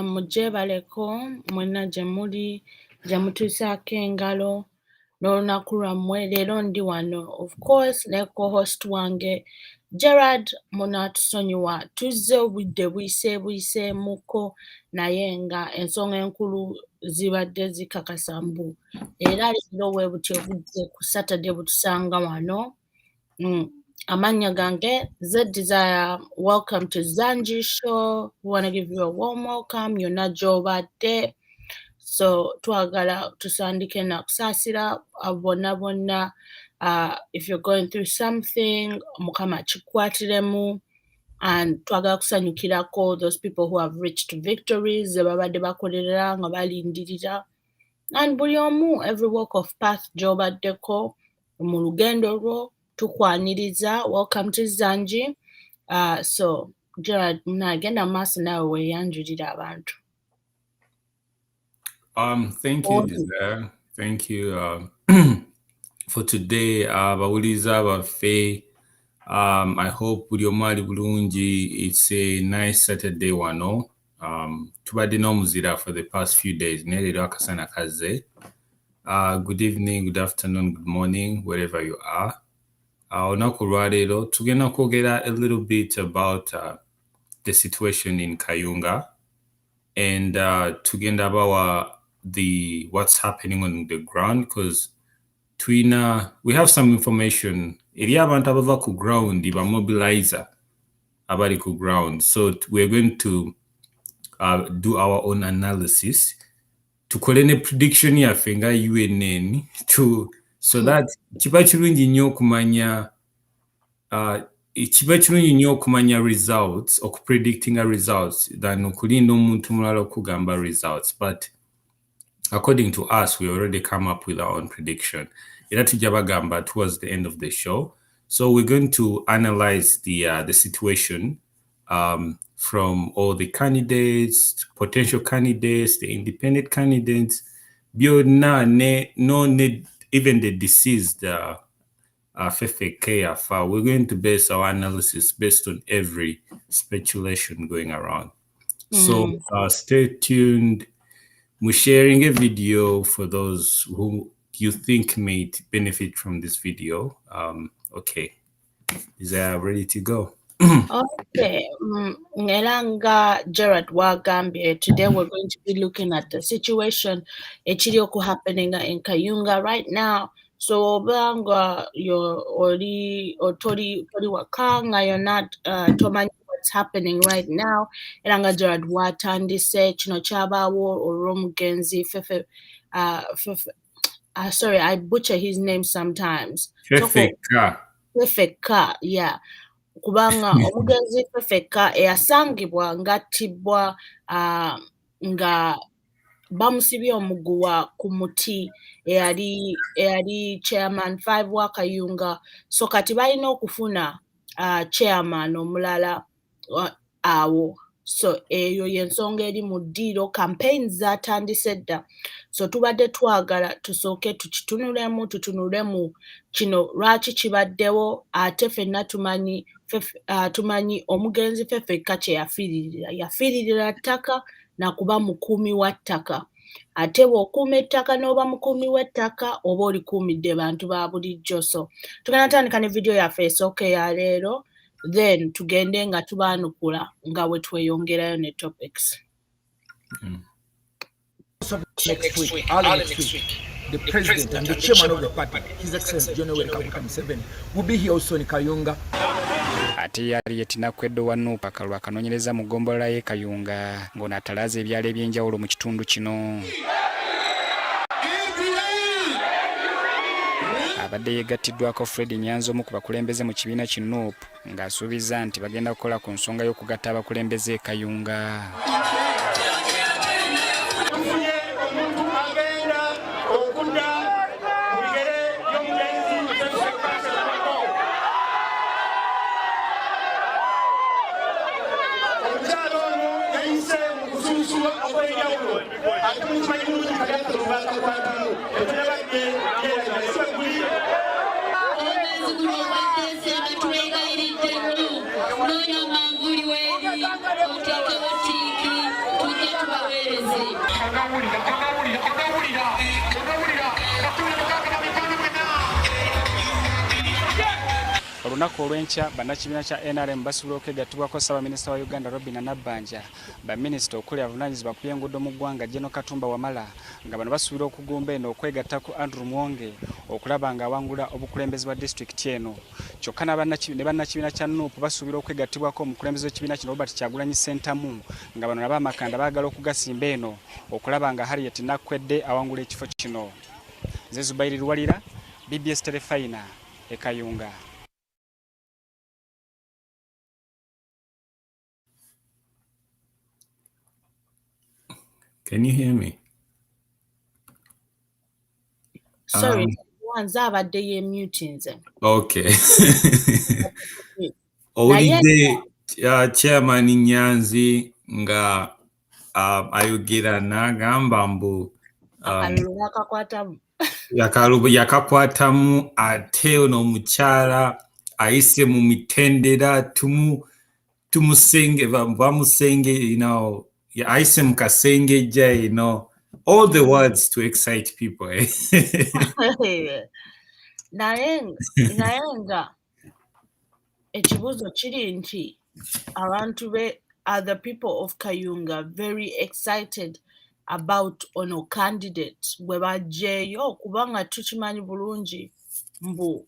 Mujje baleko mwenna gye muli gye mutuusaako engalo n'olunaku lwammwe leero ndi wano of course ne co-host wange Gerard munatusonyiwa tuzze obudde buyiseemuko naye nga ensonga enkulu zibadde zikakasa mbu era leero bwe butyo budde ku Saturday butusanga wano. Amanya gange Z Desire. Welcome to ZANJI show. We want to give you a warm welcome. You're not gy'obadde. So twagala tusandike na kusasira bonna if you're going through something mukama kikwatiremu and twagala kusanyukirako those people who have reached victories ze babadde bakolerera nga balindirira and buli omu every walk of path gy'obaddeko mu lugendo lwo tukwaniriza. Welcome to ZANJI. So Gerard nagenda maaso naawe weeyanjulira abantu. Thank you, Desire. Thank you for today. Bawuliza baffe. I hope buli omu ali bulungi. It's a nice Saturday wano. Tubadde n'omuzira for the past few days. Ne leero akasana kazze. Good evening, good afternoon, good morning, wherever you are. Olunaku lwa leero tugenda kwogera a little bit about the situation in Kayunga and tugenda bawa what's happening on the ground because we have some information. Eri abantu abava ku ground bamobilizer abali ku ground. So we're going to do our own analysis. Tukole ne prediction yaffe nga UNN so that kiba kirungi nnyo okumanya results predicting results than okulinda omuntu mulala okugamba results. But according to us, we already come up with our own prediction. Era tujja bagamba towards the end of the show. So we're going to analyze the situation from all the candidates, potential candidates, the independent candidates, even the deceased FFK. We're going to base our analysis based on every speculation going around. So stay tuned. We're sharing a video for those who you think may benefit from this video. Okay, is that ready to go? Okay, Ngelanga Gerard Wagambie. Today we're going to be looking at the situation echirioku happening in Kayunga right now. So banga you're already or tori wakanga you're not tomanyi what's happening right now. Elanga Gerard watandise kino kyabawo oromugenzi fefe sorry, I butcher his name sometimes. Fefeka, yeah. Kubanga omugenzi Fefeka eyasangibwa ngattibwa nga bamusibye omuguwa ku muti eyali chairman 5 wa Kayunga. So kati balina okufuna chairman omulala awo. So eyo yensonga eri mu ddiiro campaigns zatandise dda. So tubadde twagala tusooke tutunulemu kino lwaki kibaddewo ate ffenna tumanyi omugenzi Fefeka kye yafiiririra ttaka nakuba mukuumi wa ttaka. Ate bw'okuuma ettaka n'oba mukuumi w'ettaka oba olikuumidde bantu ba bulijjo. So tugenda tandika ne video yaffe esooka eya leero then tugende nga tubaanukula nga bwe tweyongerayo ne topics. Next week, the president and the chairman of the party, His Excellency John Kaguta Museveni, will be here also in Kayunga. Ate yali yetinakwedo wano pakalwa akanonyereza mu ggombolola y'e Kayunga ng'onatalaza ebyalo eby'enjawulo mu kitundu kino. Abadde yegattiddwako Fred Nyanzi omu ku bakulembeze mu kibiina ki NUP ng'asuubiza nti bagenda kukola ku nsonga y'okugatta abakulembeze e Kayunga. okusunsula okw'enjawulo ate mukimanyi bulungi kaliakalo bakakwatamu etunabadde yeragasiba guli olunaku olw'enkya bannakibiina kya NRM basobola okwegattibwako Ssaabaminisita wa Uganda Robin Nabbanja, baminisita okuli avunaanyizibwa ku by'enguudo mu ggwanga General Katumba Wamala nga bano basuubira okugumba eno okwegatta ku Andrew Mwonge okulaba ng'awangula obukulembeze bwa disitulikiti eno. Kyokka ne bannakibiina kya NUP basuubira okwegattibwako omukulembeze w'ekibiina kino Robert Kyagulanyi Ssentamu nga bano nabo amakanda baagala okugasimba eno okulaba nga Harriet Nakkwedde awangula ekifo kino. Nze Zubairi Lwalira, BBS Telefayina, e Kayunga. Can you hear me? Sorry, abadde ye muting. Okay. Owulidde chairman Nyanzi nga ayogera n'agamba mbu yakakwatamu ate ono omukyala ayise mu mitendera tumusenge bamusenge, you know, ayise mu kasengejja, you know, all the words to excite people. naye nga ekibuuzo kiri nti abantu are the people of Kayunga very excited about ono candidate bwe bajjeeyo, kubanga tukimanyi bulungi mbu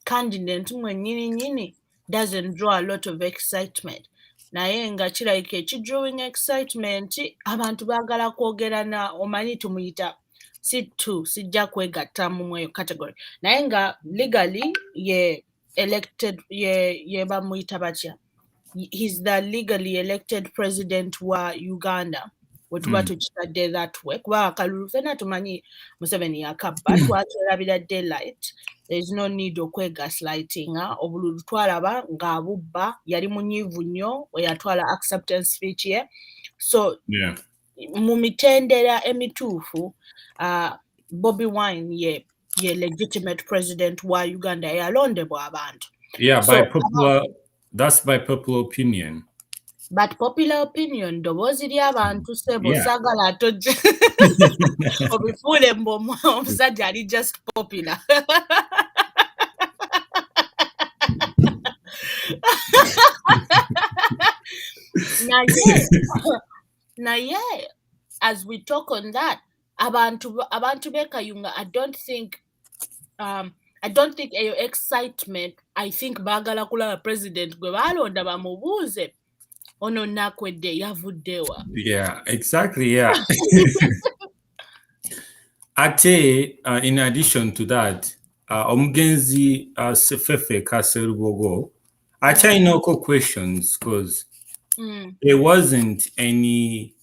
candidate mwennyini doesn't draw a lot of excitement. Naye nga kirabika ekidrawing excitement abantu baagala kwogera na omanyi tumuyita sijja kwegatta mu mweyo category. Naye nga legally ye elected ye bamuyita batya, he's the legally elected president wa Uganda. Wetuba tukitadde that way kuba akalulu fena tumanyi Museveni yakabba twakirabira daylight. There is no need okwegaslighting. Obululu twalaba ng'abubba yali munyiivu nnyo we yatwala acceptance speech ye. So mu mitendera emituufu Bobi Wine ye legitimate president wa Uganda yalondebwa abantu. That's by popular opinion. But popular opinion ddoboozi ly'abantu sebo saagala atojje obifuule omusajja ali just popular. Naye as we talk on that, abantu b'e Kayunga, I don't think eyo excitement, I think baagala kulaba president gwe baalonda bamubuuze ono Nakkwedde yavuddewa. Yeah, exactly, yeah. Ate, in addition to that, omugenzi Sefefe Kaserubogo, akyayinako questions because there wasn't any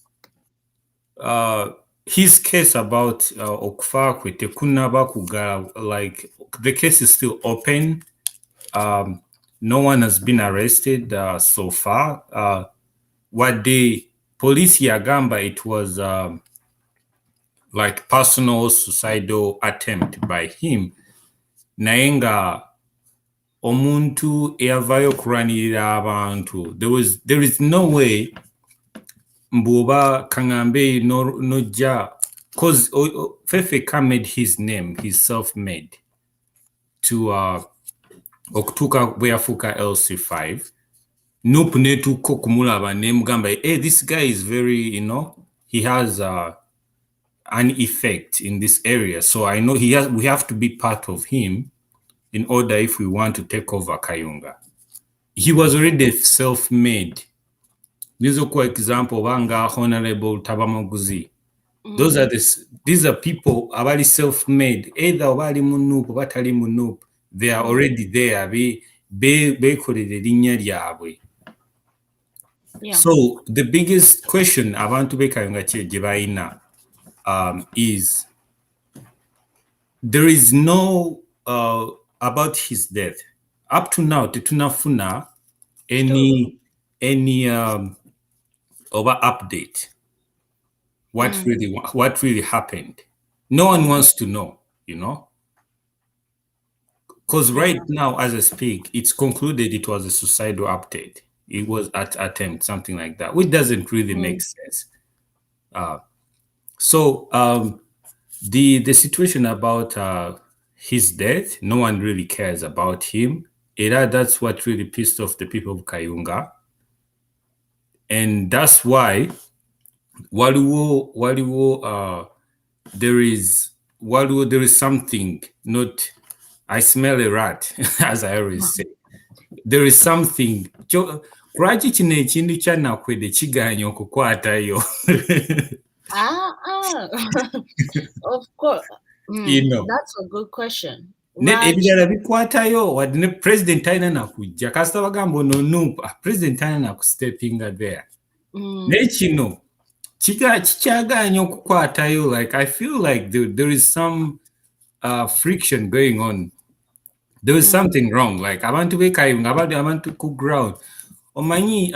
his case about okufa kwe tekunaba kugala, like the case is still open. No one has been arrested so far. What the police yagamba, it was like personal suicidal attempt by him. Nayenga omuntu eyavayo okuranirira abantu. There is no way mbuba kangambe noja, because Fefeka made his name, he's self-made to okutuka bweyafuuka LC5. Nup netuko kumulaba nemugamba, hey, this guy is very, you know, he has an effect in this area, so I know we have to be part of him in order if we want to take over Kayunga. He was already self-made. These are for example banga Honorable Tabamoguzi. These are people abali self-made, either abali munup batali munup, they are already there. Bekolere linnya lyabwe. So the biggest question abantu b'Ekayunga gye balina is there is no about his death up to now tetunafuna any over update what really happened. No one wants to know, you know. Because right now, as I speak, it's concluded it was a suicidal update. It was at attempt, something like that, which doesn't really make sense. So the situation about his death, no one really cares about him. That's what really pissed off the people of Kayunga, and that's why there is something not. I smell a rat, as I always say. There is something. Lwaki kino ekintu kyanakwedde kigaanye okukwatayo? Of course. You know. That's a good question. Ebirala bikwatayo wadde ne president talina nakujja kasita bagamba ono Nuupu president talina nakustepinga there. Naye kino kikyagaanye okukwatayo. Like I feel like there is some friction going on. There is something wrong. Like abantu bekayunga abantu ku ground. Omanyi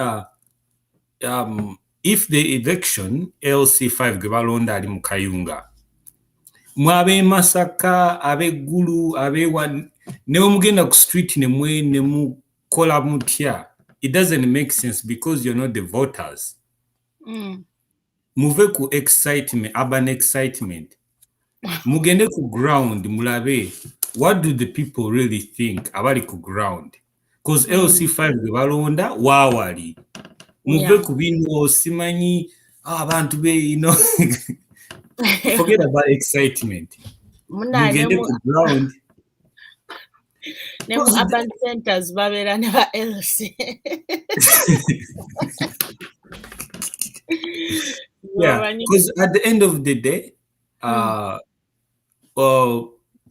if the election LC5 gwe balonda ali mu Kayunga, mwabe Masaka, abe Gulu, abe one ne mugenda ku street ne mukola mutya, it doesn't make sense because you're not the voters. Muve ku excitement, urban excitement. Mugende ku ground mulabe what do the people really think abali ku ground, because LC5 gwe balonda waawali muve ku bino simanyi abantu be, you know. Forget about excitement. Mugende ku ground. Nemu urban centers babera neba LC. Yeah, because at the end of the day,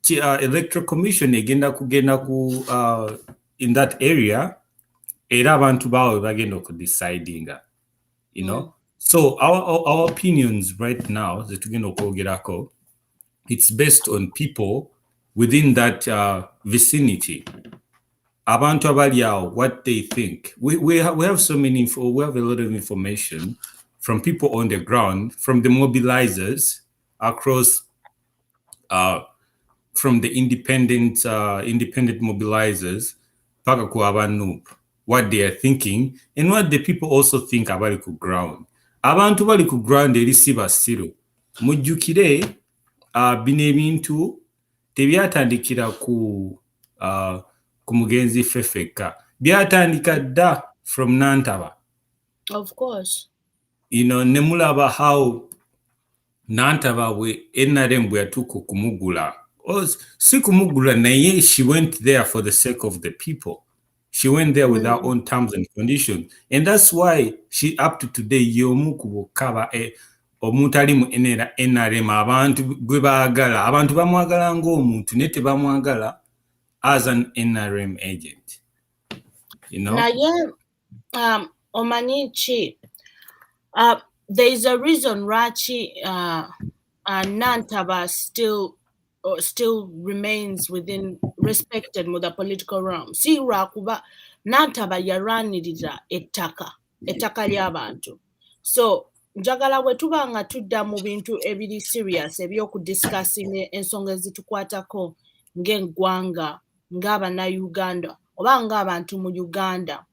electoral commission egenda kugenda ku in that area era abantu bawe bagenda okudecidinga, you know. So our opinions right now zetugenda okwogerako, it's based on people within that vicinity. Abantu abali awo, what they think. We have so many we have a lot of information from people on the ground, from the mobilizers across from the independent mobilizers, paka ku abantu, what they are thinking and what the people also think about ku ground. Abantu bali ku ground erisi basiro. Mujjukire bino ebintu tebyatandikira ku mugenzi Fefeka. Byatandika dda from Nantaba. Of course. You know, nemulaba how Nantaba we NRM bwe yatuuka okumugula. Si kumugula naye she went there for the sake of the people. She went there with her own terms and conditions. And that's why she up to today yomu kubukaba omuntu ali mu NRM abantu gwe baagala. Abantu bamwagala ng'omuntu ne tebamwagala as an NRM agent. You know? Naye omanyi there is a reason Rachi Nantaba still remains within respected with the political realm. Si Rakuba Nantaba yaranirira ettaka ly'abantu. So njagala bwe tuba nga tudda mu bintu ebiri serious eby'okudiscussing ensonga ezitukwatako ng'eggwanga ng'Abannayuganda oba ng'abantu mu Uganda,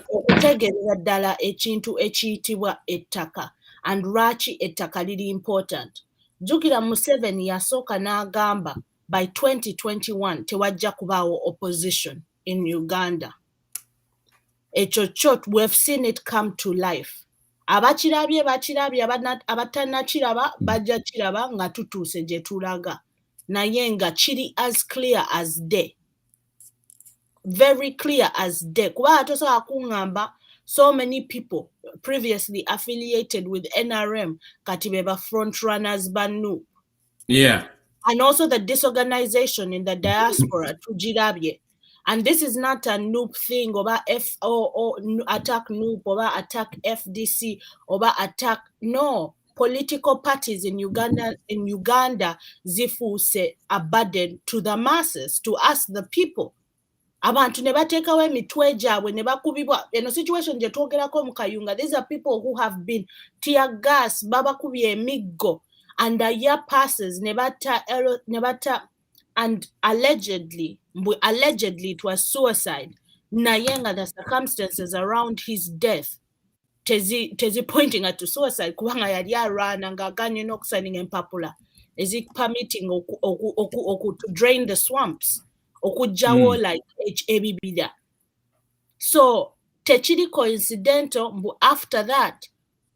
okutegeerera ddala ekintu ekiyitibwa ettaka and lwaki ettaka liri important. Jjukira Museveni yasooka n'agamba by 2021 tewajja kubaawo opposition in Uganda. Ekyo kyo we've seen it come to life. Abakirabye abatannakiraba bajja kiraba nga tutuuse gye tulaga naye nga kiri as clear as day. Very clear as day. Kuba atosobola kuŋŋamba so many people previously affiliated with NRM kati beba front runners banu. Yeah. And also the disorganization in the diaspora tujirabye. And this is not a Nuupu thing, oba or attack Nuupu, oba attack FDC, oba attack, no. Political parties in Uganda zifuuse a burden to the masses, to us the people. abantu ne bateekawo emitwe gyabwe ne bakubibwa eno situation gye twogerako mu Kayunga. These are people who have been tear gas babakubye emiggo and a year passes ne batta and allegedly it was suicide naye nga the circumstances around his death tezi pointing at suicide kubanga yali arwana ng'aganye n'okusigning empapula ezi permitting to drain the swamps okujjawo like ebibira. So tekiri coincidental mbu after that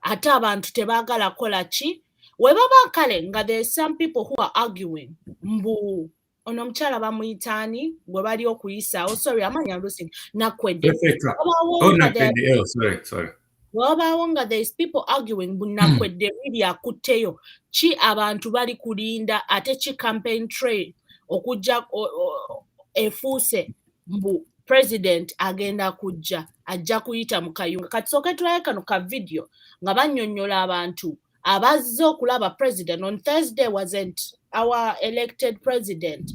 ate abantu tebaagala kola ki webaba kale nga there's some people who are arguing mbu ono omukyala bamuyitaani gwe bali okuyisaawo sorry amanya Lucy nakwedde sorry wabaawo nga there's people arguing mbu nakwedde really akutteyo ki abantu bali kulinda ate ki campaign trail okujja efuuse mbu president agenda kujja ajja kuyita mu Kayunga. Kati sooke tulabe kano ka video nga bannyonnyola abantu abazze okulaba president. On Thursday wasn't our elected president,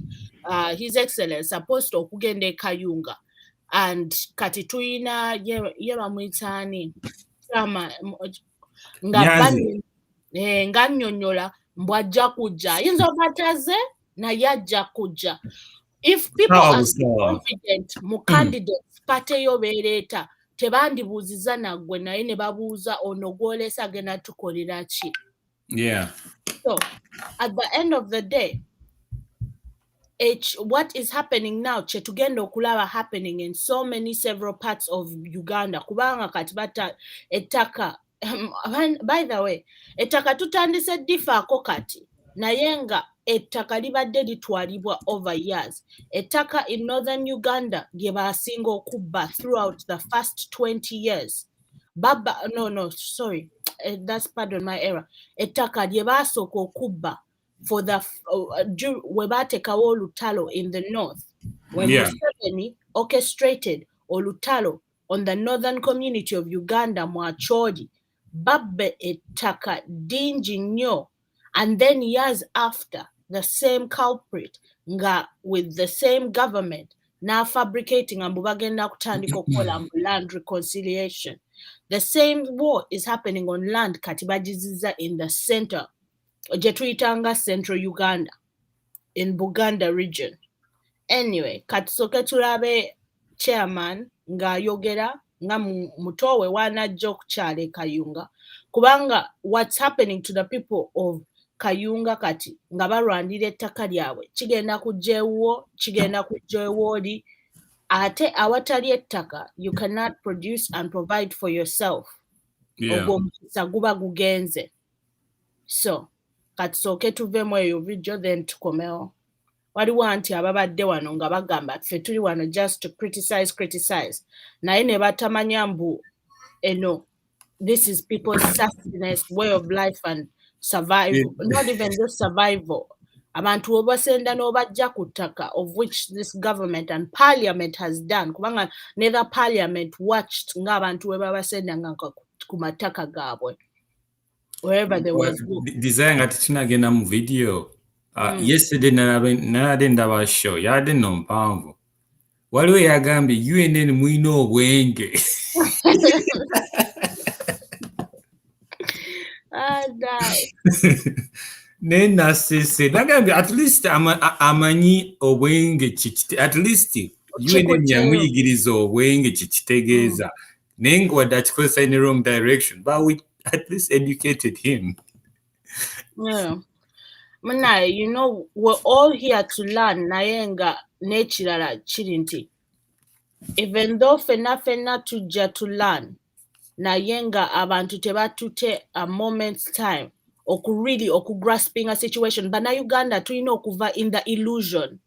His Excellency, supposed to okugenda e Kayunga. And kati tuyina ye bamuyitaani nga nnyonnyola mbu ajja kujja. Ayinza obataze naye ajja kujja. If people are confident mu candidates pateyo beereeta tebandibuuziza naggwe naye ne babuuza ono gw'oleese agenda tukolera ki. So at the end of the day what is happening now kyetugenda okulaba happening in so many several parts of Uganda kubanga kati bata ettaka by the way ettaka tutandise difaako kati naye nga ettaka libadde litwalibwa over years. Ettaka in northern Uganda lye baasinga okubba throughout the first 20 years. That's pardon my error. Ettaka lye baasooka okubba for the we baatekawo olutalo in the north when Museveni orchestrated olutalo on the northern community of Uganda mu Acholi babbe ettaka dingi nnyo. And then years after, the same culprit nga with the same government now fabricating ambu bagenda kutandika okukola land reconciliation. The same war is happening on land kati bagiziza in the center gye tuyitanga central Uganda in Buganda region. Anyway, kati soke tulabe chairman ng'ayogera nga mutowe wanajja okukyala e Kayunga kubanga what's happening to the people of Kayunga kati nga balwanira ettaka lyabwe kigenda kujja ewuwo kigenda kujja ewooli ate awatali ettaka you cannot produce and provide for yourself. Ogwo omukisa guba gugenze. So kati sooke tuveemu eyo video then tukomewo. Waliwo nti ababadde wano nga bagamba ffe tuli wano just to criticize naye ne batamanya mbu eno this is people's sustenance, way of life and survival. Not even just survival. Abantu obasenda n'obajja ku ttaka of which this government and parliament has done kubanga neither parliament watched ng'abantu we babasenda nga ku mataka gaabwe wherever there was desire nga tetunagenda mu video. Yesterday nalade ndaba show yadde nno mpanvu waliwo yagambye UNN mwina obwenge. Nena sese nagambye at least amanyi obwenge kikite at least UNN yamuyigiriza obwenge kikitegeeza naye nga wadde akikozesa in the wrong direction but we at least educated him. Muna, you know, we're all here to learn naye nga n'ekirala kiri nti even though fena tujja to learn naye nga abantu tebatute a moment's time okugrasping a situation. Bannayuganda tulina okuva in the illusion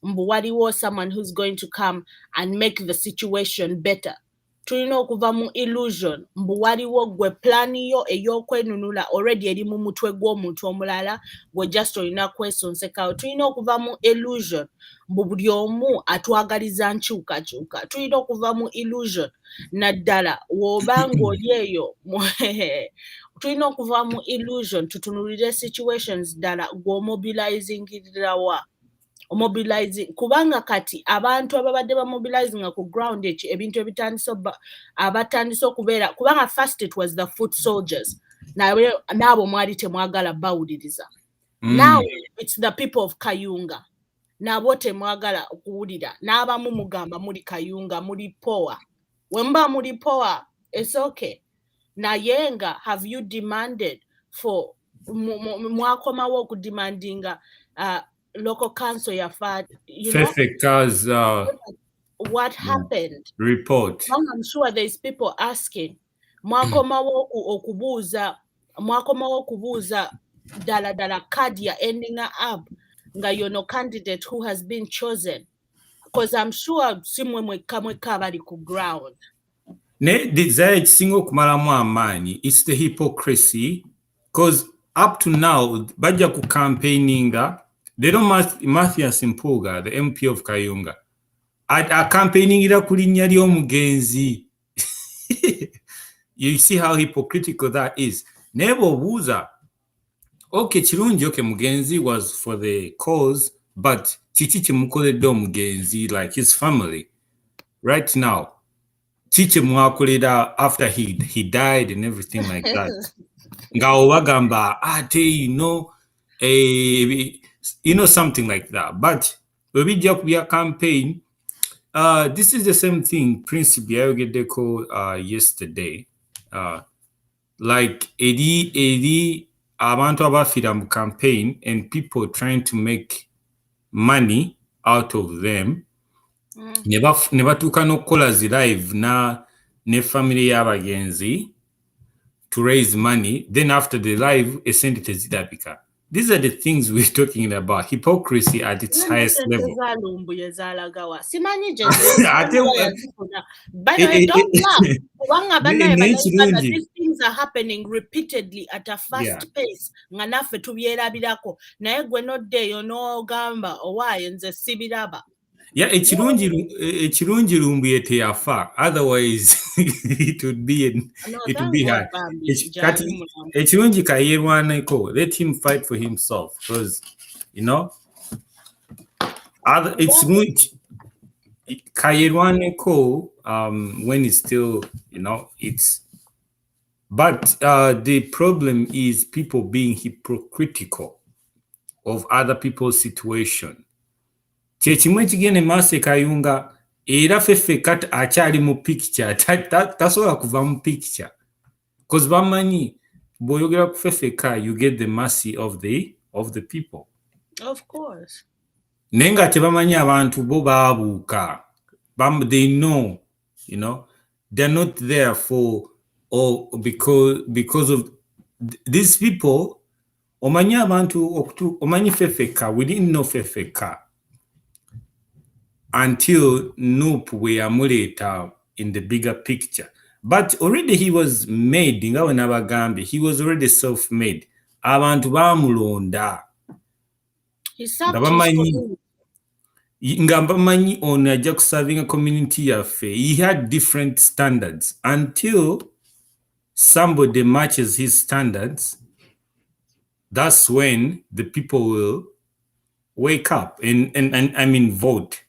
mbu waliwo someone who's going to come and make the situation better. Tulina okuva mu illusion mbu waliwo gwe plan yo ey'okwenunula already eri mu mutwe gw'omuntu omulala gwe just olina kwesonsekawo. Tulina okuva mu illusion mbu buli omu atwagaliza nkyukakyuka. Tulina okuva mu illusion naddala w'oba ng'oli eyo tulina okuva mu illusion tutunulire situations ddala gw'omobilizingirirawa mobilizing kubanga kati abantu ababadde ba mobilizing ku ground ebintu abatandise okubeera kubanga first it was the foot soldiers nabo mwali temwagala bawuliriza. Now it's the people of Kayunga nabo temwagala okuwulira n'abamu mugamba muri Kayunga muri poa wemba muri poa it's okay. Nayenga have you demanded for mwakomawo okudemandinga local council yafad, you know what happened report. I'm sure there's people asking mwakomawo okubuuza dala card ya ending up nga yono candidate who has been chosen, because I'm sure simwe kamwe kabali ku ground Ne desire single kumalamu amaanyi. It's the hypocrisy, because up to now baja ku campaigninga they don't Mathias Mpuga, the MP of Kayunga, are campaigningira kulinnya ly'omugenzi. You see how hypocritical that is. Nebo buuza, okay kirungi, okay mugenzi was for the cause, but kiki kimukoledde omugenzi, like his family right now, kiki mwakolera after he died and everything like that. Nga obagamba ate you know something like that. But webijja kubya campaign, this is the same thing principle yayogeddeko yesterday, like eri abantu abafiira mu campaign and people trying to make money out of them. Ne batuuka n'okukola zi live ne family y'abagenzi to raise money, then after the live esente tezirabika. These are the things we're talking about. Hypocrisy at its highest level. By the way, don't laugh. These things are happening repeatedly at a fast pace. Nganafe tubyerabirako. Naye gwe noddeeyo n'ogamba owaaye nze sibiraba. Yeah, ekirungi lumbuye teyafa. Otherwise, it would be hard. Ekirungi kayerwaneko. Let him fight for himself, because it's good. Kayerwaneko when it's still it's. But the problem is people being hypocritical of other people's situation. Kyekimwe kigende maaso Kayunga era feffe kati akyali mu picture tasobola kuva mu picture, because bamanyi bw'oyogera ku feffe you get the mercy of the people, of course. naye nga tebamanyi abantu bo baabuuka, they know they're not there for because of these people. Omanyi abantu omanyi feffe we didn't know feffe until Noop we amuleta in the bigger picture. But already he was made, he was already self-made. Abantu bamulonda. He served his community. Ngabamanyi on ajja serving a community yaffe. He had different standards until somebody matches his standards. That's when the people will wake up and vote.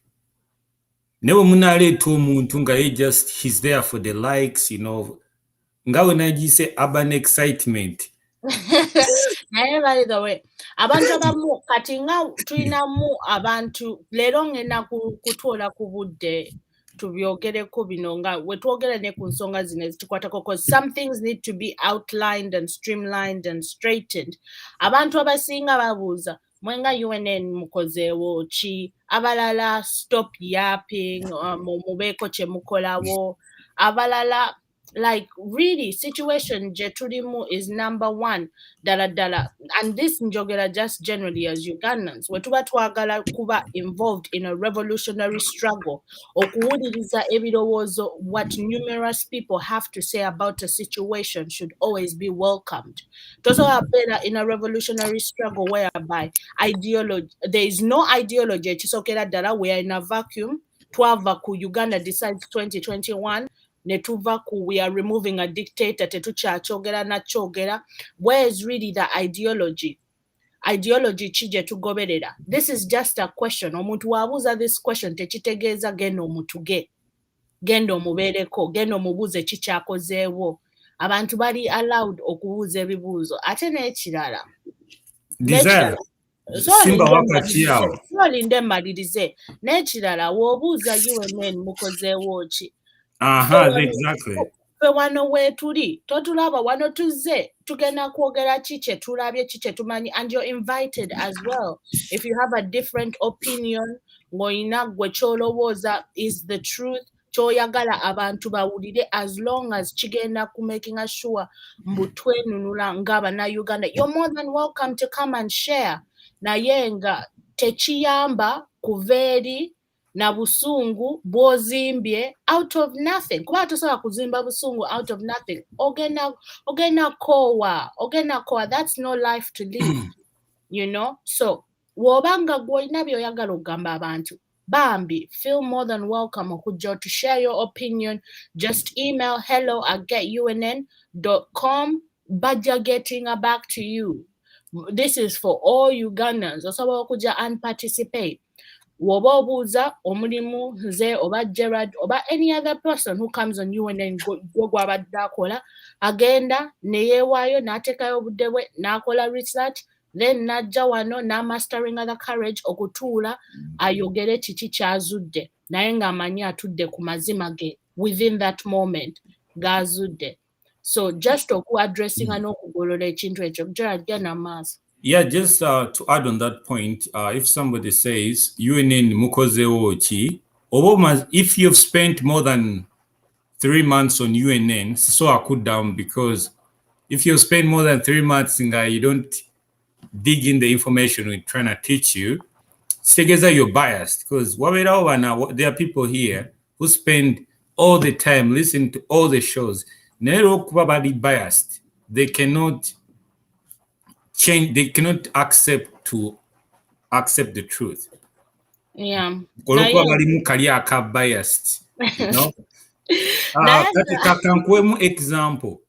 Never munaleeta omuntu nga he's there for the likes, nga wenaji say urban excitement. By the way, abantu abamu kati nga tulinamu abantu leero ngenda kutwola ku budde tubyogereko bino nga wetwogera ne ku nsonga zino ezitukwatako, because some things need to be outlined and streamlined and straightened. Abantu abasinga babuuza mwenga UNN mukozeewo ki, abalala stop yapping, mubeeko kye mukolawo, abalala like really situation je tulimu is number one dala, and this njogera just generally as Ugandans wetuba twagala kuba involved in a revolutionary struggle okuwuliriza ebirowoozo what numerous people have to say about a situation should always be welcomed. Tosobola beera in a revolutionary struggle whereby there is no ideology ekisokera ddala. We are in a vacuum. Twava ku Uganda decides 2021 netuva ku we are removing a dictator tetukyachogera nachogera. Where is really the ideology? ideology chije tugoberera. This is just a question. Omuntu wabuuza this question tekitegeeza genda omutuge, genda omubeereko, genda omubuuze kikyakozeewo. Abantu bali allowed okubuuza ebibuuzo. Ate n'ekirala. Desire. Simba wakati yao. Solinde mmalirize. N'ekirala w'obuuza UNN mukozeewo ki? Exactly. Fe wano weetuli, totulaba wano tuzze, tugenda kwogera ki kye tulabye ki kye tumanyi, and you're invited as well. If you have a different opinion, ng'olina gwe ky'olowooza is the truth, ky'oyagala abantu bawulire, as long as kigenda ku making us sure mbu twenunula ng'Abannayuganda, you're more than welcome to come and share. Naye nga tekiyamba kuva eri na busungu bw'ozimbye out of nothing. Kuba tosobola kuzimba busungu out of nothing. Ogenda kowa. That's no life to live. You know? So, w'obanga gw'olina by'oyagala okugamba abantu, bambi, feel more than welcome okujja to share your opinion. Just email hello@getunn.com. Bajja getting back to you. This is for all Ugandans. Osobola okujja and participate. Woba obuuza omulimu nze oba Gerard oba any other person who comes on UNN gw'abadde akola, agenda ne yeewaayo n'ateekayo obudde bwe n'akola research, then n'ajja wano n'amastering the courage okutuula ayogere kiki ky'azudde naye ng'amanyi atudde ku mazima ge within that moment g'azudde. So just addressing n'okugolola ekintu ekyo. Gerard, genda maaso. Yeah, just to add on that point, if somebody says UNN mukozeewo ki, if you've spent more than 3 months on UNN, so I could down, because if you spend more than 3 months and you don't dig in the information we're trying to teach you, together you're biased, because there are people here who spend all the time listening to all the shows. They're probably biased. They cannot change, they cannot accept the truth. Yeah. Biased. You know? Example.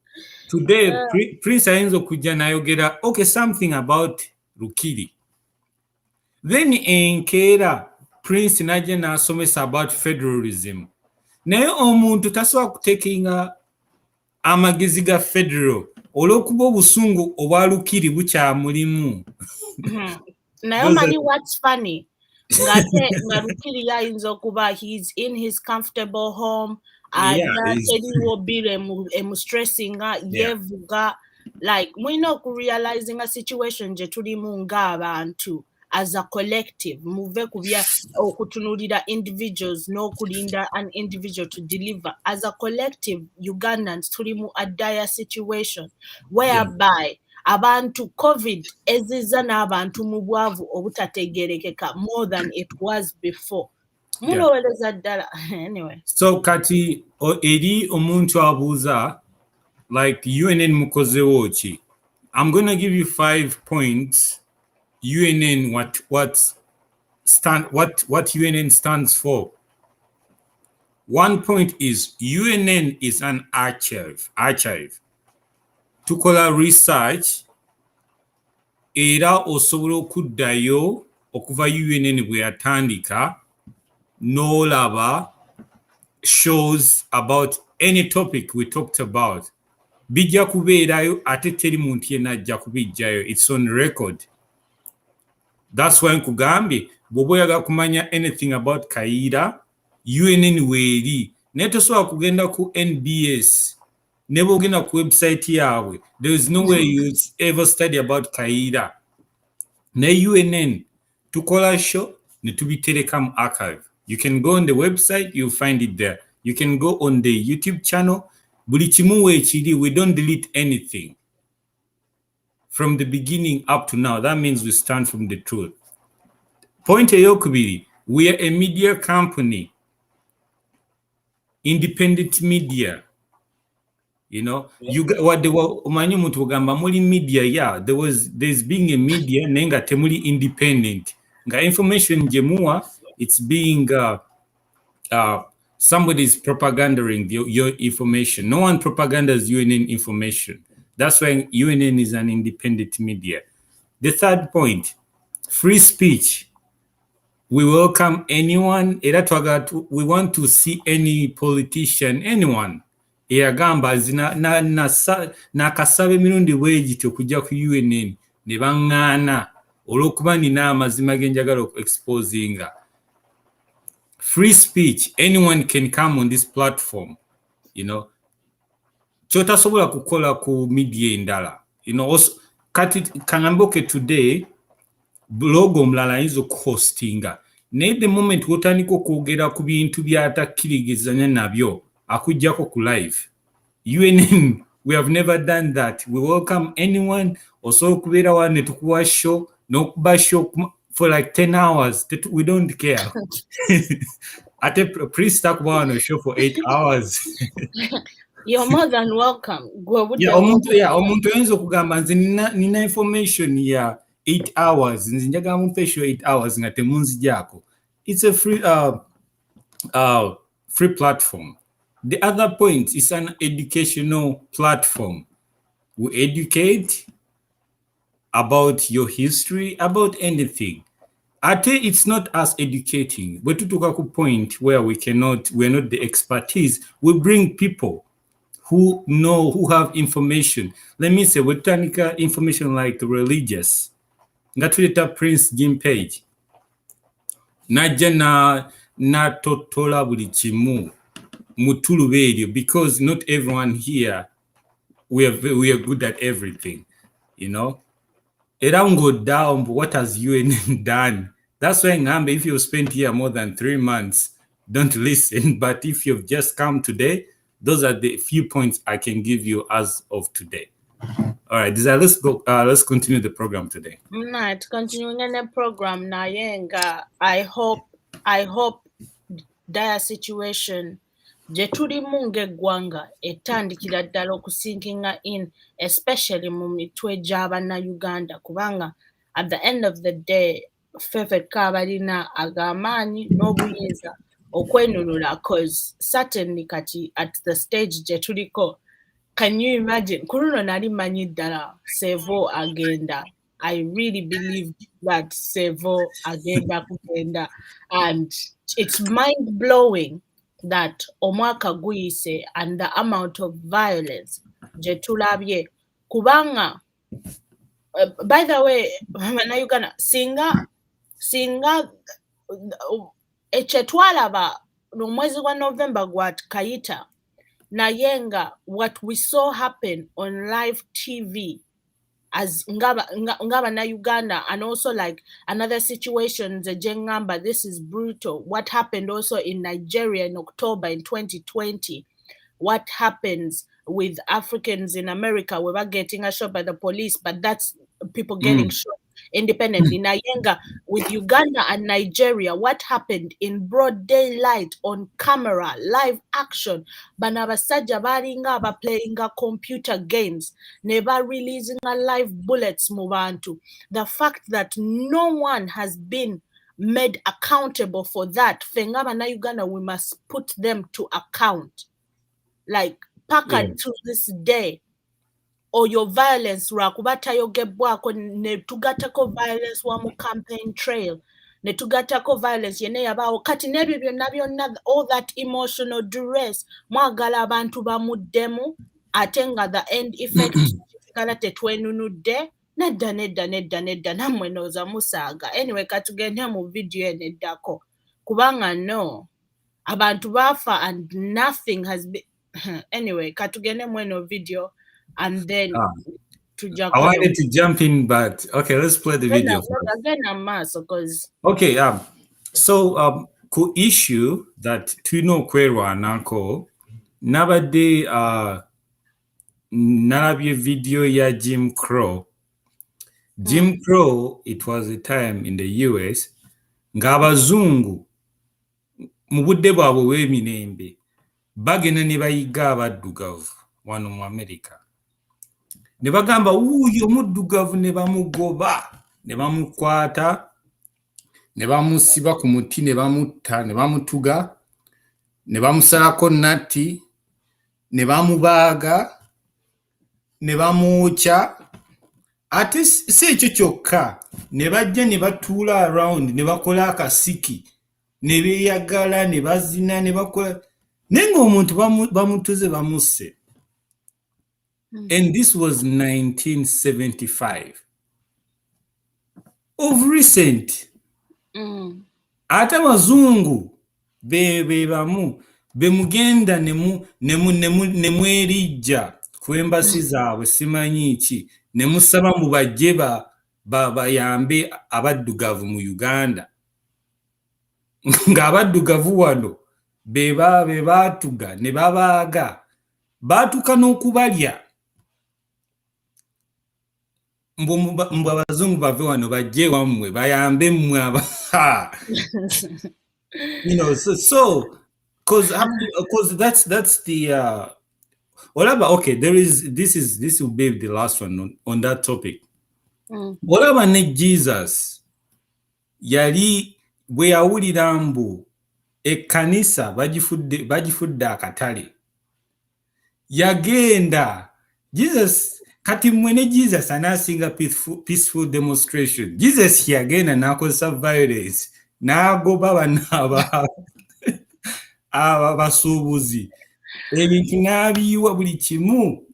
Today, Prince Ayenzo kuja nayogera something about Rukiri. Then enkera Prince naje nasomesa about federalism. Naye omuntu tasobola kutekinga amagezi ga federal olw'okuba obusungu obwa Rukiri bukyamulimu. Naye omanyi what's funny? Nga Rukiri yayinza okuba he's in his comfortable home, teriwo biro emustressinga yevuga, like mulina okurealizing a situation gye tulimu ng'abantu as a collective, muve kubya okutunulira individuals n'okulinda an individual to deliver. As a collective, Ugandans tulimu a dire situation whereby abantu COVID eziza n'abantu mu bwavu obutategerekeka more than it was before. Muloweleza ddala. Anyway. So kati eri omuntu abuuza like UNN mukozeewo ki? I'm going to give you 5 points. UNN, what UNN stands for. 1 point is UNN is an archive. Tukola research era osobola okuddayo okuva UNN bwe yatandika n'olaba shows about any topic we talked about. Bijja kubeerayo ate teri muntu yenna ajja kubijjayo. It's on record. That's why nkugambye bw'oba oyagala kumanya anything about Kayiira, UNN weeri. Naye tosobola kugenda ku NBS ne bw'ogenda ku website yaabwe. There is no way you ever study about Kayiira. Naye UNN tukola show ne tubitereka mu archive. You can go on the website, you'll find it there. You can go on the YouTube channel. Buli kimu weekiri, we don't delete anything. From the beginning up to now, that means we stand from the truth. Point eyokubiri, we are a media company. Independent media. You know, what they were omanyi muntu ogamba muli media, yeah, there's being a media nenga temuli independent. Nga information jemuwa, it's being somebody's propagandering your information. No one propagandas UNN information. That's why UNN is an independent media. The third point, free speech. We welcome anyone. We want to see any politician, anyone. Eyagamba nakasaba emirundi bwegityo okujja ku UNN ne baŋŋaana olw'okuba nina amazima ge njagala exposinga. Free speech, anyone can come on this platform, you know. Kyotasobola kukola ku media endala, you know. Also, kati kangamboke today blog omulala ayinza okuhostinga naye the moment wotandika okwogera ku bintu by'atakkiriziganya nabyo akuggyako ku live. UNN, we have never done that. We welcome anyone. Osobola okubeera wano ne tukuwa show n'okuba show for like 10 hours. We don't care. Ate please talk about a show for 8 hours. You're more than welcome. Omuntu ayinza okugamba nze nina information ya 8 hours. Nze njagala mumpe show 8 hours nga temunzijjaako. It's a free platform. The other point is an educational platform. We educate about your history, about anything. It's not us educating. But to talk a point where we're not the expertise. We bring people who know, who have information. Let me say, we're turning information like religious. Ngatuleta Prince Jim Page. Najja na totola buli kimu mutulu beeryo, because not everyone here we are good at everything, you know. Era ngoddawo mbu what has UNN done? That's why ngamba, if you've spent here more than 3 months, don't listen. But if you've just come today, those are the few points I can give you as of today. All right, let's go. Let's continue the program today. Right, continuing the program na yenga. I hope their situation jetuli munge gwanga etandikira ddala okusinkinga in, especially mu mitwe gy'abana Uganda, kubanga at the end of the day fefeka abalina agamaanyi n'obuyinza okwenunula, cause certainly kati at the stage jetuliko. Can you imagine? Kuruno nali manyi ddala Sevo agenda. I really believe that Sevo agenda kugenda, and it's mind-blowing that omwaka guyise and the amount of violence jetulabye kubanga by the way na Uganda singa echetwalaba no mwezi wa November gwat kayita na yenga what we saw happen on live TV as ngaba na Uganda, and also like another situation, the Jengamba, this is brutal. What happened also in Nigeria in October in 2020? What happens with Africans in America? We were getting shot by the police, but that's people getting shot independently. Nayenga with Uganda and Nigeria, what happened in broad daylight on camera, live action? Banabasajja balinga aba playing computer games, never releasing a live bullets mu bantu. The fact that no one has been made accountable for that, fengaba na Uganda, we must put them to account. Like packed to this day. Or your violence rakubata yogebwako ne tugatako violence wa mu campaign trail ne tugatako violence yene yabawo kati nebyo byonna all that emotional duress mwagala abantu bamuddemu atenga the end effect kala tetwenunudde nedda namwe noza musaga. Anyway, katugende mu video eneddako kubanga no abantu bafa and nothing has been anyway, katugende mweno video. And then I wanted to jump in, but okay, let's play the video. Again, because okay, so ku issue that tuno kwerwa nanko nabade narabye video ya Jim Crow. Jim Crow, it was a time in the US ng'abazungu mu budde bwabwe bw'eminembe bagenda ne bayiga abaddugavu wano mu America. Ne bagamba uyo muddugavu ne bamugoba ne bamukwata ne bamusiba ku muti ne bamutta ne bamutuga ne bamusalako natti ne bamubaaga ne bamuukya ate si ekyo kyokka ne bajja ne batuula around ne bakola akasiki ne beeyagala ne bazina ne bakola naye ng'omuntu bamutuze bamusse. And this was 1975 of recent. Ate abazungu be bamu bemugenda ne mwerijja ku embassy zaabwe simanyi ki ne musaba mu bajje bayambe abaddugavu mu Uganda ng'abaddugavu wano be baatuga ne babaaga baatuka n'okubalya mbu abazungu bave wano bajje wammwe bayambe mmwe so because that's the whatever. Okay, this will be the last one on that topic. Whatever ne Jesus yali bwe yawulira mbu ekkanisa bagifudde akatale yagenda Jesus kati mwene Jesus anasinga peaceful demonstration. Jesus yagenda n'akozesa violence n'agoba banaaba abasuubuzi ebintu n'abiyiwa buli kimu.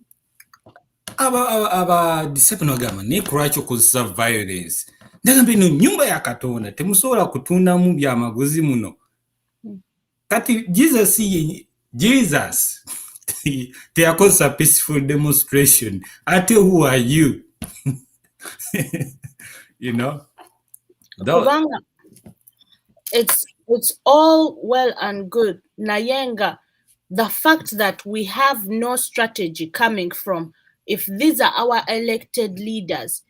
aba disciple agamba naye lwaki okozesa violence? Ndagamba eno nnyumba ya Katonda temusobola kutundamu byamaguzi muno. Kati Jesus teyakozesa peaceful demonstration. Ate who are you? You know? It's all well and good. Nayenga, the fact that we have no strategy coming from, if these are our elected leaders,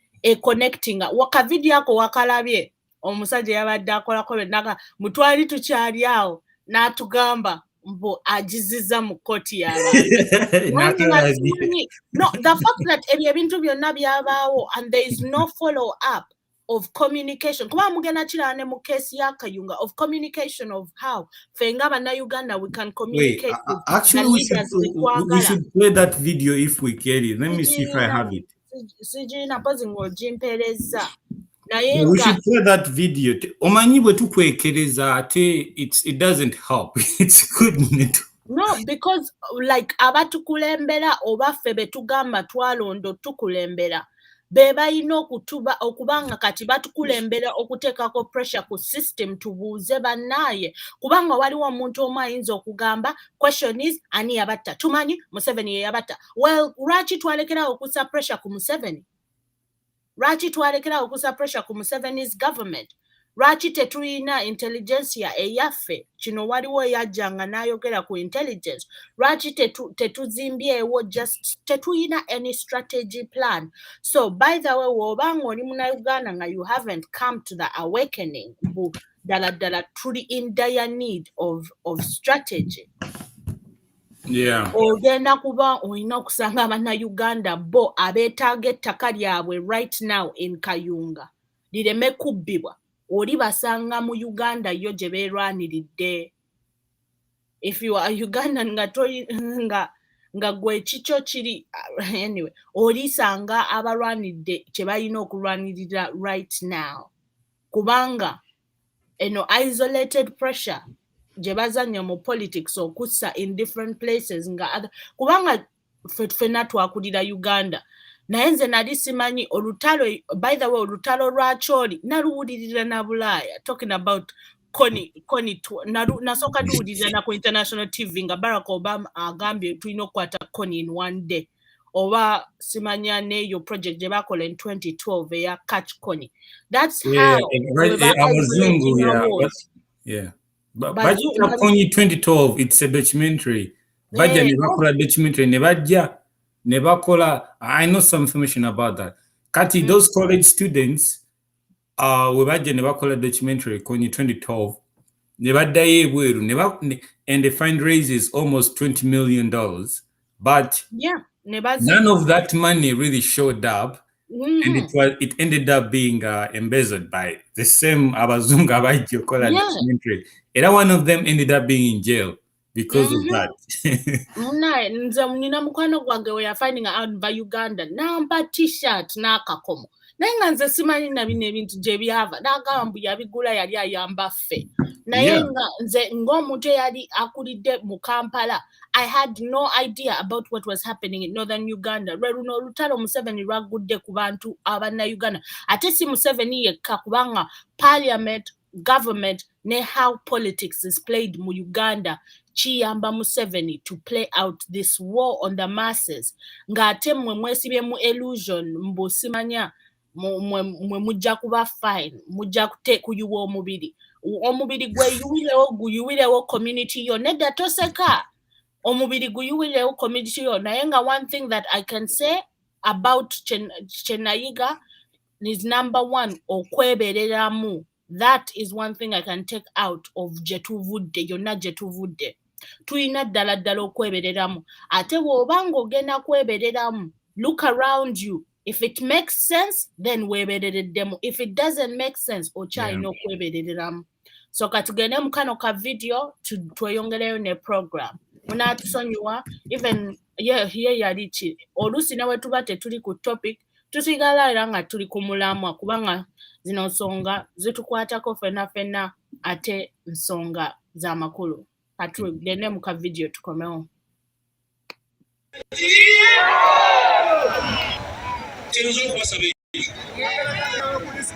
connecting wakavidio ako wakalabye omusajja yabadde akolako naga mutwali tukyali awo n'atugamba mbu ajiziza mu kkooti y'abantu. No, the fact that ebyo ebintu byonna byabaawo and there is no follow up of communication. Kuba mugenda kirane mu case ya Kayunga of communication of how fenga Uganda we can communicate. Wait, actually we should play that video if we get it. Let me see if I have it. We should play that video. Omanyi bwe tukwekereza ate it doesn't help. It's good. No, because like abatukulembera oba ffe betugamba twalondo tukulembera be balina okubanga kati batukulembera okuteekako pressure ku system tubuuze bannaye kubanga waliwo omuntu omu ayinza okugamba question is ani yabatta tumanyi Museveni ye yabatta. Well, lwaki twalekerawo okusa pressure ku Museveni? Lwaki twalekerawo okusa pressure ku Museveni's government? Lwaki tetulina intelligentsia eyaffe? Kino waliwo eyajjanga n'ayogera ku intelligence. Lwaki tetuzimbyewo just tetulina any strategy plan? So by the way, wobanga oli Munnayuganda nga you haven't come to the awakening, ddala truly in dire need of strategy. Yeah. Ogenda kuba olina okusanga Bannayuganda bo abeetaaga ettaka lyabwe right now in Kayunga lireme kubbibwa. Oli basanga mu Uganda yo gye beerwaniridde. If you are Ugandan nga gwe kikyo kiri anyway, oli sanga abalwanidde kye balina okulwanirira right now. Kubanga eno isolated pressure gye bazanya mu politics okussa in different places kubanga ffenna twakulira Uganda. Naye nze nali simanyi olutalo, by the way, olutalo lwa Choli naluwulirira na Bulaaya, talking about Koni nasooka luwulirira na ku international TV nga Barack Obama agambye tulina okukwata Koni in one day. Oba simanya neyo project gye bakola in 2012 eya Catch Koni. That's how abazungu, yeah. But Koni 2012, it's a documentary. Bajja ne bakola documentary ne bajja ne bakola. I know some information about that. Kati those college students we bajja ne bakola documentary Koni 2012 ne baddayo ebweru and the fundraise is almost $20 million, but none of that money really showed up. And it ended up being embezzled by the same abazungu abajja okola documentary. And one of them ended up being in jail. because of that. Nze nina mukwano gwange we finding out by Uganda namba t-shirt n'akakomo naye nga nze simanyi na bino ebintu gye byava n'agamba mbu yabigula yali ayamba ffe naye nga nze ng'omuntu eyali akulidde mu Kampala I had no idea about what was happening in northern Uganda. Lwe luno olutalo Museveni lwagudde ku bantu abanna-Uganda ate si Museveni yekka kubanga parliament, government ne how politics is played mu Uganda chiyamba Museveni to play out this war on the masses ng'ate mwe mwesibye mu illusion mbu simanya mwe mujja kuba fine mujja kuyuwa omubiri guyuwirewo community yo nedda toseka omubiri guyuwirewo community yo naye nga one thing that I can say about Chenayiga is number one okwebereramu. That is one thing I can take out of jetuvudde yonna jetuvudde tuyina ddala okwebereramu ate bw'obanga ogenda kwebereramu look around you. If it makes sense, then weberereddemu. If it doesn't make sense, okyalina okwebereramu. So katugende mu kano ka video tweyongereyo ne program. Munatusonyiwa even ye yali ki oluusi ne wetuba tetuli ku topic tusigala era nga tuli ku mulamwa kubanga zino nsonga zitukwatako fenna ate nsonga z'amakulu. Katugende mu ka video tukomewo.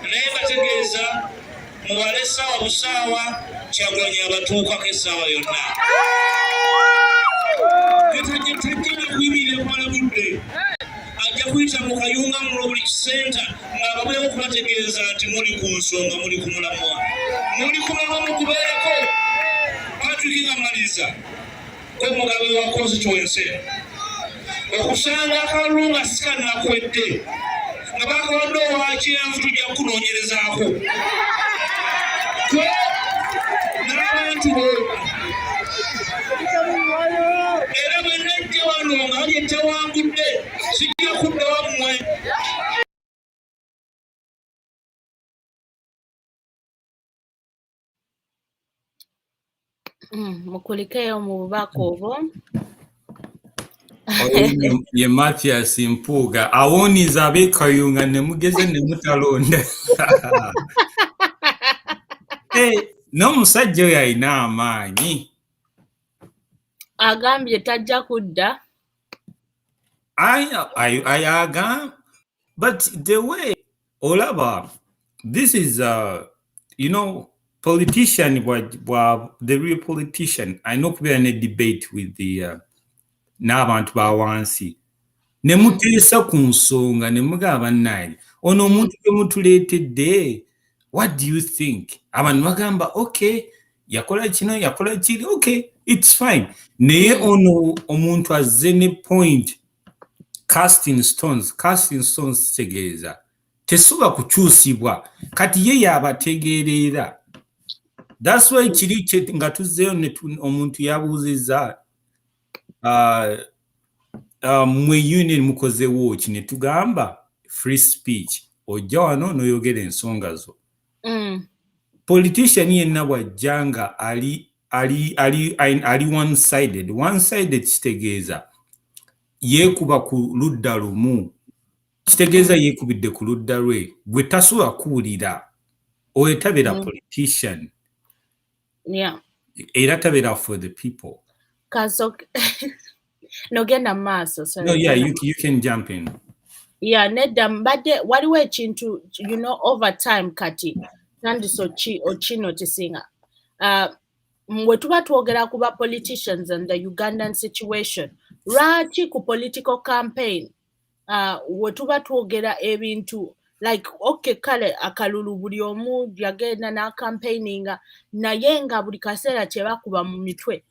Naye bategeeza muwale essaawa busaawa Kyagulanyi abatuukako essaawa yonna. Tetajja kuyimira kumala budde. Ajja kuyita mu Kayunga mu buli kisenta ng'ababeewo kubategeeza nti muli ku nsonga muli ku mulamwa. Muli ku mulamwa mukubeerako. Patrick Ngamaliza gwe mugabe wa constituency. Okusanga akalulu nga sikanakwedde nga bakowadde owakyenvu tujja kunoonyerezaako gwe n'abantu bo era bwe najja wano nga bye tewangudde sijja kudda wammwe. Mukulikeyo mu bubaka obwo. Ye Mathias Mpuuga awoniza ab'e Kayunga ne mugeze ne mutalonda. N'omusajja oyo alina amaanyi. Agambye tajja kudda. I but the way olaba this is politician the real politician I know kubeera ne debate with the n'abantu ba wansi ne muteesa ku nsonga ne mugamba naye ono omuntu gwe mutuleetedde what do you think abantu bagamba okay yakola kino yakola kiri okay it's fine naye ono omuntu azze ne point casting stones kitegeeza tesuba kukyusibwa kati ye yabategeerera. That's why kiri nga tuzzeyo omuntu yabuuzizza mwe UNN mukozewo ki ne tugamba free speech ojja wano n'oyogera ensonga zo. Politician yenna bw'ajjanga ali one-sided kitegeeza yeekuba ku ludda lumu kitegeeza yeekubidde ku ludda lwe gwe tasobola kuwulira oyo tabeera politician era tabeera for the people. Nogenda maaso. No, yeah, you can jump in. Yeah, nedda mbadde waliwo ekintu over time kati nandiso okino tisinga mwe tuba twogera ku ba politicians and the Ugandan situation lwaki ku political campaign we tuba twogera ebintu like okay kale akalulu buli omu yagenda na campaigninga naye nga buli kaseera kyebakuba mu mitwe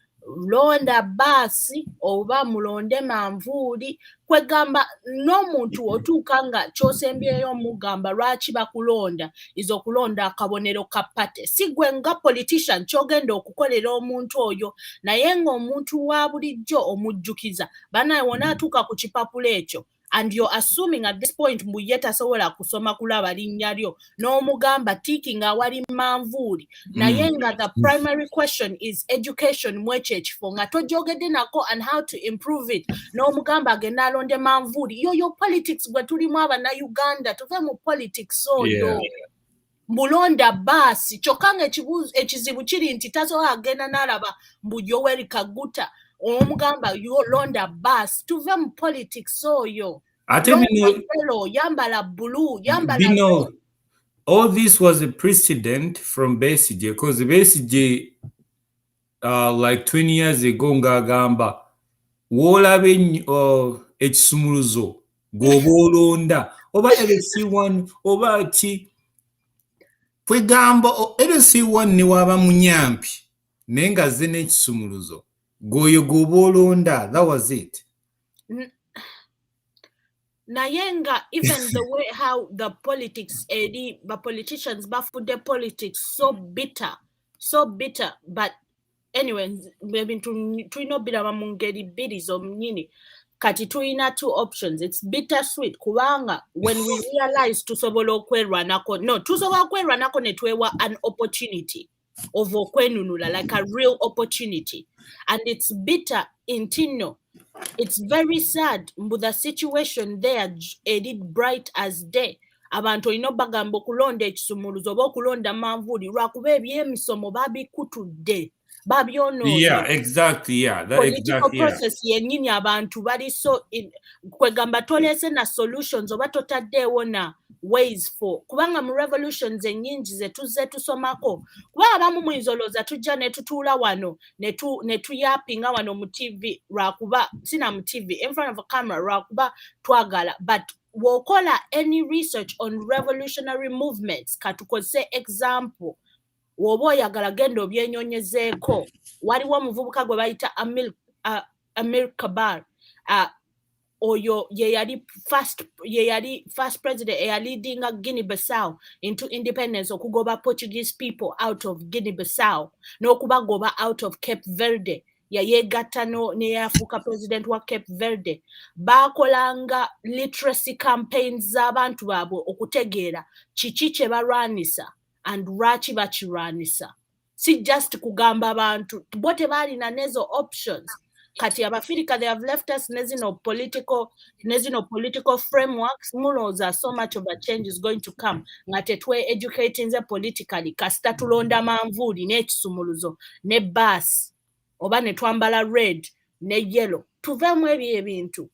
londa basi oba mulonde manvuuli kwegamba n'omuntu otuuka nga kyosembyeyo mugamba lwaki bakulonda izokulonda akabonero ka pate si gwe nga politician kyogenda okukolera omuntu oyo naye ng'omuntu wa bulijjo omujjukiza banaye wona atuuka ku kipapula ekyo and you're assuming at this point mbuyeta sobola kusoma kulaba linnya lyo n'omugamba tiki nga wali manvuuli naye nga the primary question is education mwekyo ekifo nga tojogedde nako and how to improve it n'omugamba agenda alonde manvuuli yoyo politics gwe tulimu Uganda tuve mu politics oyo mbulonda baasi kyokka nga ekizibu kiri nti tasobola agenda n'alaba mbu Yoweri Kaguta omugamba londa baasi tuve mu politics oyo yambala blue yambala all this was a precedent from Besigye because Besigye like 20 years ago ngagamba wolabe ekisumuluzo goba olonda oba LC1 oba ki kwegamba LC1 ne waba munyampi nenga ze n'ekisumuluzo goyo goba olonda that was it. Nayenga, even the way how the politics, the politicians baffled the politics so bitter. But anyway, maybe to no bit of mungeri biddies or mnini. Kati tuina two options. It's bittersweet. Kuwanga, when we realize to sobolo kweranako, no, to sobolo kweranako netwewa an opportunity of okwenunula, like a real opportunity. And it's bitter in Tino. It's very sad, but the situation there edit bright as day. Abantu ino bagambo kulonda ekisumuluzo bokulonda manvuli lwakuba ebyemisomo babikutudde babyono. Yeah, exactly. Yeah, that political exactly. process yenyini abantu bali so kwegamba tolese na solutions oba totaddeewo na ways for kubanga mu revolutions enyingi zetuze tusomako kuba abamu mwinzoloza tujja ne tutuula wano ne tuyapinga wano mu TV lwakuba sina mu TV in front of a camera lwakuba twagala but wokola any research on revolutionary movements katukozese example woba oyagala genda obyenyonyezeeko waliwo omuvubuka gwe bayita Amir Kabar oyo ye yali first president leading Guinea-Bissau into independence okugoba Portuguese people out of Guinea-Bissau n'okubagoba out of Cape Verde yayegatta neyafuuka president wa Cape Verde baakolanga literacy campaigns z'abantu baabwe okutegeera kiki kye balwanisa and lwaki bakirwanisa si just kugamba abantu bo tebalina nezo options kati abafirika they have left us nezino political frameworks muloza so much of a change is going to come nga tetwe educating ze politically kasita tulonda manvuli n'ekisumuluzo ne bus oba ne twambala red ne yellow tuvemu ebyo ebintu.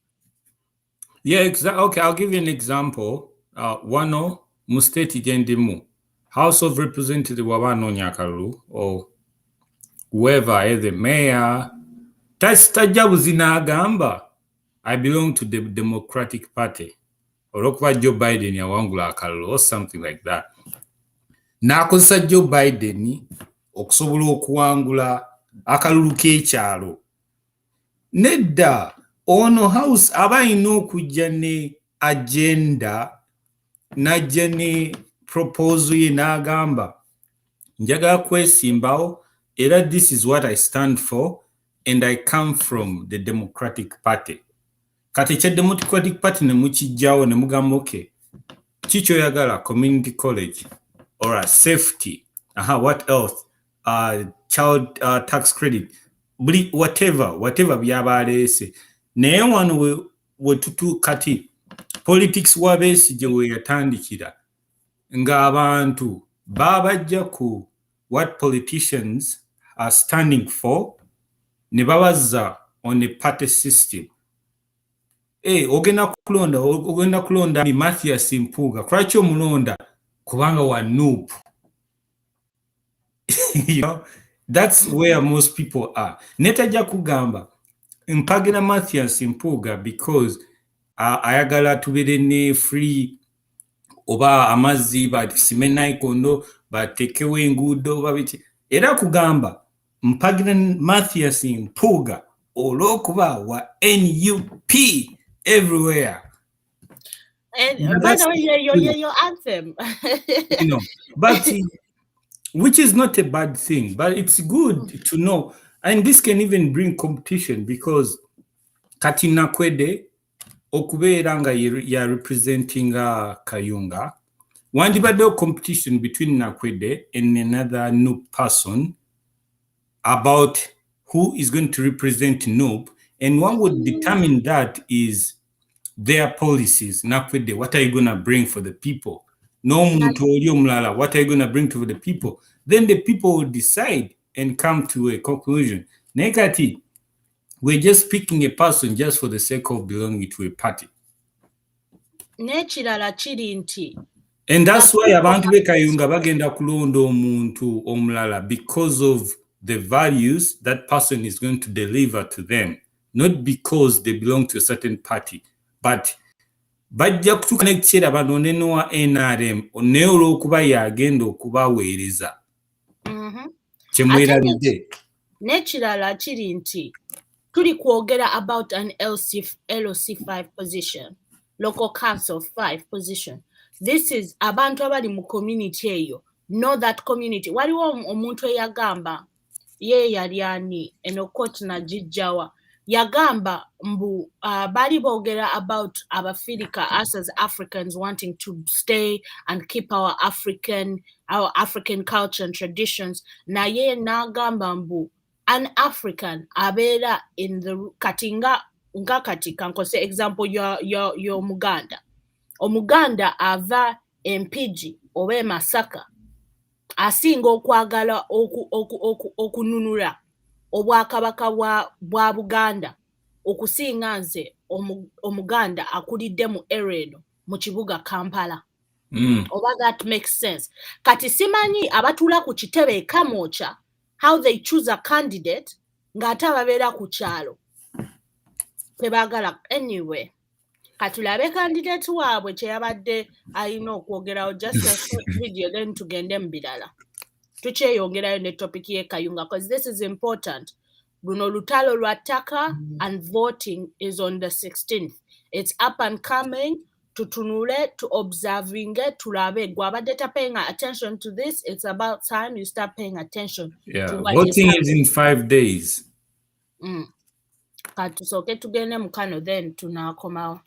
Yeah, exactly. Okay, I'll give you an example. Wano mu state gendimu House of Representatives wabano Nyakalu or whoever the mayor tajjabuzi n'agamba I belong to the Democratic Party or okuba Joe Biden yawangula akalulu or something like that. N'akozesa Joe Biden okusobola okuwangula akalulu k'ekyalo. Nedda ono house abayina okujja ne agenda najja ne proposal ye n'agamba njagala kwesimbawo era this is what I stand for and I come from the Democratic Party. Kati kya Democratic Party ne mukijjawo ne mugamba okay kiki oyagala community college or a safety what else child tax credit whatever byabaleese naye wano we tutu kati politics wa Besigye we yatandikira ng'abantu babajja ku what politicians are standing for ne babaza on a party system. Ogenda kulonda ni Mathias Mpuuga lwaki omulonda kubanga wa noob. You know, that's where most people are. Netajja kugamba mpagira Mathias Mpuuga because ayagala tubeere ne free oba amazzi batisime naikondo batekewo enguudo babiti era kugamba mpagira Mathias Mpuuga olw'okuba wa NUP everywhere. And by the way, your anthem. You know, but which is not a bad thing, but it's good to know. And this can even bring competition because Katina Kwede okubeera nga ya representing Kayunga, wandibaddewo competition between Nakwede and another Nup person about who is going to represent Nup, and one would determine that is their policies. Nakwede, what are you going to bring for the people? No muntu oli omulala, what are you going to bring to the people? Then the people will decide and come to a conclusion. Nekati, we're just picking a person just for the sake of belonging to a party. Nekirala kiri nti. And that's why abantu be Kayunga bagenda kulonda omuntu omulala, because of the values that person is going to deliver to them, not because they belong to a certain party, but bajja kutuuka n'ekiseera banonenowa NRM naye olw'okuba yagenda okubaweereza kyemwerabidde. Nekirala kiri nti tuli kwogera about an LC5 position, local council 5 position. This is abantu abali mu community eyo, know that community. Waliwo omuntu eyagamba ye yali ani eno court na jijjawa yagamba mbu bali boogera about Abafirika, us as Africans wanting to stay and keep our African culture and traditions. Na ye nagamba mbu an African abeera in the katinga kati kankose example yo Muganda. Omuganda ava Empigi oba Masaka asinga okwagala okununula obwakabaka bwa Buganda okusinga nze omuganda akulidde mu Ereno mu kibuga Kampala. Oba that makes sense. Kati simanyi abatula ku kitebe e Kamwokya how they choose a candidate ng'ate ababeera ku kyalo tebagala. Anyway, katulabe candidate waabwe kyeyabadde alina okwogerawo, just a short video then tugende mu birala. Tukyeyongerayo ne topic ye Kayunga because this is important. Luno lutalo lwa ttaka and voting is on the 16th. It's up and coming. Tutunule, to observing it, tulabe. Gwabadde paying attention to this. It's about time you start paying attention. Yeah, to what voting is in 5 days. Katusooke tugende mu kano then tunaakomawo.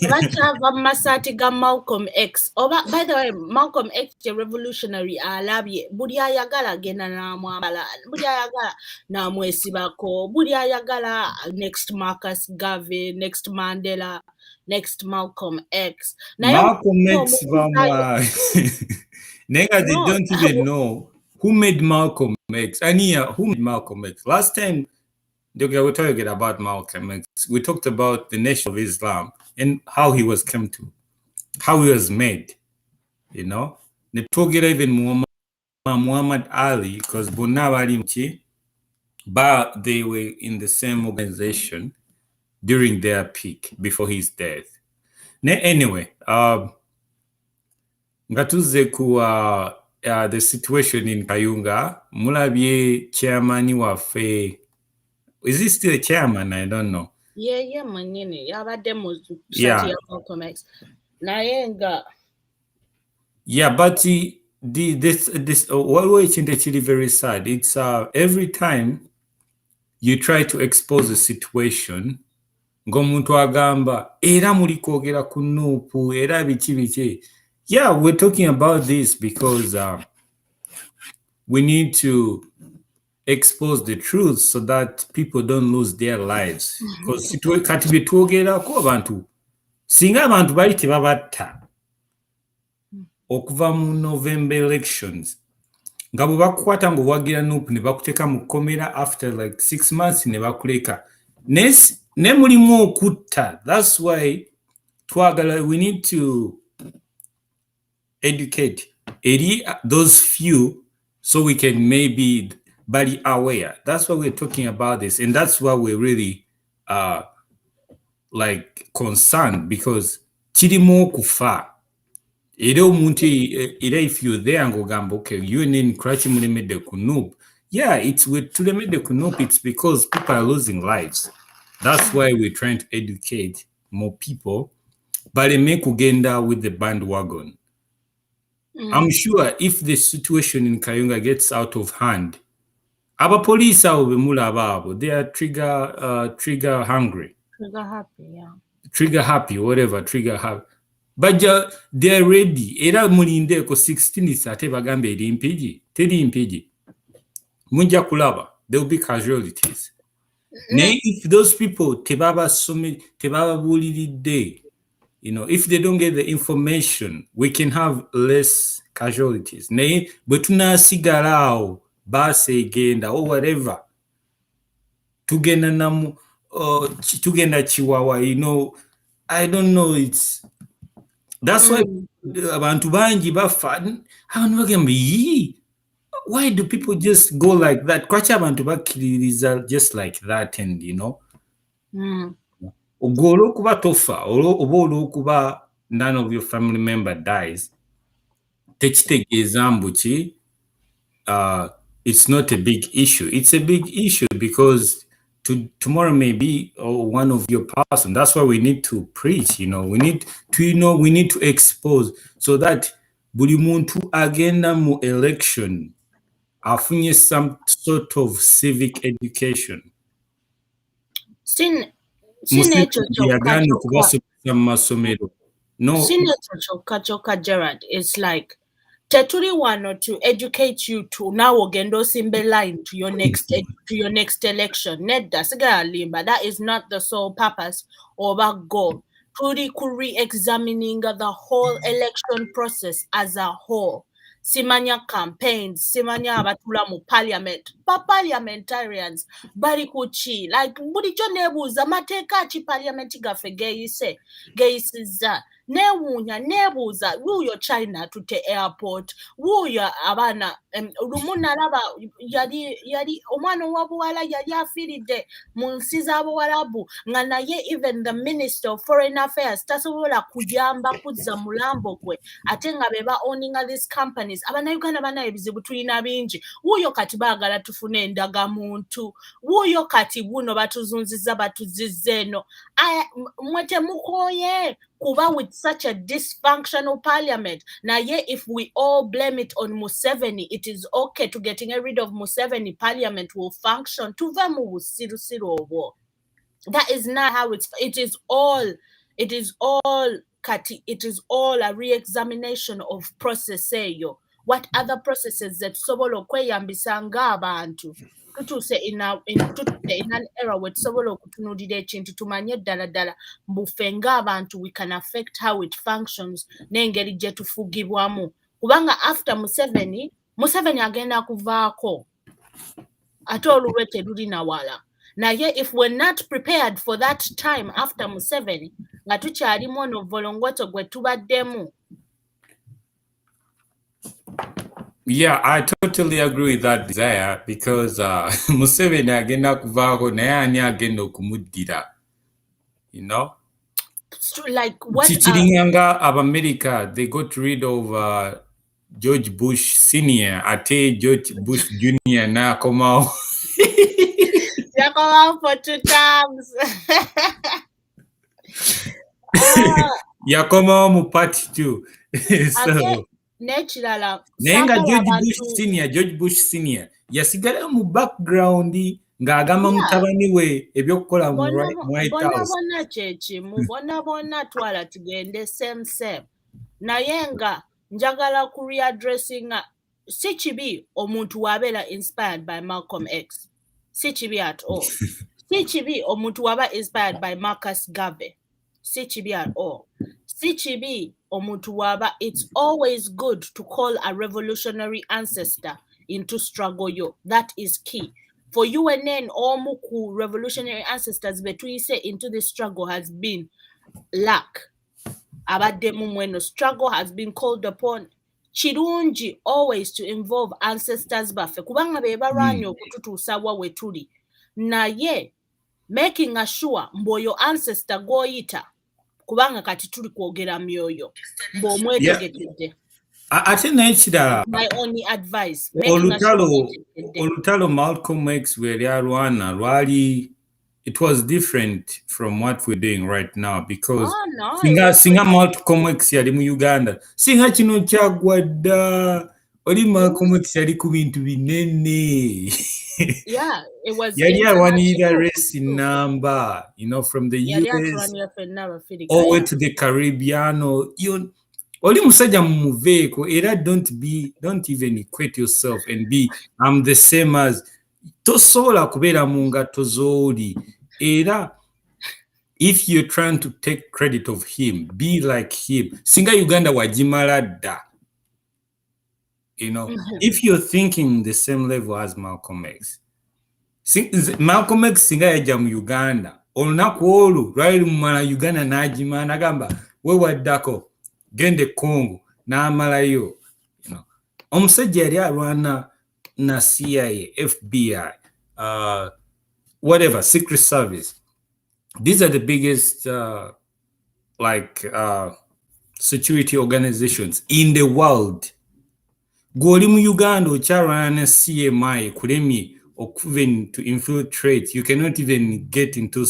Bakyava mu masaati ga Malcolm X. Oba, by the way, Malcolm X ye revolutionary alabye. Buli ayagala agenda n'amwambala, buli ayagala n'amwesibako, buli ayagala next Marcus Garvey, next Mandela, next Malcolm X. Malcolm X, Nigga, they don't even know who made Malcolm X. Ania, who made Malcolm X? Last time, we're talking about Malcolm X. We talked about the Nation of Islam and how he was come to, how he was made, you know. But Muhammad Ali, because but they were in the same organization during their peak before his death. Anyway, ngatuze ku the situation in Kayunga, mulabye chairman wafe. Is he still a chairman? I don't know. Yeah, manyene. Yabadde mu sati ya Malcolm X. Nayenga. Yeah, but this what way it's actually very sad. It's every time you try to expose a situation, ngomuntu agamba era muli kwogera ku Nuupu era biki. Yeah, we're talking about this because we need to expose the truth so that people don't lose their lives. Because kati betwogerako abantu singa abantu bali tebabatta okuva mu November elections nga bwe bakukwata ng'owagira Nuupu ne bakuteeka mu kkomera after like 6 months ne bakuleka. ne mulimu okutta. That's why we need to educate those few so we can maybe be aware. That's why we're talking about this, and that's why we're really like concerned, because chirimo kufa. If you're there and go okay, UNN crachi mulemede kunup. Yeah, it's with tulemede kunup. It's because people are losing lives. That's why we're trying to educate more people. But they make Uganda with the bandwagon. I'm sure if the situation in Kayunga gets out of hand, our police are they are trigger hungry. Trigger happy, yeah. Trigger happy, whatever, trigger happy. But they're ready. Era mulinde ko 16 isate bagambe eri impigi. Teri impigi. Munja kulaba. There will be casualties. If those people tebaba bulilide, if they don't get the information, we can have less casualties. But tunasigarao base genda or whatever. Tugenda namu tugenda chiwawa, I don't know, that's why abantu bangi bafa. Why do people just go like that? Kwacha abantu bakiririza just like that, and ogolo kuba tofa obolo kuba none of your family member dies. Tekitegeeza mbuki it's not a big issue. It's a big issue because tomorrow may be one of your person. That's why we need to preach. We need to expose so that buli muntu agenda mu election afunye some sort of civic education. Gerard, it's like Teturi wanted to educate you to now ogendo simbe line to your next election. But that is not the sole purpose or our goal. Truly re-examining the whole election process as a whole. Simanya campaigns, simanya abatula mu parliament, parliamentarians, bari kuchi, like budijo nebuza mateka chi parliament gafe geyisiza. Nebuza wuyo China to the airport, wuyo abana lumuna laba yali omwana wabuwala yali afiride munsiza abawalabu nga naye even the Minister of Foreign Affairs tasobola kujamba kuzza mulambo gwe ate nga beba owning these companies. Abana Uganda bana ebizibu tulina bingi. Wuyo kati baagala tufune endaga muntu, wuyo kati buno batuzunziza batuzizeno mwete mukoye kuba with such a dysfunctional parliament. Now, if we all blame it on Museveni, it is okay to getting rid of Museveni. Parliament will function. That is not how it is all a re-examination of process. What other processes that sobolo kweyambisanga abantu tutuse in an era with sobolo kutunudide chintu tumanye dala mbufenga abantu, we can affect how it functions nengeri je tufugibwamu kubanga after Museveni agenda kuvaako ate oluwete lulina wala naye. If we're not prepared for that time after Museveni nga tukyalimu ono volongoto gwe tubaddemu. Yeah, I totally agree with that desire because Museveni agenda kuvaako naye ani agenda okumuddira, like what Chichiringanga of America, they got rid of George Bush Senior, ate George Bush Junior na komao. They come out for 2 times. Yakoma mu part 2. So Naturally, nenga George Bush Senior yasigala mu background ng'agamba mutabani we ebyokukola mu White House. Bona chechi bona twala tugende same naye nga njagala ku readdressing si kibi omuntu wabera inspired by Malcolm X, si kibi at all. Si kibi omuntu waba inspired by Marcus Garvey, si kibi at all. Si kibi omuntu waba. It's always good to call a revolutionary ancestor into struggle. That is key. for UNN or muku revolutionary ancestors betwise into the struggle has been lack. Abadde mumweno struggle has been called upon. Kirungi always to involve ancestors baffe kubanga be barwanye okututuusa wa we tuli. Naye making sure mboyo ancestor goyita kubanga kati tuli kwogera myoyo mb'omwetegekedde. Ate n'ekirala My only advice. Olutalo Malcolm X lwe lyalwana lwali, it was different from what we're doing right now because singa Malcolm X yali mu Uganda singa kino kyagwa dda. Oli Malcolm X yali ku bintu binene. Yeah, it was. Yali alwanirira race number, from the US all the way to the Caribbean. Oli musajja mumuveeko era don't even equate yourself and be I'm the same as. Tosobola kubeera mu ngatto z'oli. Era if you're trying to take credit of him, be like him. Singa Uganda wagimala dda. If you're thinking the same level as Malcolm X. Malcolm X singa yajja mu Uganda. Olunaku olwo lwali lumala Uganda n'agimala n'agamba wewaddako gende Congo n'amalayo. Omusajja yali alwana na CIA, FBI, whatever, Secret Service. These are the biggest security organizations in the world. Goli mu Uganda ochalwana na CMI kulemye even to infiltrate. You cannot even get into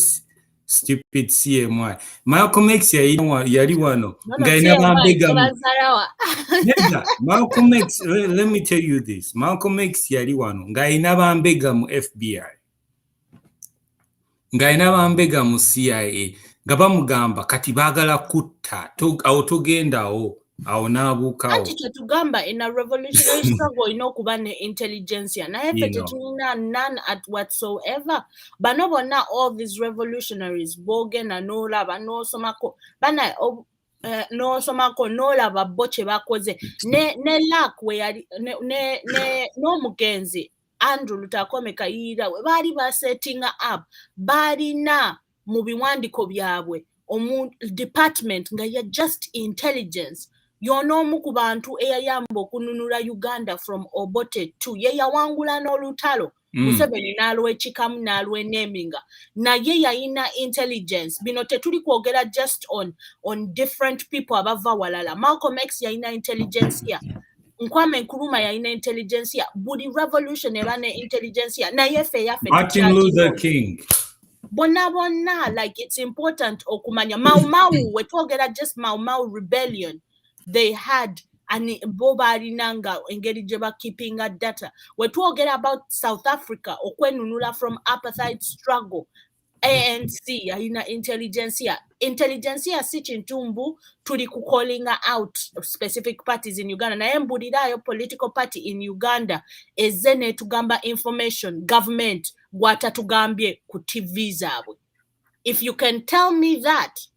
stupid CMI. Malcolm X yali wano ngaina bambega. Malcolm X, let me tell you this. Malcolm X yali wano ngaina bambega mu FBI. Ngaina bambega mu CIA. Gaba mugamba kati bagala kutta awo togendawo awo nabukawo. Anti tetugamba in a revolutionary struggle kuba ne intelligentsia naye ffe tetulina none at whatsoever. Bano bonna all these revolutionaries boogenda n'olaba n'osomako bana n'osomako n'olaba bo kye bakoze ne lack we yali n'omugenzi Andrew Lutakome Kayiira we baali basettinga up balina mu biwandiko byabwe department nga ya just intelligence y'onoomu ku bantu eyayamba okununula Uganda from Obote to ye yawangula n'olutalo Museveni n'alwa ekikamu n'alwa eneminga naye yayina intelligence. Bino tetuli kwogera just on different people abava walala. Malcolm X yayina intelligence ya Nkwame Nkrumah yayina intelligence ya buli revolution eba ne intelligence ya naye ffe yaffe Martin Luther King. Bonna like it's important okumanya Mau we twogera just Mau rebellion they had and boba alinanga engeri gye keeping a data. We twogera about South Africa okwenunula from apartheid struggle. ANC yayina intelligentsia si kintumbu tuli ku calling out specific parties in Uganda naye mbulirayo political party in Uganda ezze netugamba information government gwatatugambye ku TV zaabwe. If you can tell me that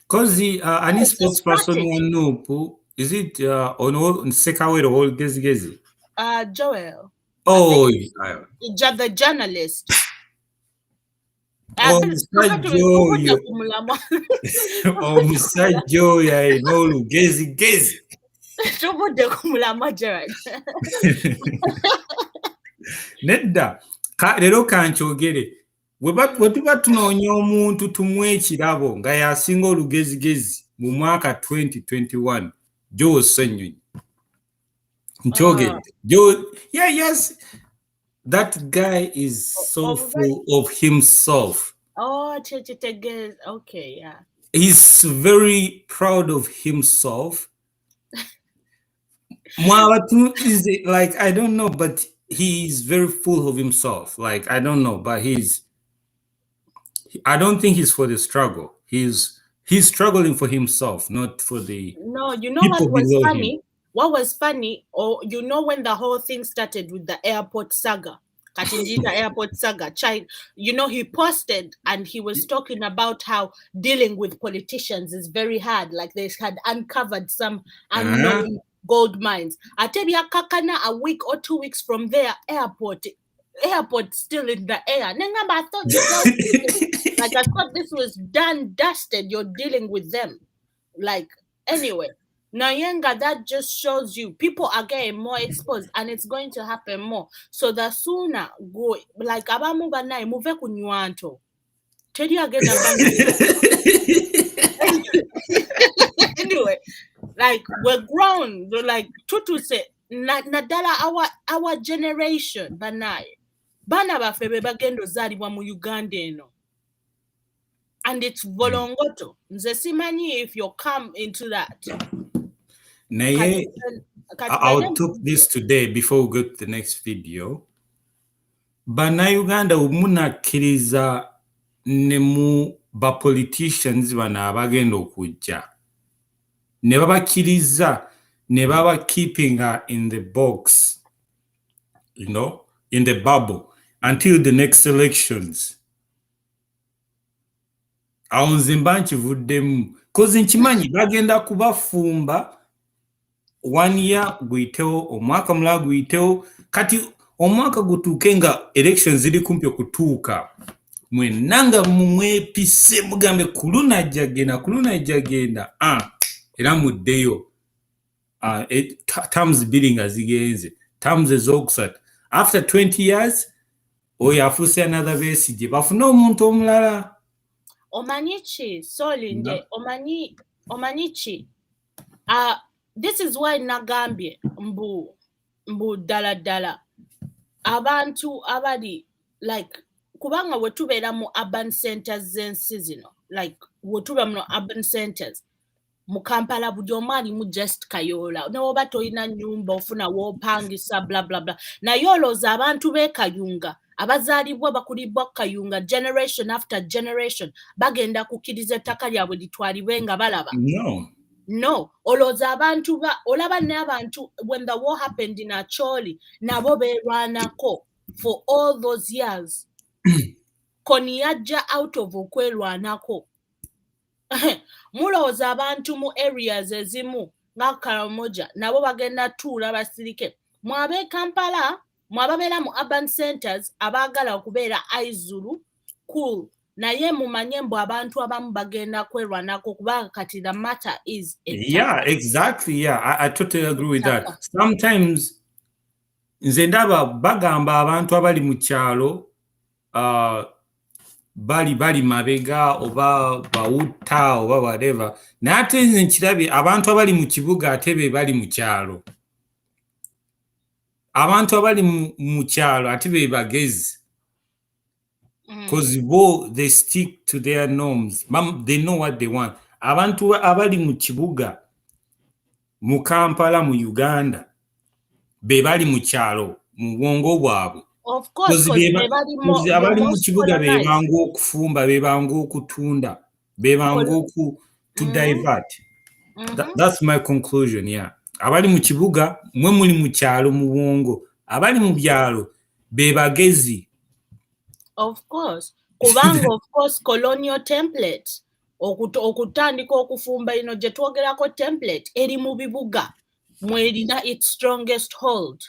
because any spokesperson wano is it on Sekawero or Gezi Joel the journalist omusajja oyo ayina olugezigezi tubudde ku mulamwa Gerald. Nedda leero kankyogere we tuba tunoonya omuntu tumuwe ekirabo nga yasinga olugezigezi mu mwaka 2021 Joe Ssenyonyi nkyogere yes that guy is so full of himself. Okay, yeah. He's very proud of himself. Is it like I don't know, but he's very full of himself. Like I don't know, but I don't think he's for the struggle. He's struggling for himself, not for the what was funny? Him. What was funny, when the whole thing started with the airport saga, Katinjita airport saga, he posted and he was talking about how dealing with politicians is very hard. Like they had uncovered some unknown gold mines. Atebia Kakana, a week or 2 weeks from there, airport, airport still in the air. Nengamba, I thought you dealt with it. Like, I thought this was done, dusted. You're dealing with them. Like, anyway. Nayenga, that just shows you people are getting more exposed and it's going to happen more. So the sooner go, like, abamuba nae move kunywanto. Tell you again anyway, like, we're grown. We're like, Tutu say, nadala our generation, banaye. Bana bafebe bagendo zalibwa mu Uganda eno. And it's volongoto. Nze simanyi if you come into that. Naye, I'll talk this today before we go to the next video. Bana Uganda umunakkiriza ne mu ba politicians bana abagenda okujja. Ne babakkiriza ne baba keeping her in the box, you know, in the bubble until the next elections. Awo nze mba nkivuddemu kozi nkimanyi bagenda kubafumba 1 year guyitewo, omwaka mulala guyitewo, kati omwaka gutuuke nga elections ziri kumpi okutuuka, mwenanga mumwepise mugambe kulunajja genda era muddeyo terms bidding azigenze terms ezokusatu after 20 years oyo afuuse another Besigye bafune omuntu omulala. Omanyichi, sorry, nde, omanyichi. This is why nagambye mbu dala abantu abali like kubanga wetubeera mu urban centers zensi zino, like wetubeera mu urban centers mu Kampala buli omu alimu just kayola n'oba toyina nnyumba ofuna w'opangisa bla bla bla, naye olowooza abantu b'e Kayunga abazaalibwa bakulibwa Kayunga generation after generation bagenda kukkiriza ettaka lyabwe litwalibwe nga balaba? No. Olowooza abantu olaba n'abantu when the war happened in Acholi nabo beerwanako for all those years. Koni yajja out of okwerwanako. Mulowooza abantu mu areas ezimu nga Karamoja nabo bagenda tuula basirike. Mwabe Kampala mwababeera mu urban centers abaagala okubeera aizulu cool, naye mumanye mbu abantu abamu bagenda kwerwanako kubanga kati the matter is yeah, exactly, yeah, I totally agree with that. Sometimes nze ndaba bagamba abantu abali mu kyalo bali mabega oba bawutta oba whatever, naye ate nze nkirabye abantu abali mu kibuga ate be bali mu kyalo. Abantu abali mu kyalo ate be bagezi. Because they stick to their norms. They know what they want. Abantu abali mu kibuga mu Kampala mu Uganda be bali mu kyalo mu bwongo bwabwe. Of course, abali mu kibuga be bangu okufumba, be bangu okutunda, be bangu to divert. That's my conclusion, yeah. Abali mu kibuga mwe muli mu kyalo mu bwongo, abali mu byalo be bagezi. Of course, kubanga of course colonial template okutandika okufumba ino gye twogerako template eri mu bibuga mwelina its strongest hold.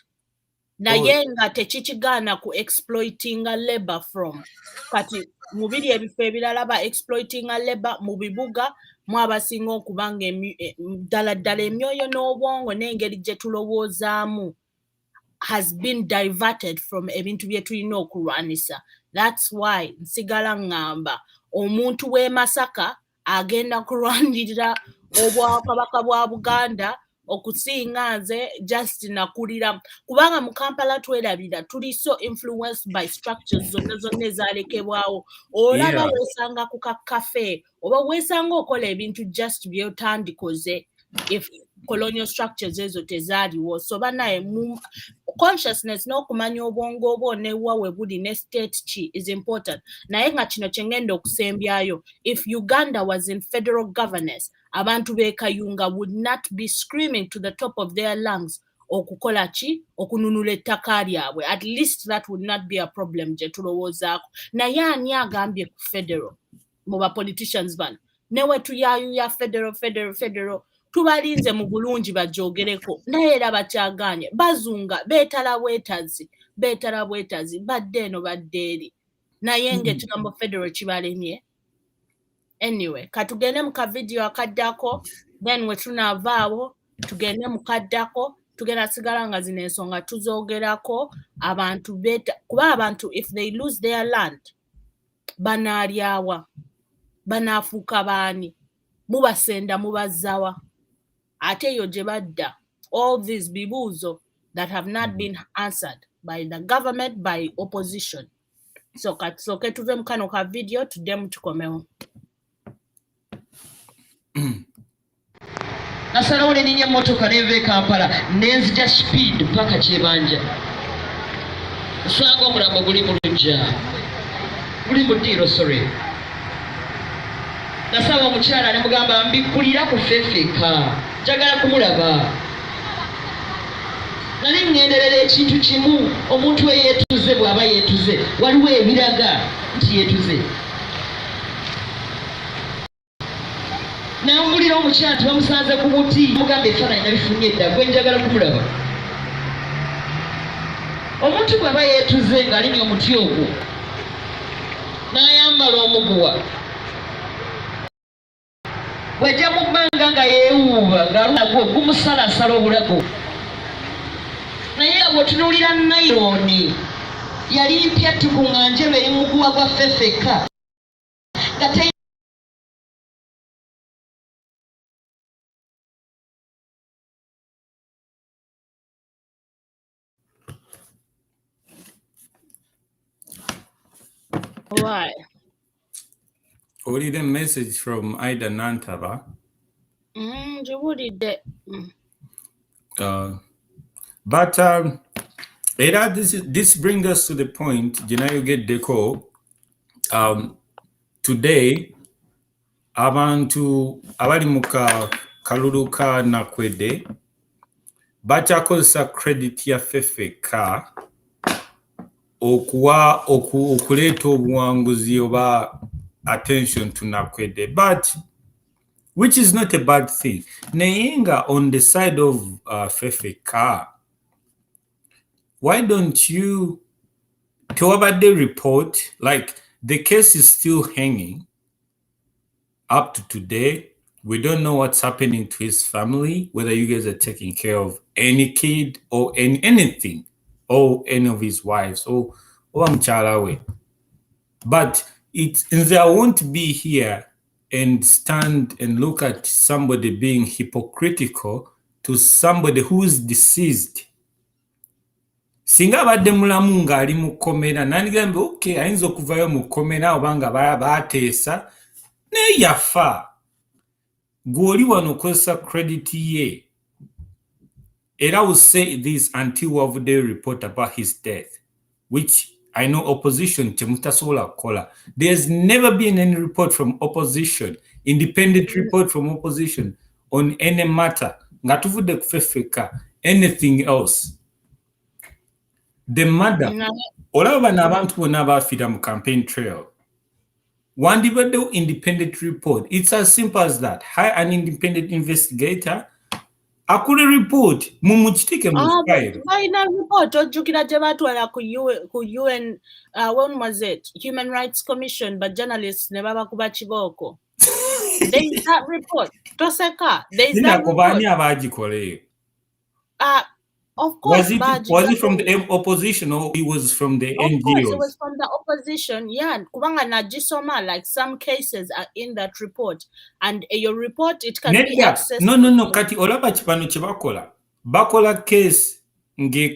Naye nga tekikigaana ku exploiting a labor from. Kati mu biri ebifo ebirala ba exploiting a labor mu bibuga mwabasinga okubanga ddala emyoyo n'obwongo n'engeri gye tulowoozaamu has been diverted from ebintu bye tulina okulwanisa. That's why nsigala ngamba omuntu w'e Masaka agenda kulwanirira obwakabaka bwa Buganda okusinga nze just nakulira kubanga mu Kampala twerabira tuli so influenced by structures zonna ezalekebwawo. Olaba weesanga ku kakafe oba weesanga okola ebintu just byotandikoze if colonial structures ezo tezaaliwo. So banaye consciousness n'okumanya obwongo obwo newa we buli ne state ki is important. Naye nga kino kyengenda okusembyayo, if Uganda was in federal governance, abantu b'e Kayunga would not be screaming to the top of their lungs okukola ki okununula ettaka lyabwe. At least that would not be a problem gye tulowoozaako. Naye ani agambye ku federal mu ba politicians bano newe tuyayuya federal tubalinze mu bulungi bajoogereko naye era bakyagaanye bazunga beetala bwetazi beetala bwetazi badde eno badde eri naye ng'ekigambo federal kibalemye. Anyway, katugende mu kavidiyo akaddako, then we tunaavaawo tugende mu kaddako, tugenda sigala nga zino ensonga tuzoogerako. Abantu kuba abantu if they lose their land banaalyawa, banaafuuka baani, mubasenda mubazzawa, ate eyo gye badda. All these bibuuzo that have not been answered by the government, by opposition. So katusooke tuve mu kano ka video tuddemu tukomewo. Nasalawo ne ninnya emmotoka neva e Kampala nenzija speed paka Kyebanja. Nsanga omulambo guli mu luggya, guli mu ddiiro, sorry. Nasaba omukyala ne mugamba mbikkulira ku ffeffeka, njagala kumulaba. Nali ngenderera ekintu kimu, omuntu we yeetuze bw'aba yeetuze waliwo ebiraga nti yeetuze. Nawulira omukyala nti bamusanze ku muti, mugamba ebifaananyi nabifunye edda, gwe njagala kumulaba. Omuntu bw'aba yeetuze ng'alimye omuti ogwo n'ayambala omuguwa, bw'ajja mu bbanga nga yeewuuba ng'alunagwo gumusalasala obulago. Naye nga bw'otunuulira nayirooni yali mpya tukuŋŋa njeru eri muguwa gwa ffeffeka nga Why? Only the message from Ida Nantaba. But this brings us to the point, you get the call. Today, abantu abali muka kaluluka nakwede bachakozesa credit ya ffeffeka okuleeta obuwanguzi oba attention to nakwede, but which is not a bad thing. Naye nga on the side of ffeffeka, why don't you tewabadde report, like the case is still hanging up to today. We don't know what's happening to his family, whether you guys are taking care of any kid or anything, or any of his wives, or mchalawe. But I won't be here and stand and look at somebody being hypocritical to somebody who is deceased. Singa badde mulamu ng'ali mu kkomera nandigambe okay, ayinza okuvayo mu kkomera obanga baateesa naye yafa. Gw'oli wano okozesa credit ye. And I will say this until we have a report about his death, which I know opposition temutasobola kukola. There's never been any report from opposition, independent report from opposition on any matter. Nga tuvudde ku ffeffeka, anything else. The mother, olaba bano abantu bonna abafiira mu campaign trail, wandibaddewo independent report. It's as simple as that. Hire an independent investigator. Akule report mumukitike mu file. Balina report ojjukira gye batwala ku UN, when was it? Human Rights Commission, but journalists ne babakuba kibooko. There is that report. Toseka. There is that report. Kubani abagikoleyo? Of course, was it from the opposition or it was from the NGOs? Of course, it was from the opposition. Yeah, kubanga najisoma, like some cases are in that report, and your report it can be accessed. No. Kati olaba kipano kyebakola. Bakola case nge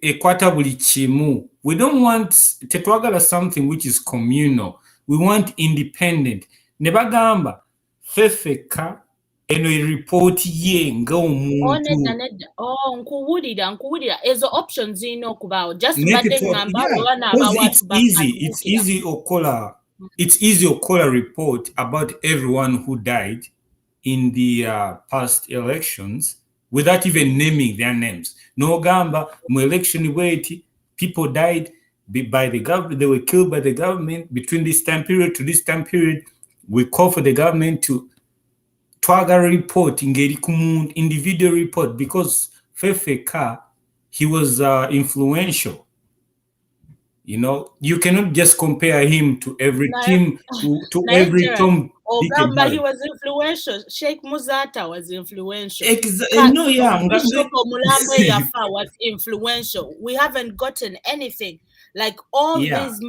ekwata buli kimu. We don't want tetwagala something which is communal. We want independent. Ne bagamba ffeffeka eno report ye nga omuntu. Nkuwulira ezo options zino okubaawo. Just badde ngamba olwana abawatu it's easy okola. It's easy okola report about everyone who died in the past elections without even naming their names. No gamba mu election wait, people died by the government, they were killed by the government between this time period to this time period. We call for the government to twaga report ingeri kumuntu individual report, because ffeffeka he was influential. You know, you cannot just compare him to every team, to every Tom, Dick, and Ogamba he Harry. was influential. Sheikh Muzata was influential. No, yeah, Bishop Omulambe Yafa was influential. We haven't gotten anything. Like all yeah. these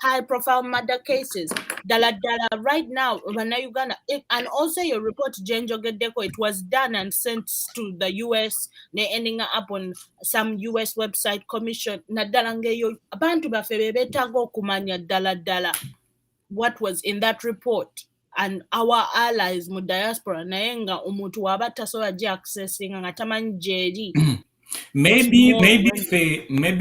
high-profile murder cases, Dala right now, Uganda, and also your report, Jenjo Gedeko, it was done and sent to the US, ending up on some US website commission. Nadalangeyo, abantu bafebe betago kumanya Dala. What was in that report, and our allies mu diaspora nayenga omuntu wabata so aje accessing ngatamanyi jeri. Maybe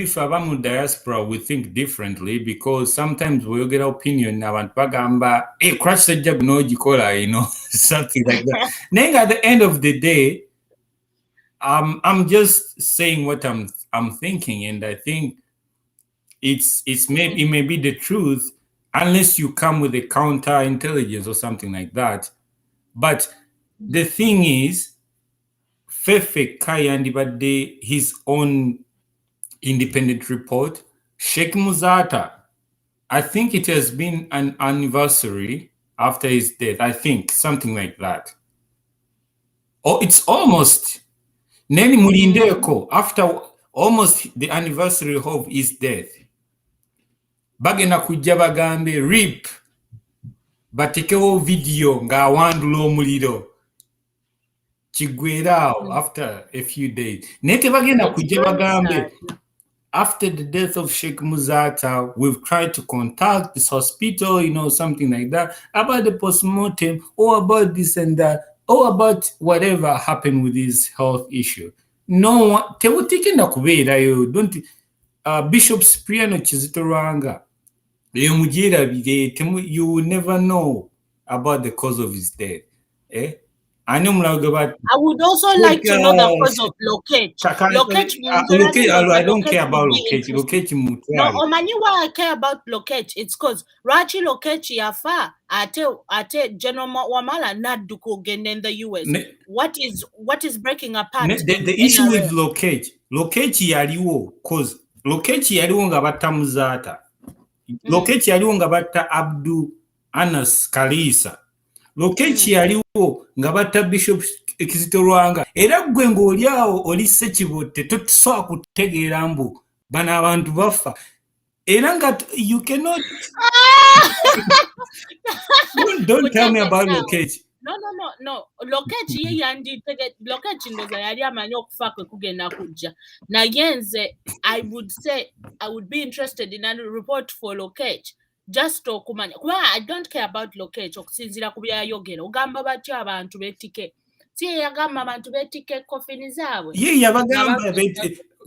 for abamu diaspora we think differently, because sometimes we get opinion abantu bagamba crash sajja guno gikola, you know, something like that. Then at the end of the day, I'm just saying what I'm thinking, and I think it may be the truth unless you come with a counter intelligence or something like that. But the thing is, Fefe Kayandibade, his own independent report, Sheikh Muzata, I think it has been an anniversary after his death. I think something like that. Or it's almost Neni Mulindeko, after almost the anniversary of his death. Bagena kujja bagambe rip batekewo video nga awandula omuliro kigwerawo after a few days. Naye tebagenda kujja bagambe after the death of Sheikh Muzata, we've tried to contact this hospital, you know, something like that, about the postmortem, or about this and that, or about whatever happened with his health issue. No one, tebutikenda kubeerayo. Don't Bishop Cipriano Kizito Lwanga, you will never know about the cause of his death. I would also like to know the cause of Lokech. I don't care about Lokech. No, omanyi why I care about Lokech. It's because Rachi Lokech yafa ate General Wamala nadduko gende in the US. What is breaking apart? The issue with Lokech yaliwo, cause Lokech yaliwo nga batta Muzata. Lokech yaliwo nga batta Abdu Anas Kalisa. Lokech yaliwo nga batta Bishop Kizito Lwanga. Era gwe ng'oli awo oli Ssekibote tosobola kutegeera mbu bano abantu bafa. Era nga you cannot don't tell me about Lokech. No. Lokech ye yanditege Lokech ndoza yali amanyi okufa kwe kugenda kujja. Na yenze, I would say I would be interested in a report for Lokech. Just okumanya. Kuba I don't care about Lokech okusinzira ku byayogera. Ogamba batya abantu betike. Si yagamba abantu betike kofini zaabwe. Ye yabagamba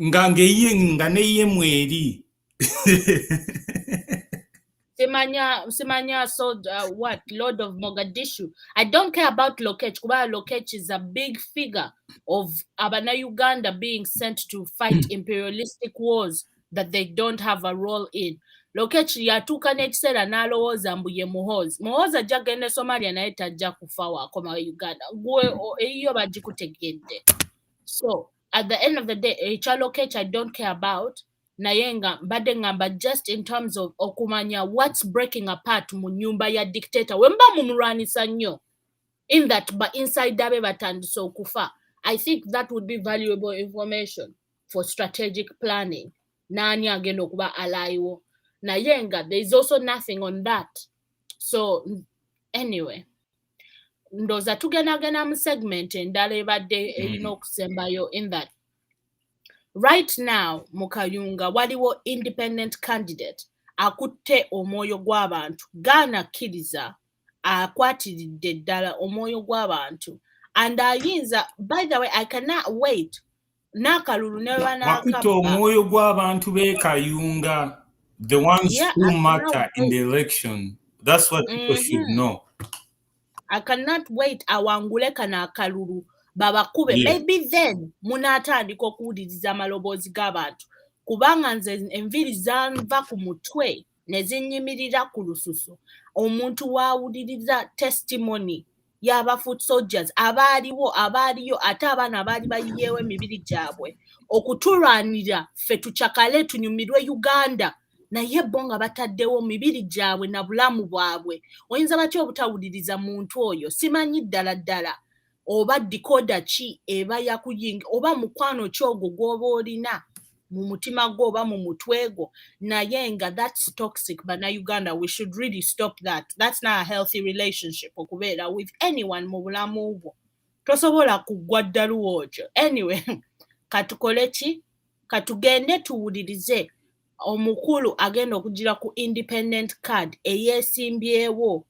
nga neye mweri. Simanya sold what? Lord of Mogadishu. I don't care about Lokech. Kuba Lokech is a big figure of Abana Uganda being sent to fight imperialistic wars that they don't have a role in. Lokech yatuuka n'ekiseera n'alowooza mbu ye muhoozi. Muhoozi ajja kugenda Somalia naye tajja kufa waakoma Uganda. Gwe eyo bagikutegedde. So at the end of the day, ekya Lokech I don't care about. Nayenga mbadde ngamba just in terms of okumanya what's breaking apart mu nyumba ya dictator. Wemba mumulwanisa nnyo in that, but inside dabe batandise okufa. I think that would be valuable information for strategic planning. Nani agenda okuba alayiwo. Nayenga, there is also nothing on that. So anyway, ndoza tugenagena mu segment endala ebadde erina okusembayo in that. Right now, mu Kayunga, waliwo independent candidate akutte omwoyo gw'abantu. Gaanakkiriza akwatiridde ddala omwoyo gw'abantu. And ayinza, by the way, I cannot wait. N'akalulu ne Wakutte omwoyo gw'abantu b'e Kayunga, the ones who matter in the election. That's what people should know. I cannot wait awangule kana akalulu. Babakube, maybe then munaatandika okuwuliriza amaloboozi g'abantu. Kubanga nze enviri zanva ku mutwe ne zinyimirira ku lususu. Omuntu waawuliriza testimony y'aba foot soldiers abaaliyo ate abaana abaali bayiyeewo emibiri gyabwe okutulwanira ffe tucakale tunyumirwe Uganda naye bo nga bataddewo mibiri gyabwe na bulamu bwabwe. Oyinza batya obutawuliriza muntu oyo? Simanyi ddala oba dikoda ki eba yakuyinga oba mukwano ki ogwo gw'oba olina mu mutima gwo oba mu mutwe gwo, naye nga that's toxic. Bannayuganda, we should really stop that. That's not a healthy relationship okubeera with anyone mu bulamu bwo. Tosobola kugwa ddaluwo ogyo. Anyway, katukole ki? Katugende tuwulirize omukulu agenda okugira ku independent card eyeesimbyewo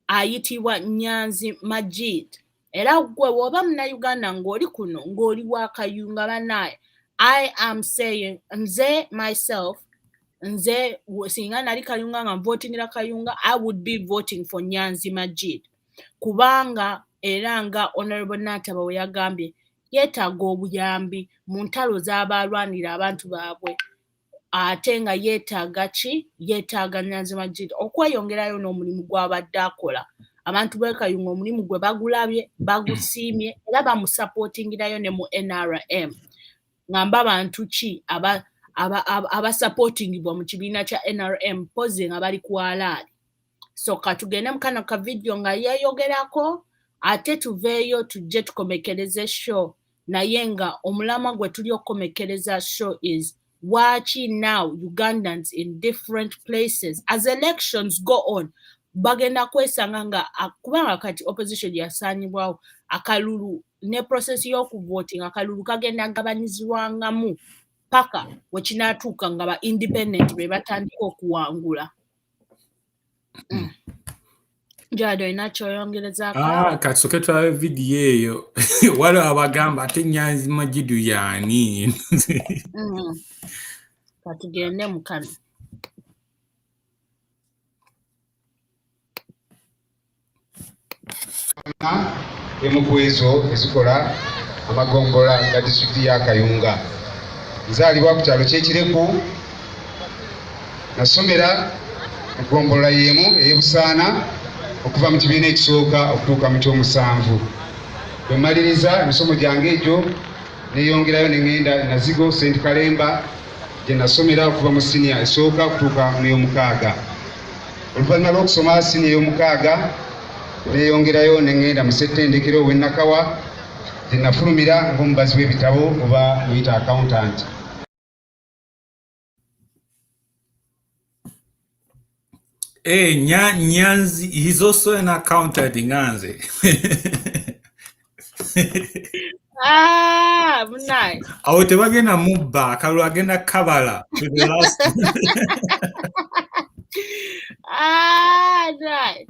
ayitibwa Nyanzi Majid. Era gwe woba Munnayuganda ng'oli kuno ng'oli wa Kayunga bannaye, I am saying nze myself, nze singa nali Kayunga nga votingira Kayunga, I would be voting for Nyanzi Majid. Kubanga era nga Honorable Nataba we yagambye yeetaaga obuyambi mu ntalo z'abalwanira abantu baabwe. Ate nga yeetaaga ki? Yeetaaga Nyanzi Majid okweyongerayo n'omulimu gw'abadde akola. Abantu b'e Kayunga omulimu gwe bagulabye, bagusiimye era bamusapootingirayo ne mu NRM. Ngamba bantu ki abasapootingibwa mu kibiina kya NRM poze nga bali ku alaali. So katugende mu kano ka video nga yeeyogerako ate tuveeyo tujje tukomekereze show, naye nga omulamwa gwe tuli okukomekereza show is watching now Ugandans in different places as elections go on bagenda kwesanga nga kubanga kati opposition yasaanyibwawo akalulu ne process y'okuvoting akalulu kagenda gabanyizibwangamu paka wekinaatuuka nga ba independent be batandika okuwangula. Jado ina kyoyongerezaako? Kasooke tulabe video eyo waliwo abagamba ate Nyanzi Majidu yaani. Katugende mu kano. Emu ku ezo ezikola amagombola ga disitulikiti ya Kayunga. Nzaalibwa ku kyalo ky'Ekireku, nasomera egombola y'emu ey'Ebusaana okuva mu kibiina ekisooka okutuuka mu ky'omusanvu. Bwe mmaliriza emisomo gyange egyo neeyongerayo ne ŋŋenda Nazigo St. Kalemba gye nasomera okuva mu siniya esooka okutuuka mu ey'omukaaga. Oluvannyuma lw'okusoma siniya ey'omukaaga neeyongerayo ne ŋŋenda mu ssettendekero w'e Nakawa gye nafulumira ng'omubazi w'ebitabo oba muyita accountant. Nyanzi, he's also an accountant in Nyanzi. Nice. Awo tebagenda mubba akalulu agenda kabala to the last. Right.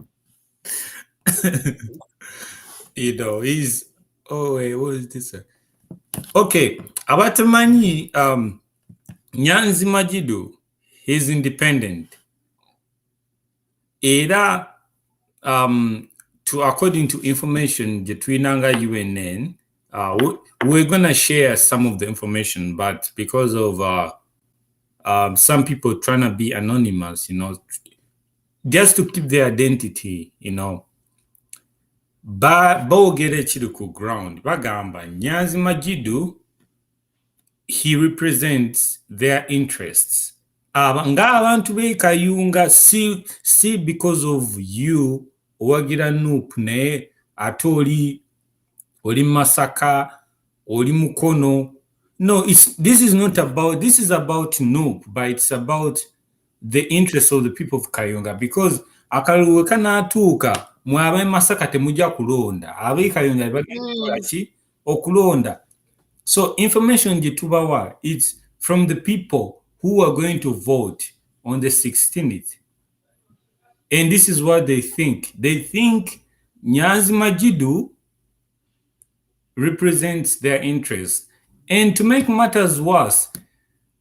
You know, he's wait, what is this? Okay, abatamanyi Nyanzi Majidu, he's independent. Era according to information Jetwinanga UNN, we're gonna share some of the information, but because of some people trying to be anonymous, you know, just to keep their identity, you know. Bogere Chiruku ground, Bagamba, Nyanzi Majidu, he represents their interests. Nga abantu be Kayunga see because of you wagira Nup ne atoli oli Masaka oli Mukono. No, this is about Nup, but it's about the interests of the people of Kayunga, because akaluwe kana atuka mwabe Masaka temuja kulonda abe Kayunga bagenda ki okulonda. So information gitubawa, it's from the people who are going to vote on the 16th. And this is what they think. They think Nyanzi Majidu represents their interests. And to make matters worse,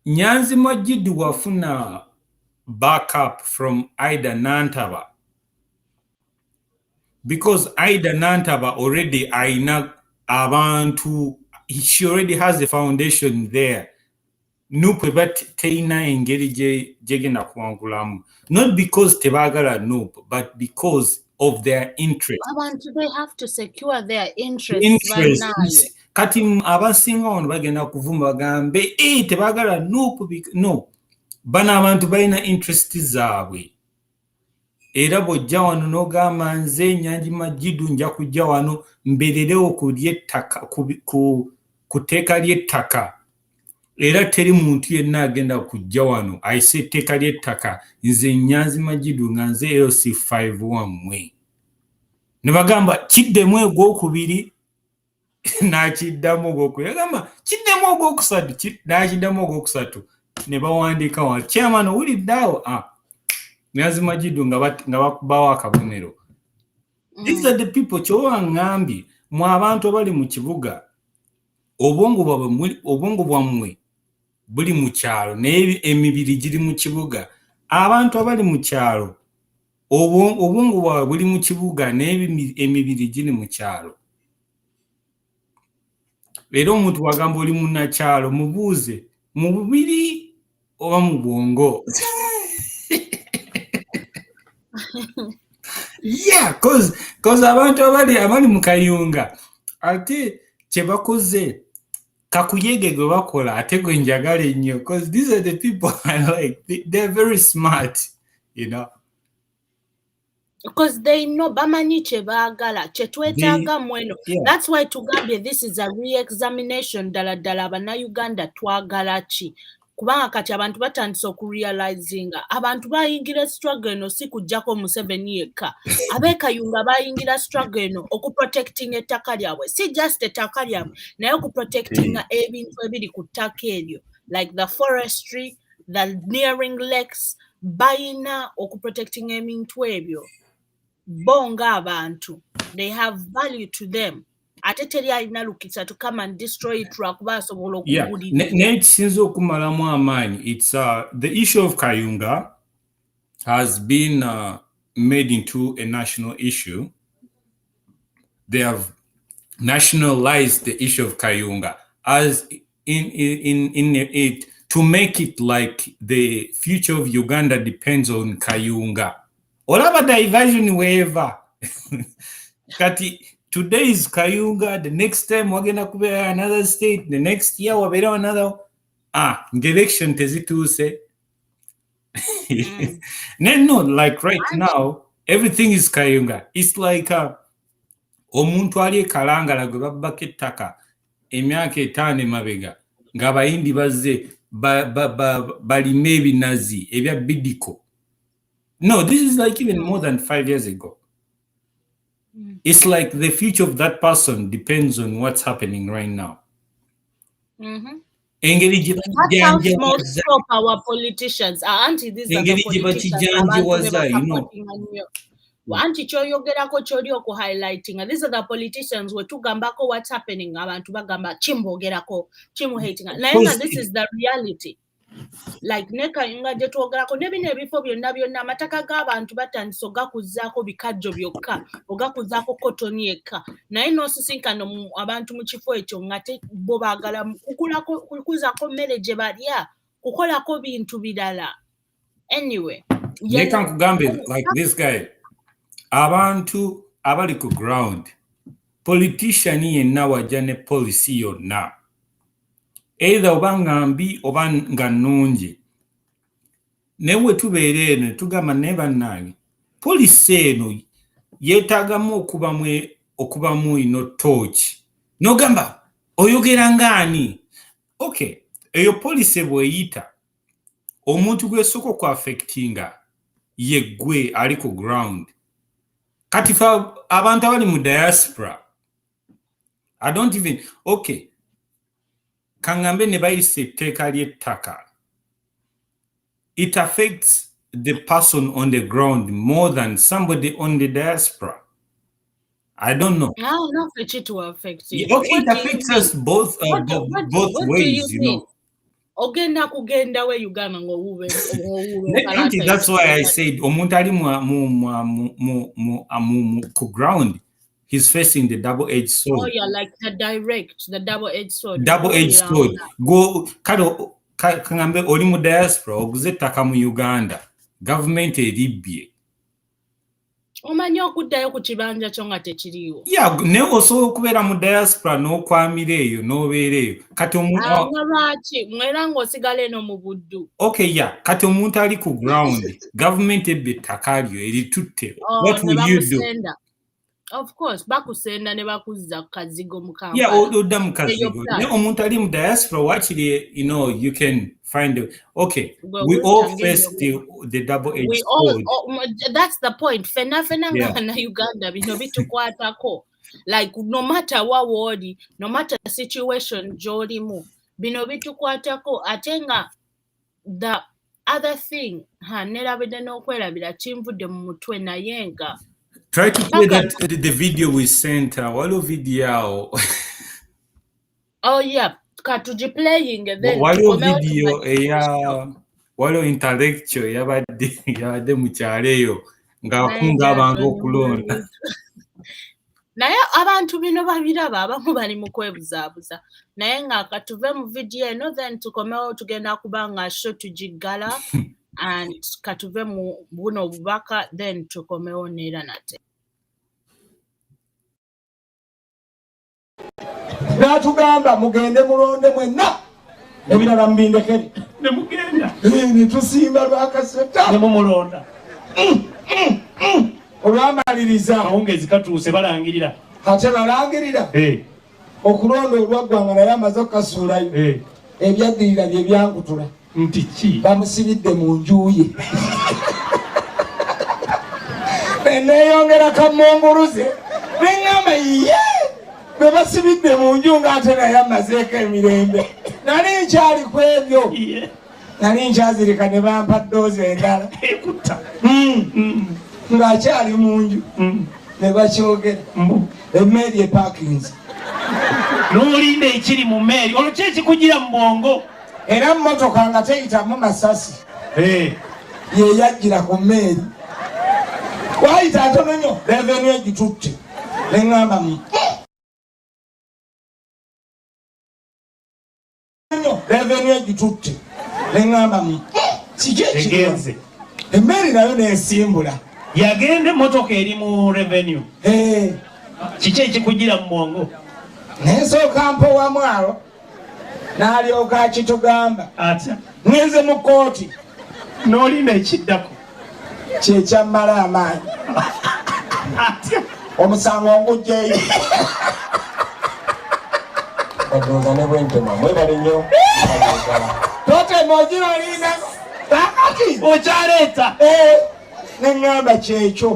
Nyanzi Majidu wafuna backup from Ida Nantaba. Because Ida Nantaba already aina abantu, she already has a foundation there. Nupe but teina engeri jegena kuangulamu. Not because tebagala Nupe, but because of their interest. They have to secure their interests. Kati abasinga ono bagenda kuvuma bagambe tebagala no bana abantu balina interest zaabwe era bw'ojja wano n'ogamba nze Nyanji Majidu nja kujja wano mbererewo ku tteeka ly'ettaka era teri muntu yenna agenda kujja wano ayise etteeka ly'ettaka nze Nyanji Majidu nga nze LC5 wammwe ne bagamba kiddemu ogwokubiri n'akiddamu ogwokubiri agamba kiddemu ogwokusatu n'akiddamu ogwokusatu ne bawandiika wano chairman owuliddaawo Nyanji Majidu nga bakubawo akabonero. These are the people kyoba ngambye mu abantu abali mu kibuga obwongo bwammwe buli mu kyalo naye emibiri giri mu kibuga. Abantu abali mu kyalo obwongo bwabwe buli mu kibuga naye emibiri giri mu kyalo. Era omuntu wagamba oli munnakyalo mubuuze mu bubiri oba mu bwongo. Yeah, cause abantu abali mu Kayunga ate kye bakoze kakuyege gwe bakola ate gwe njagala ennyo cause these are the people I like. They're very smart, you know. Because they know bamanyi kye baagala kye twetaaga mweno. That's why tugambye this is a re-examination ddala Abannayuganda twagala ki. Kubanga kati abantu batandise okurealizinga abantu bayingira struggle eno si kujjako Museveni yekka. Ab'Ekayunga bayingira struggle eno okuprotecting ettaka lyabwe si just ettaka lyabwe naye okuprotectinga ebintu ebiri ku ttaka eryo like the forestry, the nearing lakes, bayina okuprotecting ebintu ebyo bonga abantu. They have value to them. Ate teri alina lukisa to come and destroy it lwakuba asobola okugulira. Nekisinza okumalamu amaanyi. It's the issue of Kayunga has been made into a national issue. They have nationalized the issue of Kayunga as in it to make it like the future of Uganda depends on Kayunga. Olaba diversion wherever. Kati today is Kayunga, the next time wagenda kubeera another state, the next year wabeera another election tezituuse. No, like right now everything is Kayunga. It's like omuntu ali Kalangala gwe babbako ettaka emyaka 5 emabega ng'abayindi bazze balime ebinazi ebya bidiko. No, this is like even more than 5 years ago. It's like the future of that person depends on what's happening right now. That's how most of our politicians are. These are the politicians. Anti kyoyogerako kyoli oku highlighting. These are the politicians we tugambako what's happening. Abantu bagamba chimbogerako, chimu hating. Naye this is the reality. Like Kayunga gye twogerako nebino ebifo byonna amataka g'abantu batandise ogakuzaako bikajjo byokka ogakuzaako kotoni yekka naye n'osisinkana abantu mu kifo ekyo ng'ate bo baagala kukuzaako mmere gye balya kukolako bintu birala. Anyway, Neka nkugambe like this guy abantu abali ku ground politician yenna wajja ne policy yonna either obanga mbi obanga nnungi newe tubeere eno tugamba ne bannange policy eno yeetaagamu okubamu ino torch n'ogamba oyogera ngaani. Okay, eyo policy bweyita omuntu gwesooka ku affectinga ye gwe ali ku ground. Kati fa abantu abali mu diaspora I don't even kangambe ne bayise etteeka ly'ettaka. It affects the person on the ground more than somebody on the diaspora. I don't know. No, not for it to affect you. Okay, it affects us both ways, you know. Ogenda kugenda we Uganda ng'owuwe. That's why I said omuntu ali ku ground, he's facing the double-edged sword. Oh, yeah, like the double-edged sword. Double-edged sword. Go kado kangambe oli mu diaspora oguze ettaka mu Uganda. Government eribbye. omanyi okuddayo ku kibanja kyo nga tekiriiwo. Yeah, ne osobola okubeera mu diaspora n'okwamira eyo n'obeera eyo kati nga lwaki mwera ng'osigala eno mu buddu. Okay, yeah, kati omuntu ali ku ground gavumenti ebba ettaka lyo eritutte, what will you do? Of course bakusenda ne bakuzza ku kazigo mu Kampala. Yeah, odda mu kazigo. Ne omuntu ali mu diaspora wakiri, you know, you can find okay, we all face the double-edged sword. That's the point. Fena nga Uganda bino bitukwatako. Like no matter what wodi, no matter the situation jolimu, bino bitukwatako atenga the other thing nerabide n'okwerabira kinvudde mu mutwe naye nga try to play that the video we sent waliwo video oh yeah katuji playing then waliwo video waliwo intellectual yabadde mu kyalo eyo ng'akunga abantu okulonda naye abantu bino babiraba abamu bali mu kwebuzaabuza naye nga katuve mu video eno then tukomewo tugenda kubanga sho tujiggala and katuve mu buno obubaka then tukomewo neera nate natugamba mugende mulonde mwenna ebirala mbindekere nemugenda netusimba lwakaseta nemumulonda olwamaliriza awungezi katuuse balangirira ate balangirira okulonda olwaggwanga naye amaze okukasuulayo ebyaddirira bye byankutula nti ki bamusibidde mu njuye neeyongera kamunguluze neŋŋamba ye bwe basibidde mu nju ng'ate naye amazeeko emirembe nali nkyali ku ebyo nali nkyazirika ne bampa ddoozi endala ekutta ng'akyali mu nju ne bakyogera emmeeri epakinzi n'olinda ekiri mu meeri olwo ki ekikugira mu bwongo era mmotoka nga teyitamu masasi yeyajjira ku mmeeri wayita ntono nnyo revenu egitutte neŋŋamba revenu egitutte neŋŋamba kiki egenze emmeeri nayo neesimbula yagenda emmotoka eri mu revenue kiki ekikugira mu bwongo nensooka mpowa mwalo n'alyoka akitugamba atya ngenze mu kooti n'olinda ekiddako kyekyammala amaanyi atya omusango ngugjeyo Badonza ne bwentema mwebale nnyo totema ogiralinda kakati okyaleeta neŋŋamba kyekyo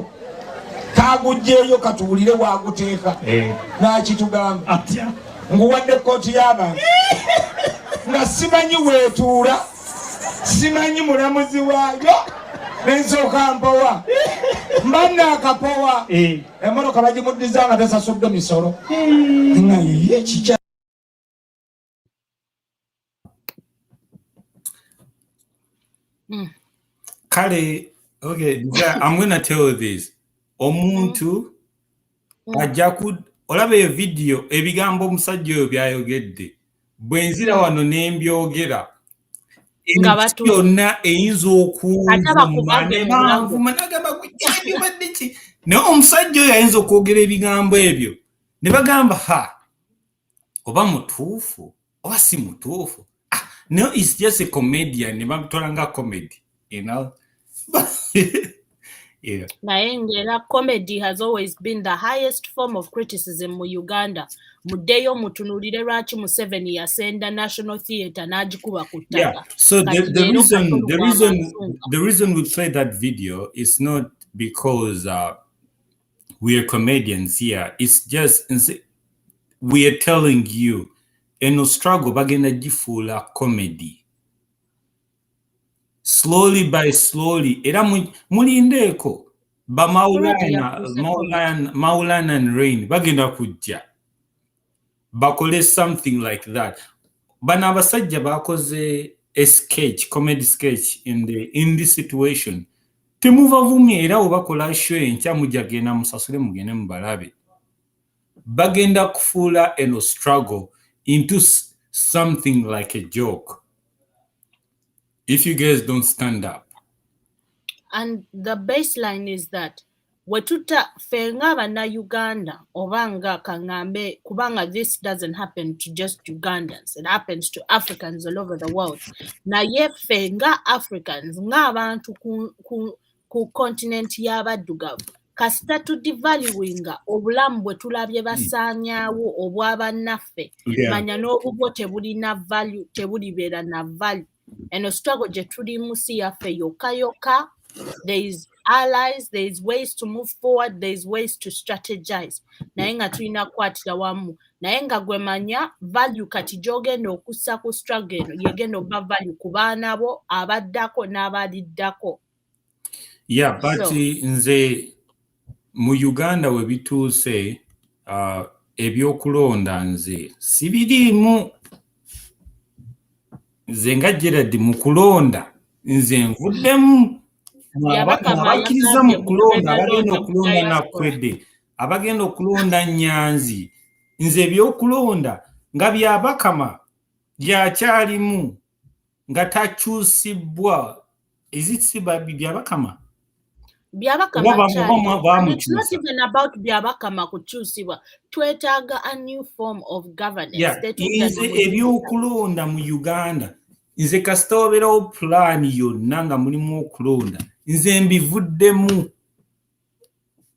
kagugjeeyo katuwulire waguteeka n'akitugamba atya nguwadde kooti y'abantu nga simanyi weetuula simanyi mulamuzi waayo nensooka mpowa mbanna akapowa emmotoka bagimuddiza nga tasasudde misolo nga ye kikya kale okay I'm gonna tell you this omuntu ajja ku olaba eyo video ebigambo omusajja oyo byayogedde bwenzira wano nembyogera ensi yonna eyinza okuwuuma nagamba kujjabibadde ki naye omusajja oyo ayinza okwogera ebigambo ebyo ne bagamba oba mutuufu oba si mutuufu no it's just a comedian ne bamutwala nga comedy you know yeah. naye ng'era comedy has always been the highest form of criticism mu Uganda. Muddeyo mutunulire lwaki Museveni yasenda National Theatre n'agikuba ku ttaka. Yeah. So the reason we play that video is not because we are comedians here. It's just we are telling you eno struggle bagenda gifuula comedy. Slowly by slowly era mulindeeko ba Maulana and Rain bagenda kujja bakole something like that. Bano abasajja bakoze a sketch, comedy sketch in this situation. Temuvavumye era obakola show enkya mujja genda musasule mugende mubalabe. Bagenda kufuula eno struggle into something like a joke. If you guys don't stand up. And the baseline is that wetuta ffe ng'Abannayuganda obanga kaŋŋambe kubanga this doesn't happen to just Ugandans, it happens to Africans all over the world. Naye ffe nga Africans ng'abantu ku continent y'abaddugavu kasita tudivaluinga obulamu bwe tulabye basaanyaawo obw'abannaffe manya n'obubwo tebulina value tebulibeera na value. Eno struggle gye tulimu si yaffe yokka. There is allies, there is ways to move forward, there is ways to strategize. Naye nga tulina kukwatira wamu. Naye nga gwe manya value kati gy'ogenda okussa ku struggle eno yegenda obba value ku baana bo abaddako n'abaliddako. Yeah, but nze mu Uganda we bituuse ebyokulonda nze sibiriimu. Nze nga Gerard mu kulonda nze nvuddemu. Abakkiriza mu kulonda abagenda okulonda Nakwedde, abagenda okulonda Nyanzi, nze ebyokulonda nga byabakama byakyalimu nga takyusibwa. Ezisiba byabakama it's not even about byabakama kukyusibwa. Twetaaga a new form of governance. Nze ebyokulonda mu Uganda nze kasita obeerawo pulaani yonna nga mulimu okulonda nze mbivuddemu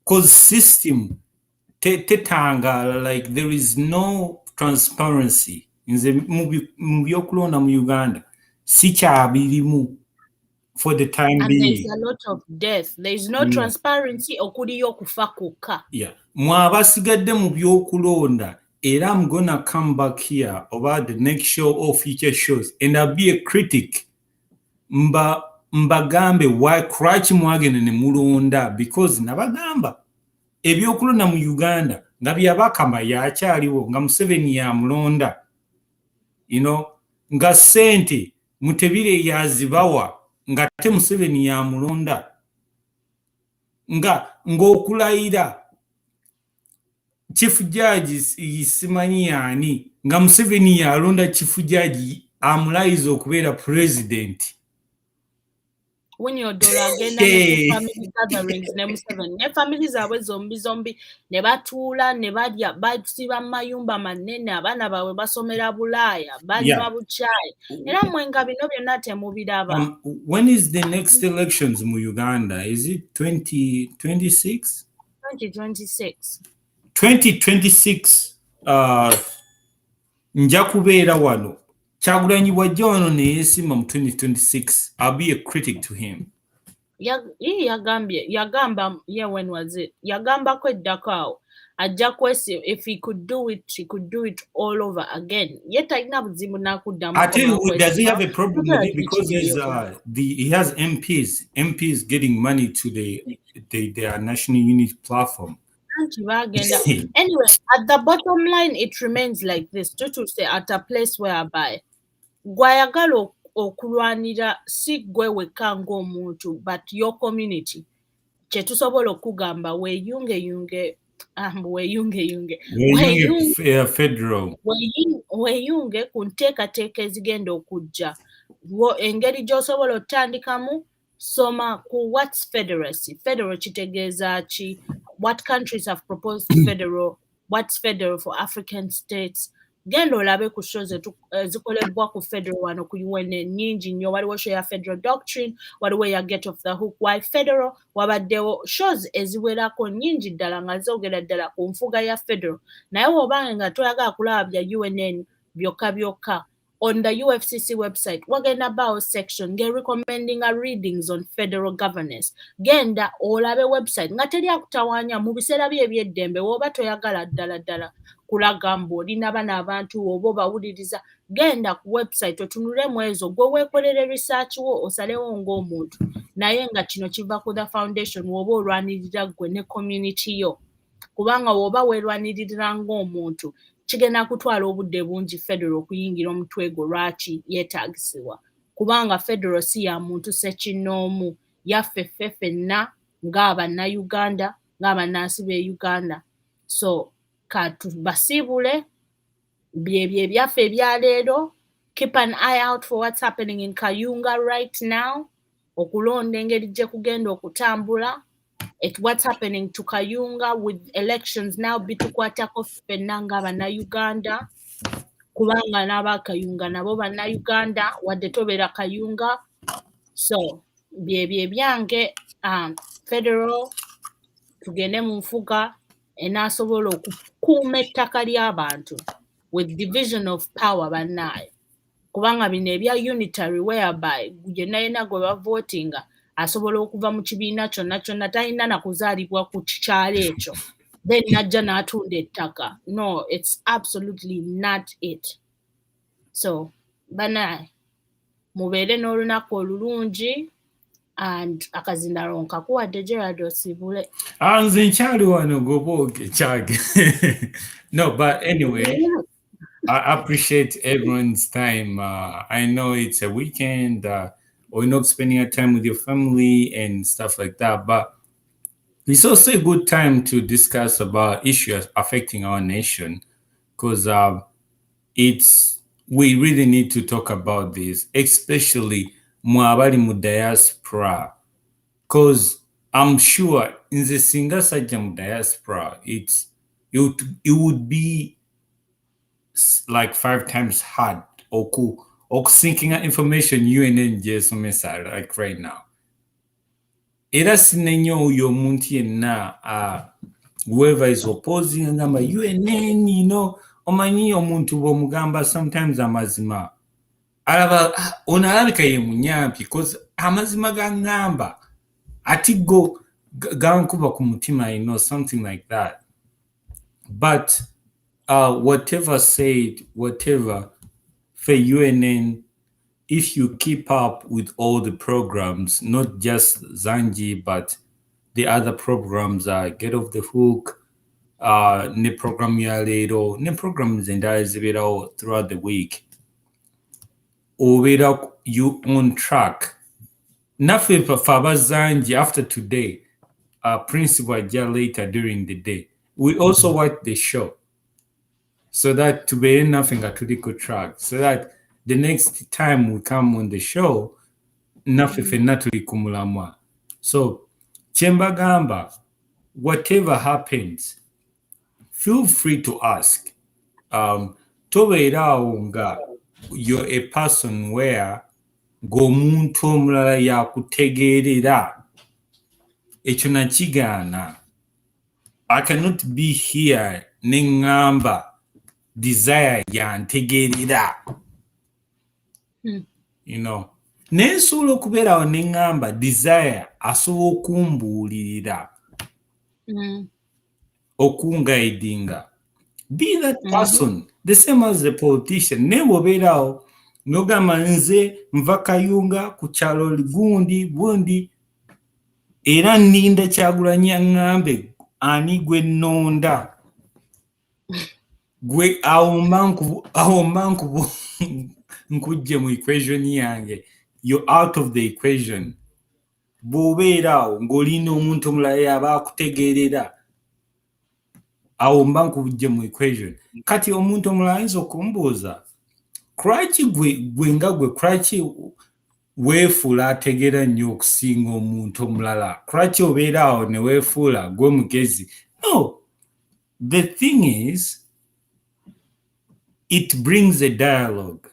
cause system tetangala, like there is no transparency. Nze mu byokulonda mu Uganda sikyabirimu for the time and being. There's a lot of death. There is no transparency okuliyo kufa kwokka. Mwabasigadde mu byokulonda. And I'm gonna come back here about the next show or future shows, and I'll be a critic. Mbagambe why crutch mwagene ne mulonda because nabagamba ebyokulonda mu Uganda nga byabakama yakyaliwo nga Museveni ya mulonda, nga sente Mutebire yazibawa nga te Museveni ya mulonda, nga ngokulayira Chief Judge simanyi yani nga Museveni yalonda Chief Judge amulayiza okubeera president. When you're agenda family gatherings ne Museveni ne family zaabwe zombi ne batuula ne balya basiba mayumba manene abaana baabwe basomera Bulaaya banywa buchai era mwenga bino byonna temubiraba. When is the next elections mu Uganda? Is it 2026? 2026. 2026 nja kubeera wano. Kyagulanyi bwajja wano ne yeesimba mu 2026. I'll be a critic to him. Yagamba, when was it? Yagamba kweddako awo. Ajja kwesi, if he could do it, he could do it all over again. Yet talina buzibu nakuddamu. I tell you, does he have a problem with it? Because he has MPs getting money to their national unity platform. Anyway, at the bottom line, it remains like this. To say at a place whereby gwayagala okulwanira si gwe wekka ng'omuntu but your community. Kye tusobola okugamba weeyunge federal. Weeyunge ku nteekateeka ezigenda okujja. Engeri gy'osobola otandikamu soma ku what's federacy. Federal kitegeeza ki? What countries have proposed federal? What's federal for African states? Genda olabe ku shows zikolebwa ku federal wano ku UNN nyingi nnyo. Waliwo show ya federal doctrine, waliwo ya get off the hook why federal, wabaddewo shows eziwerako nyingi ddala nga zoogera ddala ku nfuga ya federal. Naye w'obanga nga toyagala kulaba bya UNN byokka on the UFCC website, wagenda bao section recommending readings on federal governance. Genda olabe website nga teri akutawanya mu biseera bye eby'eddembe woba toyagala ddala kulaga mbu olina bana abantu oba bawuliriza. Genda ku website otunulemu ezo gwe weekolere research wo osalewo ng'omuntu. Naye nga kino kiva ku the foundation woba olwanirira gwe ne community yo. Kubanga woba weerwanirira ng'omuntu kigenda kutwala obudde bungi federal okuyingira omutwe gwo lwaki yeetagisibwa. Kubanga federal si ya muntu sekinnoomu yaffe ffenna ng'Abannayuganda ng'abannansi b'e Uganda. So katubasiibule byebyo ebyaffe ebya leero. Keep an eye out for what's happening in Kayunga right now. Okulonda engeri gye kugenda okutambula. what's happening to Kayunga with elections now bitukwatako ffenna nga bannayuganda kubanga n'aba Kayunga nabo bannayuganda wadde tobeera Kayunga. So byebyo ebyange federal tugende mu nfuga enaasobola okukuuma ettaka ly'abantu with division of power bannaayo kubanga bino ebya unitary whereby yenna yenna gwe bavotinga asobola okuva mu kibiina kyonna kyonna talina na kuzaalibwa ku kikyalo ekyo then najja n'atunda ettaka. No, it's absolutely not it. So bannaayo mubeere n'olunaku olulungi and akazindalo nkakuwadde Gerald Osibule. Nze nkyali wano goboge kyage. No, but anyway, I appreciate everyone's time. I know it's a weekend or you're not spending your time with your family and stuff like that, but it's also a good time to discuss about issues affecting our nation because we really need to talk about this, especially mwabali mu diaspora, because I'm sure in the single sajja diaspora, it would be like 5 times hard sinking information UNN just like right now. Era sinenyo uyo muntu yenna whoever is opposing ngamba UNN, you know, omanyi omuntu bw'omugamba sometimes amazima alaba onalabika ye munyampi because amazima gangamba ati go gankuba ku mutima, you know, something like that. But whatever said, whatever for UNN, if you keep up with all the programs, not just ZANJI, but the other programs, Get Off the Hook, ne program ya lero, ne programs endala throughout the week, obera you on track. Nothing for ZANJI after today, principal ajja later during the day. We also watch the show so that to be nothing at the track, so that the next time we come on the show, nothing natuli kumulamwa. So Chembagamba, whatever happens, feel free to ask. Tobeera you're a person where gomuntu omulala yakutegeerera ekyo nakigaana. I cannot be here nengamba desire yantegeerera. You know, nensobola okubeerawo nengamba desire asobola okumbuulirira okungaidinga. Be that person, the same as the politician. Newe obeerawo nogamba nze nva Kayunga ku kyalo gundi bundi era nninda Kyagulanyi aŋŋambe ani gwe nnonda gwe awo mba nkujje mu equation yange. You're out of the equation. Bw'obeerawo ng'olina omuntu omulala yaba akutegeerera, awo mba nkujje mu equation. Kati omuntu omulala ayinza okumbuuza lwaki gwe nga gwe lwaki weefuula ategeera nnyo okusinga omuntu omulala? Lwaki obeeraawo ne weefuula gwe mugezi? No, the thing is, it brings a dialogue.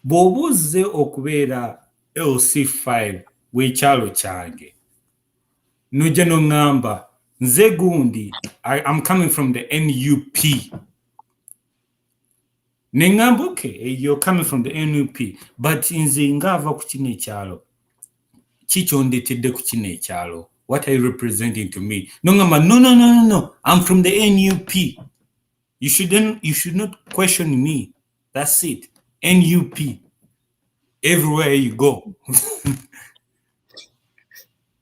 Bw'obuuze okubeera LC5 w'ekyalo kyange nojja n'oŋŋamba nze gundi I'm coming from the NUP. Nengamba okay, you're coming from the NUP, but nze ngava ku kino ekyalo kikyondetedde ku kino ekyalo. What are you representing to me? Nongamba no, I'm from the NUP. You should not question me. That's it. NUP. Everywhere you go.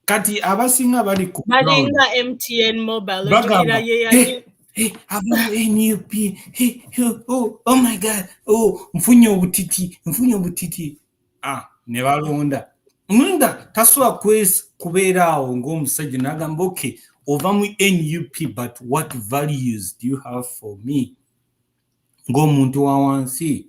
Kati abasinga bali ku balinga MTN mobile ojukira ye aba NUP. Oh my God. Mfunye obutiti. Ne balonda. Munda tasobola kubeeraawo ng'omusajja n'agamba okay, ova mu NUP, but what values do you have for me ng'omuntu wa wansi?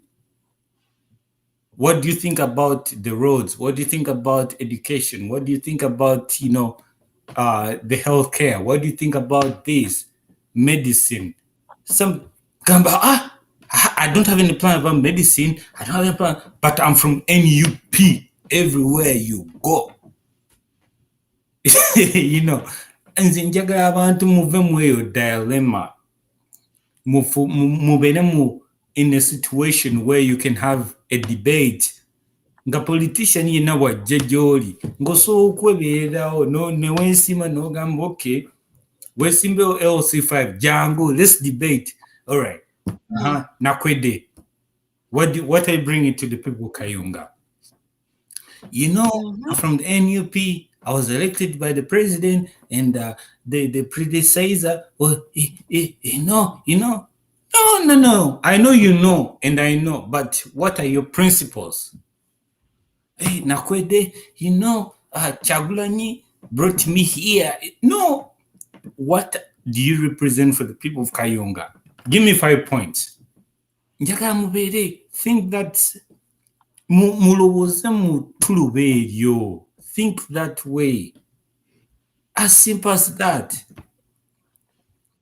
What do you think about the roads? What do you think about education? What do you think about, you know, the healthcare? What do you think about this? Medicine. Some gamba, I don't have any plan about medicine. I don't have any plan, but I'm from NUP. Everywhere you go. You know, and then njagala abantu muve mu eyo dilemma. Mubenemu in a situation where you can have a debate. Nga politician yena wajja gy'oli ng'osobola okwebeererawo ne weesima n'ogamba okay weesimbewo LC5 jangu let's debate. All right. Nakwede, what I bring it to the people, Kayunga. You know, from the NUP, I was elected by the president and the predecessor. Well, no. I know you know, and I know, but what are your principles? Hey, Nakwede, you know, Chagulani brought me here. No, what do you represent for the people of Kayunga? Give me 5 points. Njagala mubere, think that mulowoze mutulubeeryo. Think that way. As simple as that.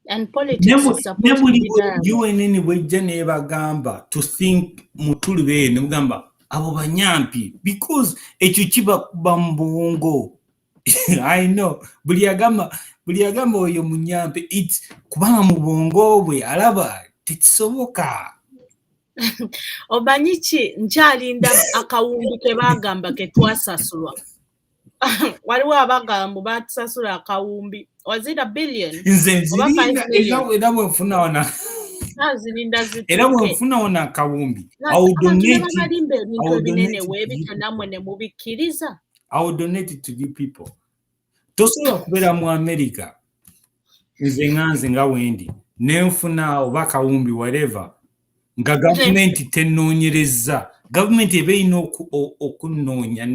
And politics is supposed to be done. UNN wejja nebagamba to think mutulubeeryo nemugamba abo banyampi because ekyo kiba kuba mbongo. I know. Buli agamba oyo munyampi it's kubanga mu bwongo bwe alaba tekisoboka. Omanyi ki nkyalinda akawumbi ke bagamba ke twasasulwa. Waliwo abagamba batusasula akawumbi. Was it $1 billion? Era bwenfuna ona akawumbi. I will donate it to you people. Tosobola kubeera mu America nze nganze nga wendi nenfuna oba akawumbi whatever nga gavumenti tenoonyereza. Gavumenti eba erina okunoonya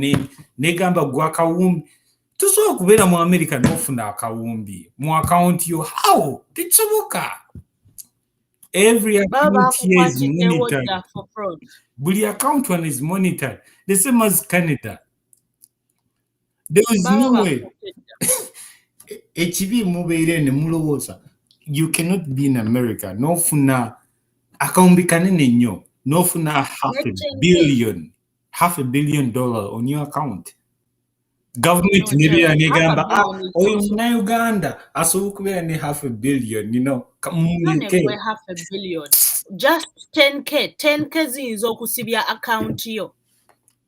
negamba gwa akawumbi. Tosobola kubeera mu America n'ofuna akawumbi mu account yo. How? Tekisoboka. Every account here is monitored. Buli account one is monitored. The same as Canada. There is no way. Ekibi mubeere ne mulowooza. You cannot be in America. N'ofuna akawumbi kanene nnyo. N'ofuna $500 million on your account. Government nebeera negamba oyo muna Uganda asobola kubeera ne $500 million, you know. $500 million. Just 10K. 10K ziyinza okusibya account yo.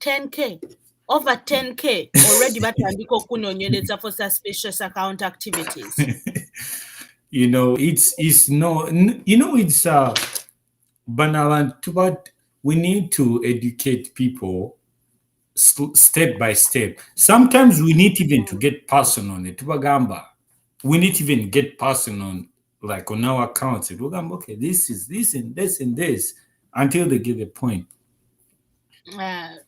10K. Over 10K already batandika okunoonyereza for suspicious account activities. You know, it's banal, but we need to educate people step by step. Sometimes we need even to get personal on it. We need to even get personal like on our accounts. Okay, this is this and this and this until they get the point.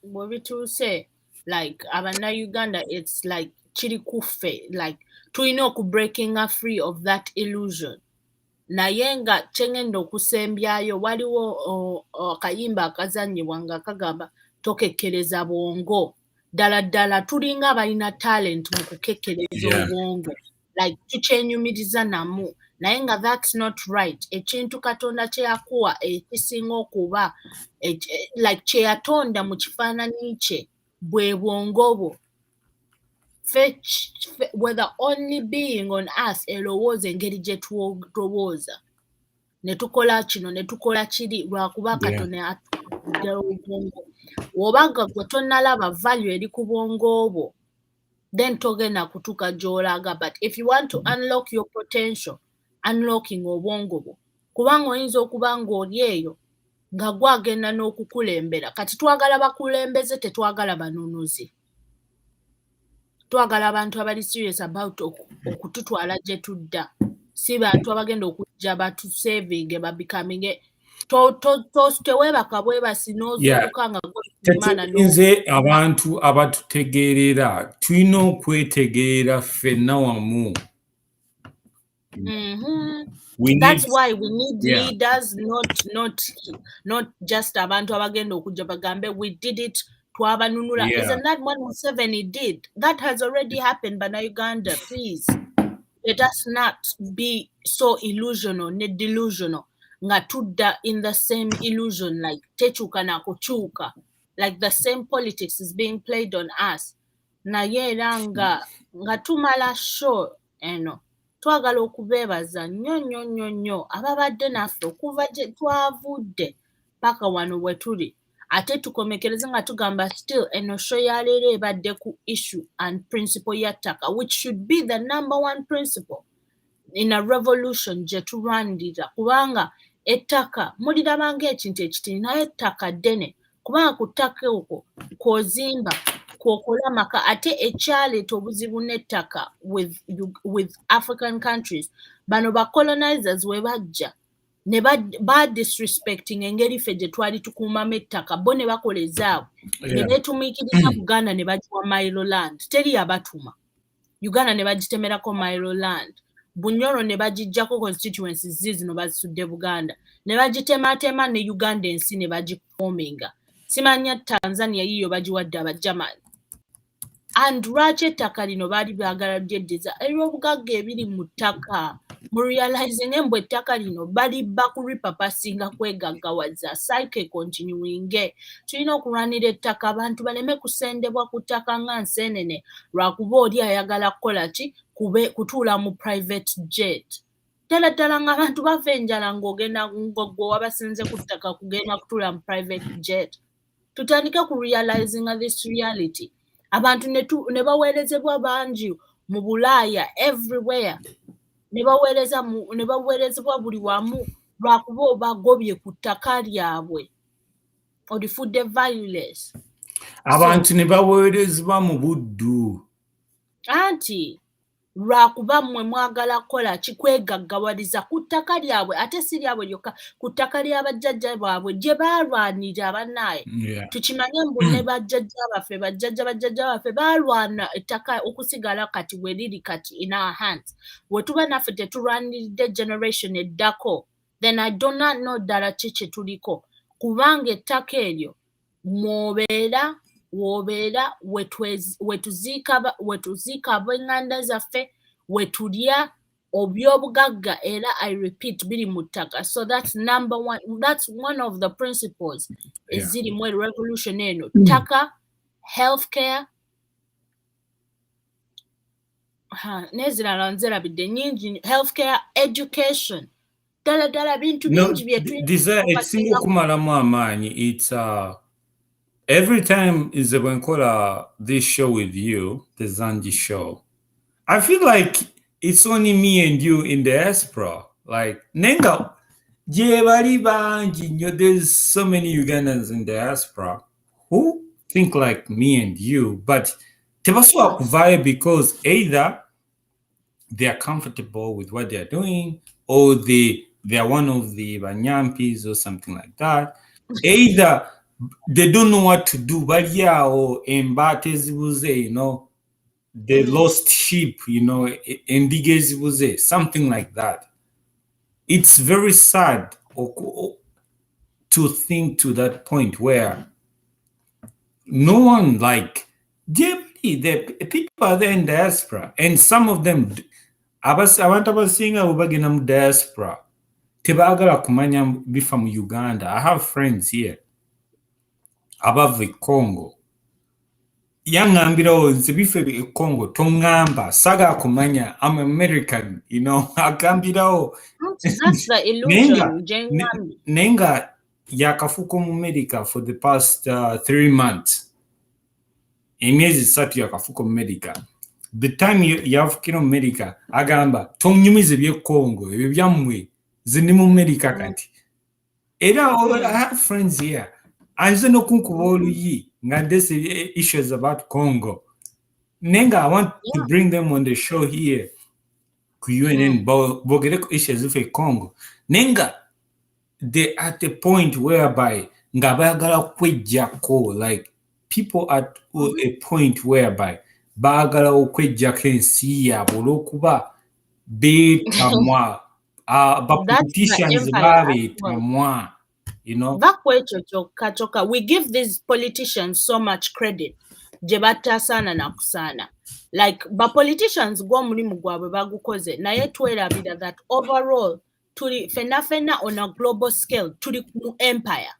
What we to say, like abana Uganda, it's like chiri kufe, like tuino ku breaking us free of that illusion. Nayenga chengendo okusembyayo waliwo akayimba akazannyibwanga kagamba tokekkereza bwongo ddala tulinga abalina talent mu kukekkereza obwongo like tukyenyumiriza namu naye nga that's not right. Ekintu Katonda kye yakuwa ekisinga okuba like kye yatonda mu kifaananyi kye bwe bwongo bwo. We're the only being on earth elowooza engeri gye tulowooza ne tukola kino ne tukola kiri lwakuba Katonda atudde obwongo. Wobanga gwe tonnalaba value eri ku bwongo obwo then togenda kutuuka gy'olaga. But if you want to unlock your potential, unlocking obwongo bwo kubanga oyinza okuba ng'oli eyo nga gwagenda n'okukulembera. Kati twagala bakulembeze, tetwagala banunuzi. Twagala abantu abali serious about okututwala gye tudda. Si bantu abagenda okujja batusavinge babecoming tewebaka bwebasi n'ozuukuka nga nze abantu abatutegeerera tulina okwetegeera ffenna wamu. That's why we need leaders, not just abantu abagenda okujja bagambe we did it twabanunula. Yeah. Isn't that what Museveni did? That has already happened, but now Uganda, please. Let us not be so illusional, delusional. Nga tudda in the same illusion, like techuka na kuchuka. Like the same politics is being played on us. Na era nga tumala show eno. Twagala okubeebaza nnyo ababadde naffe okuva gye twavudde paka wano we tuli. Ate tukomekereze nga tugamba still eno show ya leero ebadde ku issue and principle ya ttaka, which should be the #1 principle in a revolution gye tulwanirira, kubanga ettaka mulirabanga ekintu ekitini naye ettaka ddene, kubanga ku ttaka okwo kw'ozimba kw'okola maka. Ate ekyaleeta obuzibu n'ettaka with African countries, bano ba colonizers we bajja ne ba disrespecting engeri ffe gye twali tukuumamu ettaka, bo ne bakola ezaabwe ne beetumiikiriza Buganda ne bagiwa Milo land. Teri yabatuma. Uganda ne bagitemerako Milo land. Bunyoro ne bagijjako constituencies zino bazisudde Buganda. Ne bagitematema ne Uganda ensi ne bagiforminga. Simanya Tanzania yiyo bagiwadde Abajamani. And lwaki ettaka lino baali baagala lyeddiza eby'obugagga ebiri mu ttaka. Mu realizing embwe ettaka lino bali bakuripapasinga kwegaggawaza cycle continuing. Tulina okulwanira ettaka, abantu baleme kusendebwa ku ttaka nga nseenene lwakuba oli ayagala kukola ki kutuula mu private jet. Ddala nga abantu bava enjala ng'ogenda ng'ogwo wabasinze ku ttaka kugenda kutuula mu private jet. Tutandike ku realizing this reality. Abantu ne baweerezebwa bangi mu Bulaaya everywhere. Ne baweerezebwa buli wamu lwakuba obagobye ku ttaka lyabwe. Olifudde violence. Abantu ne baweerezebwa mu buddu. Anti lwakuba mmwe mwagala kukola kikwegaggawaliza ku ttaka lyabwe, ate si lyabwe lyokka, ku ttaka ly'abajjajja baabwe gye baalwanira bannaye. Tukimanye mbu ne bajjajja baffe baalwana ettaka okusigala kati we liri kati in our hands. Bwe tuba naffe tetulwaniridde generation eddako, then I do not know ddala ki kye tuliko, kubanga ettaka eryo woobeera wetuziika ab'enganda zaffe, wetulya obyobugagga era I repeat biri mu ttaka. So that's #1. That's one of the principles eziri mu revolution eno. Ttaka, healthcare, n'ezirala nzerabidde nnyingi, healthcare, education. Ddala bintu bingi ekisinga okumalamu amaanyi. It's every time is when call this show with you, the Zanji show, I feel like it's only me and you in the diaspora. Like nenga jebali banji, there's so many Ugandans in the diaspora who think like me and you, but tebaswa vibe because either they are comfortable with what they are doing, or they are one of the Banyampis or something like that. Either they don't know what to do, but they lost sheep, and something like that. It's very sad to think to that point where no one, like, the people are there in diaspora, and some of them, abantu abasinga bagenda mu diaspora tebagala kumanya bifa mu Uganda. I have friends here above the Congo. Yangambirawo nze bife Congo tongamba saga kumanya, I'm American, agambirawo. That's the illusion. Nenga yakafuko mu America for the past 3 months. Emyezi 3 yakafuko mu America. The time yafukira mu America agamba tonyumize bye Congo ebyo byamwe zindi mu America kati. Era I have friends here. Anze no kunkuba oluyi nga this issues about Congo. Nenga I want to bring them on the show here. Ku UNN bogere issues of Congo. Nenga they at the point whereby nga bayagala kwejjako, like people at a point whereby bagala okwejjako ensi yaabwe olw'okuba beetamwa, ba politicians babeetamwa. you know. We give these politicians so much credit. Jebatasana na kusana. Like politicians gwa mulimu gwabwe bagukoze naye twerabira that overall tuli fena on a global scale tuli mu empire.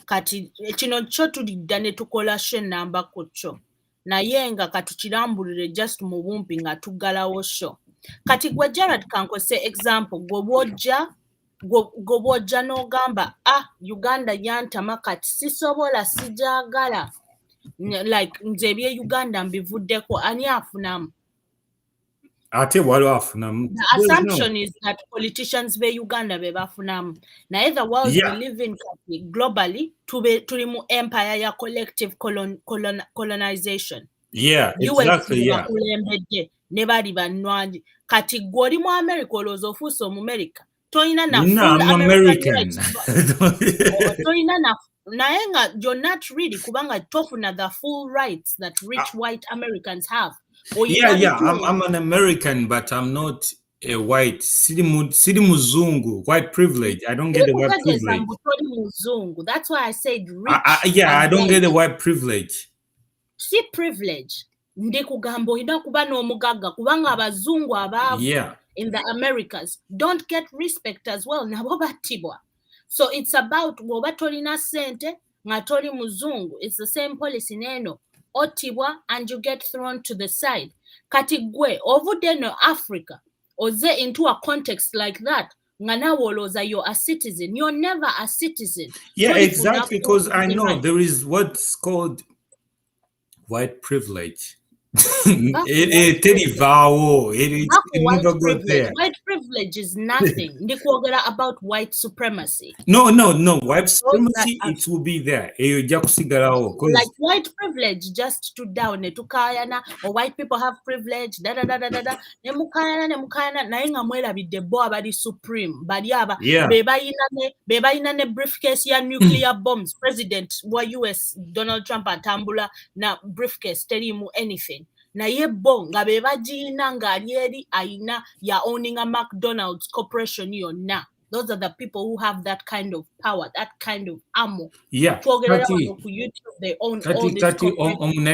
Kati kino kyo tulidda ne tukola shenamba ku kyo naye nga katukirambulire just mu bumpi nga tuggalawo sho. Kati gwe Gerard kankose example gwe bwojja n'ogamba Uganda yantama kati sisobola sijagala like nze ebye Uganda mbivuddeko ani afunamu? Ate waliwo afunamu. The assumption is that politicians be Uganda be bafunamu. Naye the world we live in globally tuli mu empire ya collective colonization. Yeah, exactly. Yeah. Ne bali bannwanyi kati gwe oli mu America olowooza ofuuse Omumerica toyina na No, full I'm American. toyina na naye nga you're not really kubanga tofuna the full rights that rich white Americans have. Yeah, I'm an American, but I'm not a white. Siri muzungu, white privilege. I don't get the white privilege. That's why I said rich. I don't get the white privilege. Si privilege. Ndi kugamba olina kuba n'omugagga kubanga abazungu abaavu in the Americas don't get respect as well. Nabo battibwa. So it's about bw'oba tolina sente nga toli muzungu. It's the same policy neno. Otibwa and you get thrown to the side. Kati gwe ovudde no Africa oze into a context like that nga nawe olowooza you're a citizen. You're never a citizen. Yeah, exactly, because I know there is what's called white privilege. White privilege is nothing. Ndikwogera about white supremacy. No. White supremacy, it will be there. Like white privilege just stood down. Netukayana, or white people have privilege. Nemukayana. Naye nga mwerabidde bo abali supreme. Bali aba beba inane briefcase ya nuclear bombs. President wa US Donald Trump atambula na briefcase terimu anything. Na ye bo nga beba jina nga alieri aina ya owning a McDonald's corporation yonna. Those are the people who have that kind of power, that kind of ammo. Yeah. YouTube, they own all this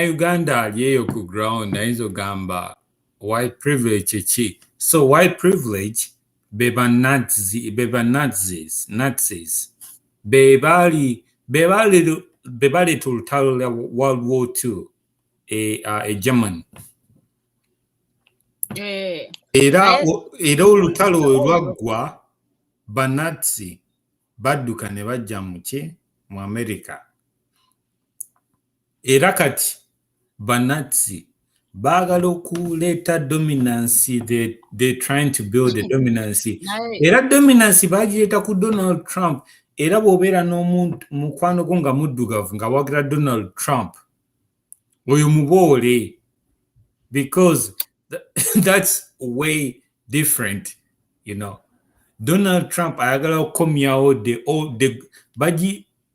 Uganda aliyeyo ku ground naizo gamba white privilege chi. So white privilege beba Nazis. Bebali tulutalo la World War II. A German. Era olutalo olwaggwa Banazi badduka ne bajja mu America. Era kati Banazi baagala okuleeta dominance, they're trying to build a dominance. Era dominance bagireeta ku Donald Trump. Era bw'obeera n'omuntu mukwano gwo nga muddugavu nga wagira Donald Trump oyo muboole, because that's way different, you know. Donald Trump ayagala okukomyawo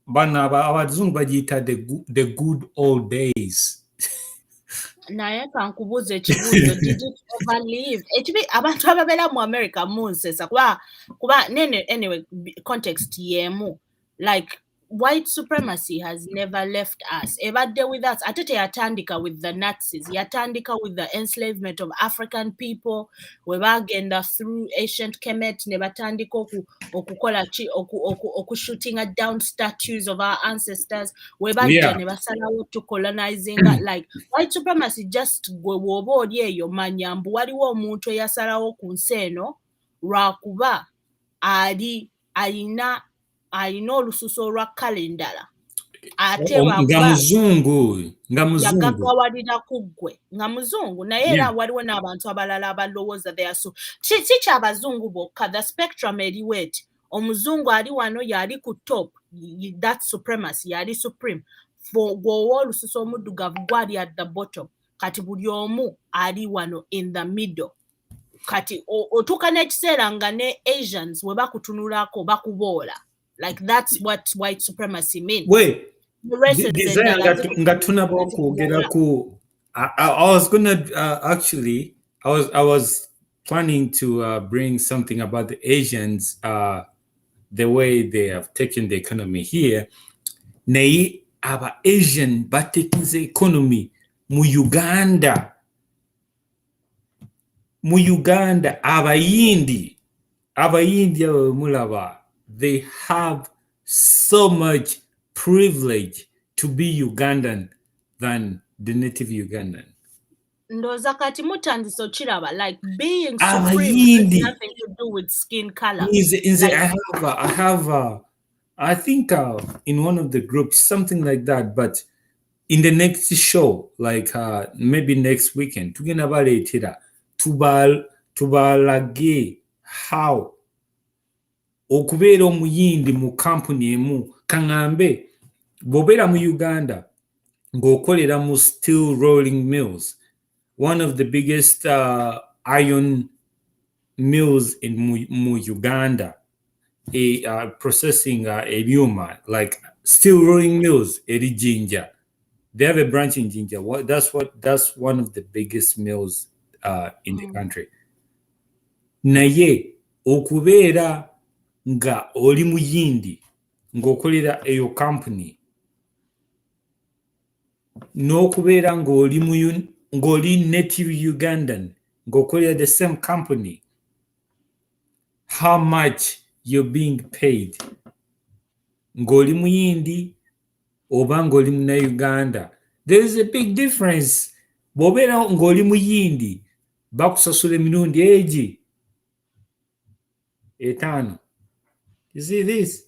abazungu bagiyita the good old days. Naye kankubuuza ekibuuzo, did it overlive? Abantu ababeera mu America munsesa kuba anyway context yemu, like white supremacy has never left us. Ebadde with us. Ate teyatandika with the Nazis. Yatandika with the enslavement of African people. Webagenda through ancient Kemet. Nebatandika okukola chi shooting down statues of our ancestors. Webagenda nebasalawo to colonizing. Like white supremacy just woba oli eyo manya mbu waliwo omuntu eyasalawo ku nsi eno lwakuba alina olususo olwa kalendala ate yagagawalira ku ggwe nga muzungu naye era waliwo n'abantu abalala abalowooza si kyabazungu bokka, the spectrum eriwo eti omuzungu ali wano yali ku top, that supremacy yali supreme, gwowa olususo omuddugavu gwali at the bottom, kati buli omu ali wano in the middle. Kati otuuka n'ekiseera nga ne Asians we bakutunulako bakuboola. Like that's what white supremacy means. Wait, I was gonna actually, I was planning to bring something about the Asians the way they have taken the economy here. Naye aba Asian batekinze economy mu Uganda. Mu Uganda abayindi mulaba, they have so much privilege to be Ugandan than the native Ugandan. Ndoza kati mutandise okiraba, like being supreme has nothing to do with skin color. I think in one of the groups something like that, but in the next show, like maybe next weekend, tugenda baleetera tubalage how okubeera omuyindi mu company emu. Kaŋŋambe bw'obeera mu Uganda ng'okolera mu steel rolling mills, one of the biggest iron mills in mu Uganda, processing ebyuma, like steel rolling mills eri Jinja. They have a branch in Jinja. That's one of the biggest mills in the country. Naye okubeera nga oli muyindi ng'okolera eyo company, n'okubeera ng'oli native Ugandan ng'okolera the same company, how much you're being paid ng'oli muyindi oba ng'oli muna Uganda, there is a big difference. Bw'obeera ng'oli muyindi bakusasula emirundi egi 5. You see this?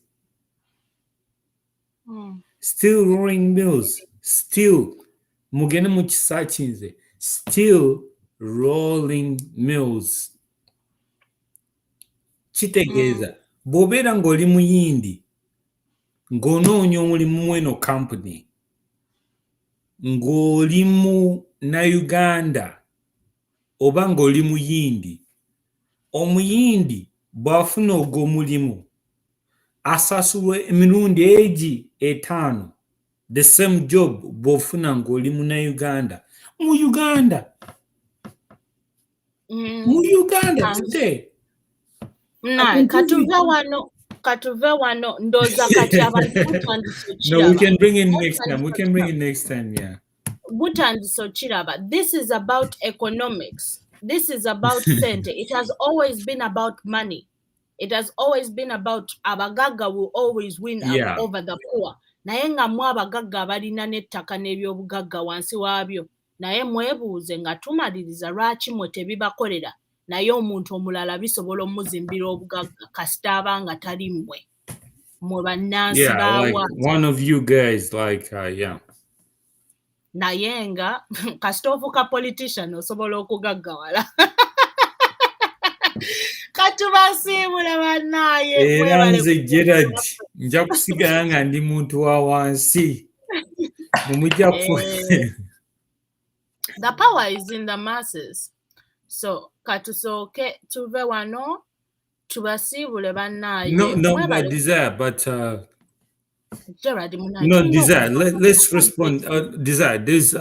Steel rolling mills, steel. Mugende mu kisakinze, steel rolling mills. Kitegeeza bw'obeera ng'oli muyindi ng'onoonya omulimu mweno company ng'oli mu na Uganda oba ng'oli muyindi, omuyindi bw'afuna ogw'omulimu asasulwa emirundi egi 5, the same job bw'ofuna ng'oli muna Uganda. Mu Uganda today. Katuve wano ndoza kati abantu butandise okiraba. No, we can bring in next time, yeah. Butandise okiraba. This is about economics. This is about sente. It has always been about money. It has always been about abagagga will always win over the poor. Naye nga mwe abagagga abalina n'ettaka n'ebyobugagga wansi waabyo. Naye mwebuuze nga tumaliriza lwaki mwe tebibakolera. Naye omuntu omulala bisobola omuzimbira obugagga kasita abanga tali mmwe. Mwe bannansi bawa. Like one of you guys, like, yeah. Naye nga kasita ofuuka politician osobola okugaggawala. Katubasiibula bannaye. Era nze Gerard nja kusigala nga ndi muntu wa wansi. The power is in the masses. So katusooke tuve wano tubasiibule bannaye. No, but Desire, but Gerard Munai. no, Desire. Let's respond. Desire, there's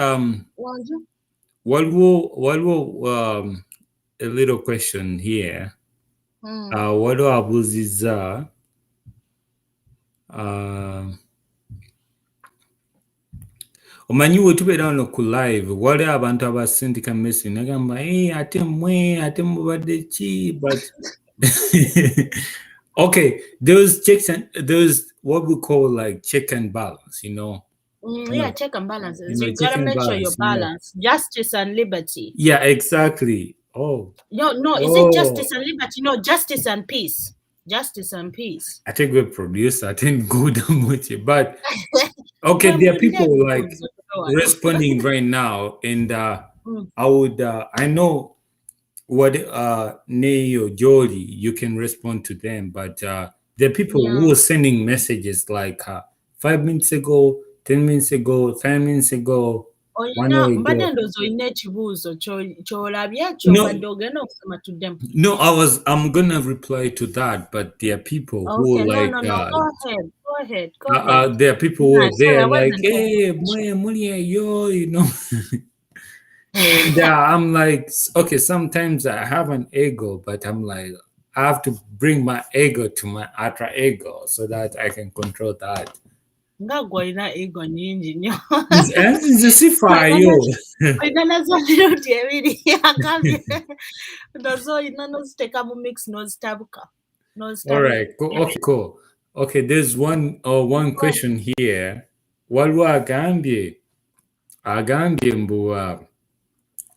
waliwo a little question here. Waliwo abuuziza omanyi we tubeera wano ku live waliwo abantu abasindika message nagamba ate mubadde ki, but okay, there's what we call like check and balance, you know. Check and balance. You gotta make sure you're balanced. Justice and liberty. Yeah, exactly. Oh. No, is it justice and liberty? No, justice and peace. Justice and peace. I think we're producer. I think good much, but okay, there are people like responding right now, and I know what Neo Jody, you can respond to them, but there are people who are sending messages like 5 minutes ago, 10 minutes ago, 5 minutes ago. No, I'm gonna reply to that, but there are people who are like, go ahead. There are people who are there like, hey, you know. And I'm like, okay, sometimes I have an ego, but I'm like, I have to bring my ego to my alter ego so that I can control that. Ngagwaina ego nyingi nyo. Nzisifayo. Ina nazo nirudi ebiri akambi. Nazo ina noziteka mu mix nozitabuka. All right. Okay, cool. Okay, there's one question here. Waliwo agambye mbu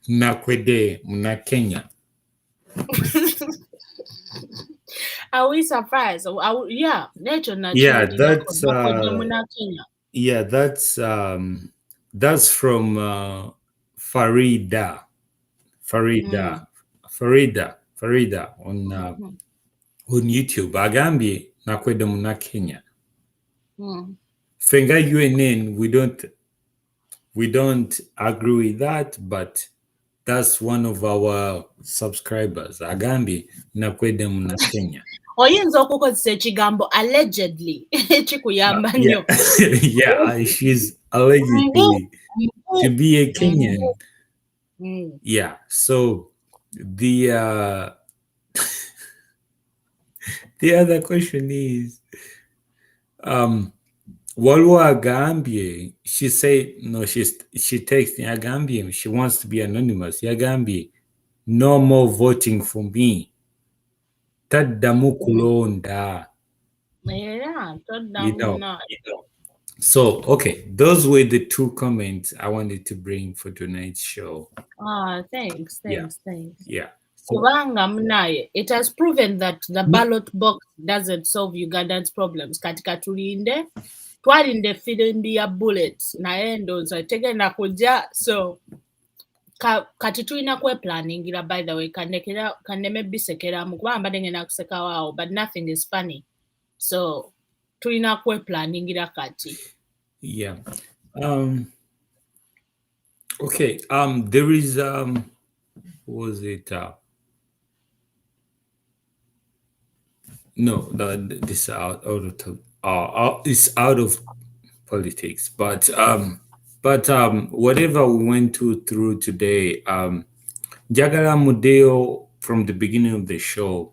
nakwede muna Kenya. Are we surprised? Yeah, that's from Farida on YouTube. Agambye nakwede muna Kenya. Fenga UNN, we don't agree with that, but that's one of our subscribers. Agambye nakwede muna Kenya. Oyinza okukozesa ekigambo allegedly ekikuyamba nnyo. Yeah, she's allegedly to be a Kenyan. Yeah, so the other question is waliwo agambye, she said no, she texted agambye she wants to be anonymous. Agambye no more voting for me. Taddamu kulonda. Yeah, you know. So, okay, those were the two comments I wanted to bring for tonight's show. Thanks. Yeah. It has proven that the ballot box doesn't solve Ugandan's problems. Katika tulinde, twalinde filimbi ya bullets, naye ndowooza tegenda kujja, so kati tulina kweplaningira, by the way, kanneme bisekeramu kuba mbadde ngenda kuseka waawo, but nothing is funny. So tulina kweplaningira kati. Yeah. Okay. There is what was it? No, this is out of politics, but whatever we went through today, Jagala Mudeo from the beginning of the show,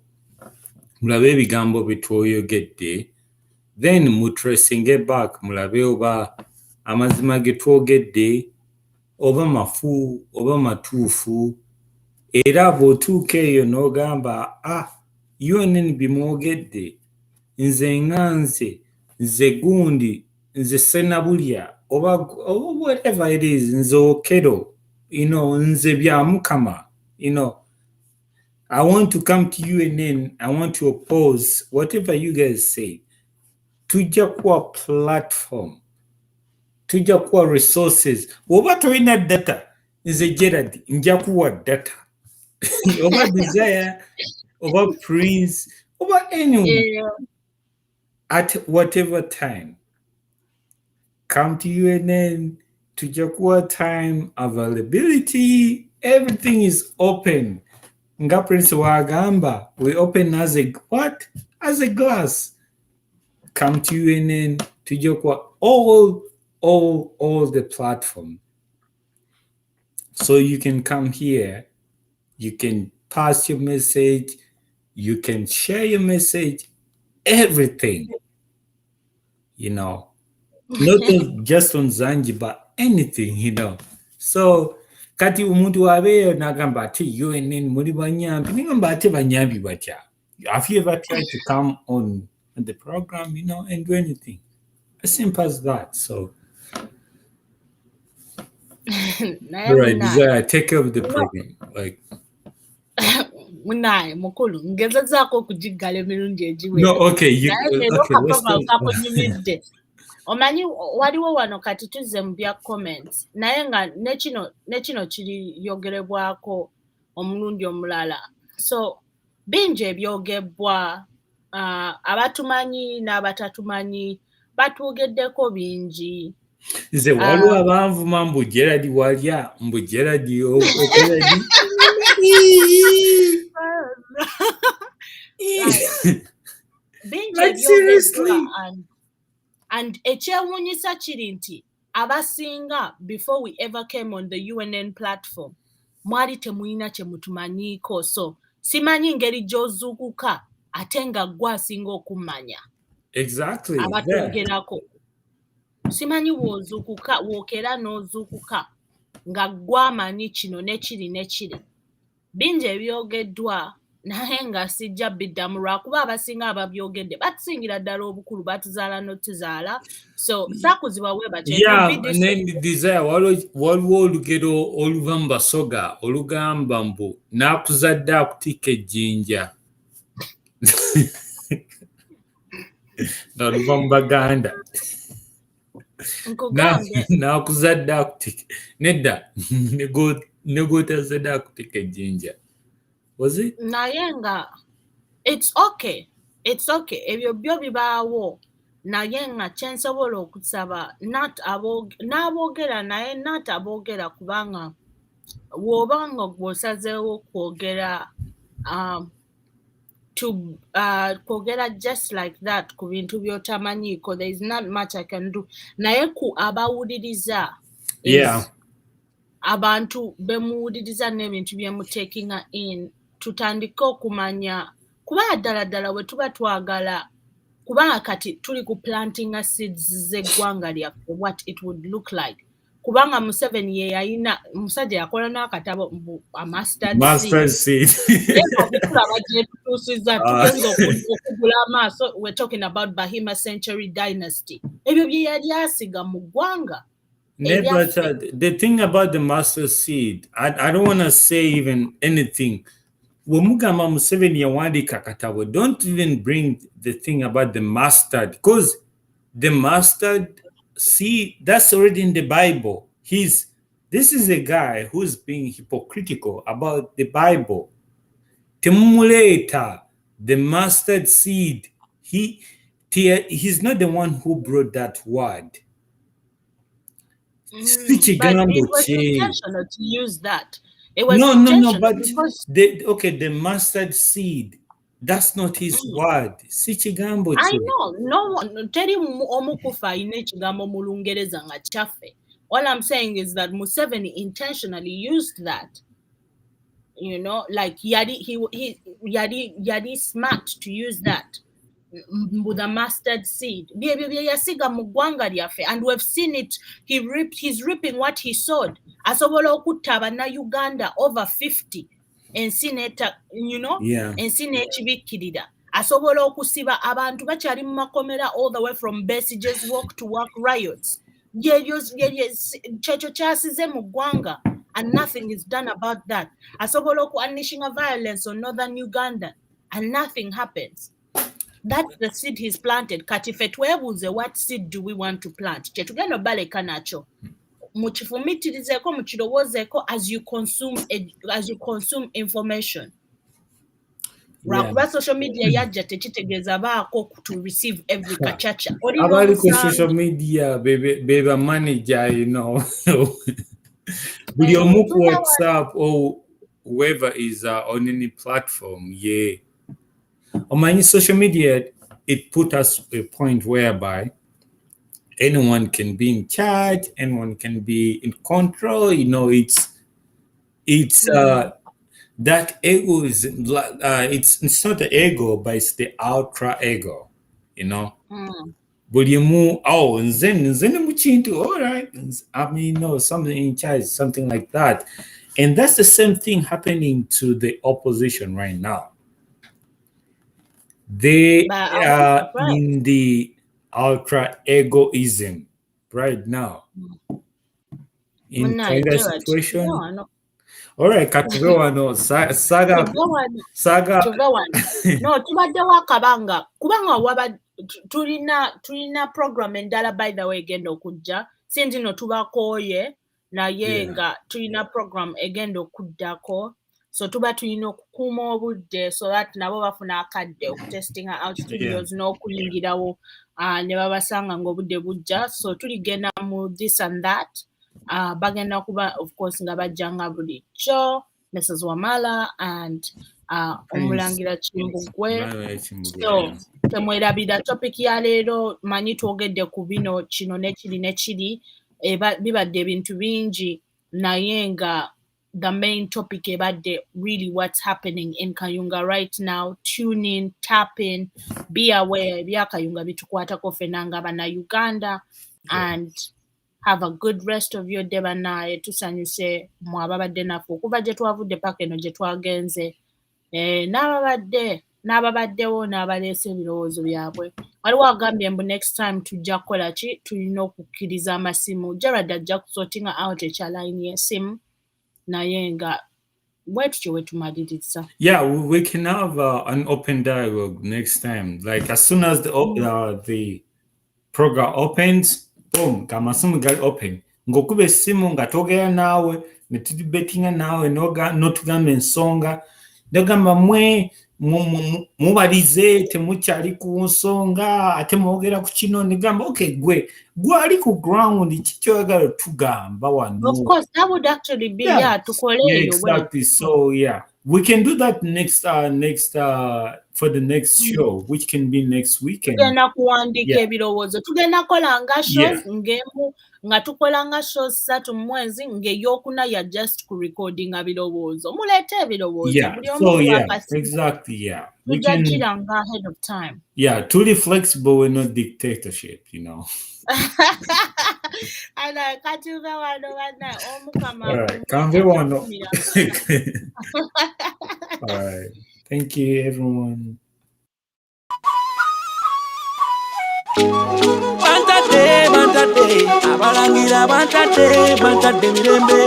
mulabe bigambo bitwoyogedde, then mutresinge back mulabe oba amazima getwogedde oba mafu oba matuufu, era bw'otuuka eyo n'ogamba UNN bimwogedde, nze nganze, nze gundi, nze senabulya, oba whatever it is, nze okero, nze bya mukama, I want to come to UNN, I want to oppose whatever you guys say. Tujja kuwa platform, tujja kuwa resources. Oba toyina data, nze Gerard nja kuwa data. Oba Desire, over Prince, over anyone, at whatever time. Come to UNN, to Jakua time, availability, everything is open. Nga Prince Wagamba, we open as a what? As a glass. Come to UNN, to Jakua, all the platform. So you can come here, you can pass your message, you can share your message, everything, not just on ZANJI, but anything, So, kati umuntu wabeyo nagamba ati UNN muri banyambi, nigamba ati banyambi batya. Have you ever tried to come on the program, and do anything? As simple as that. So, all right, Desire, take care of the program. Munaye mukulu ngezazaako okugiggala emirundi egiwe. No, okay, kakunyumidde. Omanyi waliwo wano kati tuzze mu bya comments naye nga nekino kiriyogerebwako omulundi omulala. So bingi ebyogebbwa, abatumanyi n'abatatumanyi batwogeddeko bingi. Nze waliwo abanvuma mbu Gerard walya, mbu Gerard ogeradi. Like seriously. And ekyewuunyisa kiri nti abasinga before we ever came on the UNN platform mwali temulina kye mutumanyiiko, so simanyi ngeri gy'ozuukuka ate nga gwe asinga okummanya. Exactly. Abatwogerako. Simanyi wookera n'ozuukuka nga gwe amanyi kino ne kiri. Bingi ebyogeddwa naye nga sijja biddamu lwakuba abasinga ababyogedde batusingira ddala obukulu batuzaala n'otuzaala. So saakuzibwa bwe batyo. Desire waliwo olugero oluva mu Basoga olugamba mbu n'akuzadde akutikka ejjinja. Oluva mu Baganda. N'akuzadde akutikka. Nedda ne gw'otazadde akutikka ejjinja. Was it? Naye nga it's okay. Ebyo byo bibaawo. Naye nga kyensobola okusaba n'aboogera naye not aboogera kubanga w'obanga gw'osazeewo kwogera kwogera just like that ku bintu by'otamanyiiko, there is not much I can do. Naye ku abawuliriza abantu bemuwuliriza n'ebintu byemutekinga in tutandike okumanya kuba ddala bwe tuba twagala kubanga kati tuli ku plantinga seeds z'eggwanga lyaffe what it would look like. Kubanga Museveni ye yalina musajja yakola n'akatabo a mustard seed. Tulaba gyetutuusizza tugenza okugula amaaso. We're talking about Bahima Century Dynasty. Ebyo bye yali asiga mu ggwanga. The thing about the mustard seed, I don't want to say even anything. Wamugamba Museveni yawandiika katabo, don't even bring the thing about the mustard, because the mustard seed, that's already in the Bible. This is a guy who's being hypocritical about the Bible. Temumuleta, the mustard seed, he's not the one who brought that word. But it was intentional to use that. It was no, but the mustard seed, that's not his word. I know, no one teri omukufa alina ekigambo mu Lungereza nga kyaffe. All I'm saying is that Museveni intentionally used that. You know, like yadi smart to use that. The mustard seed. And we've seen it. He's reaping what he sowed. Asobola okutta abana Uganda over 50 and senator, you know, and senator asobola okusiba abantu bakyali mu makomera all the way from Besige's walk to work riots. Kyekyo kyasize mu ggwanga and nothing is done about that. Asobola unleashing a violence on northern Uganda and nothing happens. That's the seed he's planted. Kati ffe twebuuze, what seed do we want to plant? Kyetugenda obaleka nakyo. Mukifumitirizeeko, mukirowoozeeko as you consume information. Lwakuba social media yajja tekitegeeza baako to receive every kachacha. Abali ku social media beba manager, you know. Buli omu ku WhatsApp or whoever is on any platform, on social media, it put us a point whereby anyone can be in charge, anyone can be in control. You know, it's that ego is it's not the ego, but it's the ultra ego. You know, but you move. Oh, and then all right. I mean, no, something in charge, something like that, and that's the same thing happening to the opposition right now. They are in the ultra egoism right now. In that situation. All right, Katuvewano, Saga. No, tubaddewo akabanga. Kubanga waba tulina program endala by the way egenda okujja. Sinzi no tubakooye naye nga tulina program egenda okuddako. So tuba tulina okukuuma obudde so that nabo bafuna akadde okutestinga out studios n'okuyingirawo ne babasanga ng'obudde bujja. So tuligenda mu this and that. Bagenda kuba of course nga bajjanga bulijjo, Mrs. Wamala and Omulangira Kimbugwe. So temwerabira topic ya leero manyi twogedde ku bino kino nekiri bibadde ebintu bingi naye nga the main topic about really what's happening in Kayunga right now. Tune in, tap in, be aware. Bya Kayunga bitukwatako fenanga bana Uganda, and have a good rest of your day banaye. Tusanyuse mwababadde naffe okuva gye twavudde paka eno gye twagenze. N'ababaddewo n'abaleese ebirowoozo byabwe. Waliwo agambye mbu next time tujja kukola ki, tulina okukkiriza amasimu. Gerard ajja kusortinga out ekya line y'essimu. Nayenga, yeah, we can have an open dialogue next time. Like as soon as the program opens, boom, kamasimu gali open. Ngokube simu ngatogera nawe, netudibetinga nawe, notugambe ensonga. Ndagamba mubalize temukyali ku nsonga ate mwogera ku kino negamba okay gwe ali ku ground kikyoyagala tugamba wano. Of course that would actually be tukoleyo. Exactly. So yeah, we can do that next for the next show, which can be next weekend. Tugenda kuwandika ebirowoozo, tugenda kolanga shows ngemu nga tukolanga shows 3 mu mwezi ng'eyokuna ya just ku recording ebirowoozo. Mulete ebirowoozo. Exactly. We can ahead of time. Yeah, totally flexible and not dictatorship, you know. All right, thank you everyone. Abalangira bantadde mirembe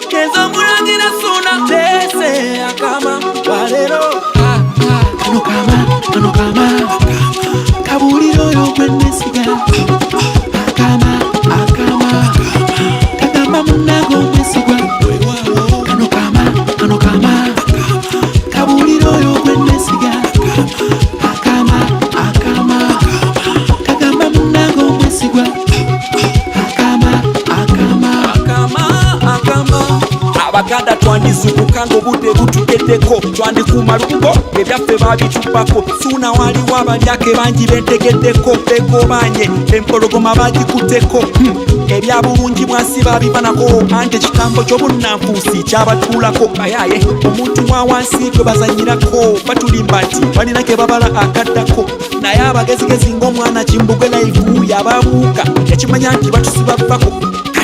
kenzo mulangira suna tese akama walero kano kama kabuliro yo kwendesiga akama kagamba munago mwesigwa kano kama kabuliro yo kwendesiga akama kagamba munago mwesigwa abaganda twandizukuka ng'obudde butugeddeko twandikuuma lubugo ebyaffe baabitubbako suuna waliwo abalyake bangi bentegeddeko begobanye empologoma bagikutteko ebyabulungi mwasi baabivanako anti ekitambo ky'obunanfuusi kyabatuulako ayaye omuntu wa wansi gwe bazanyirako batulimba nti balina ke babala akaddako naye abagezigezi ng'omwana kimbugwe laivu yababuuka ekimanya nti batusibavako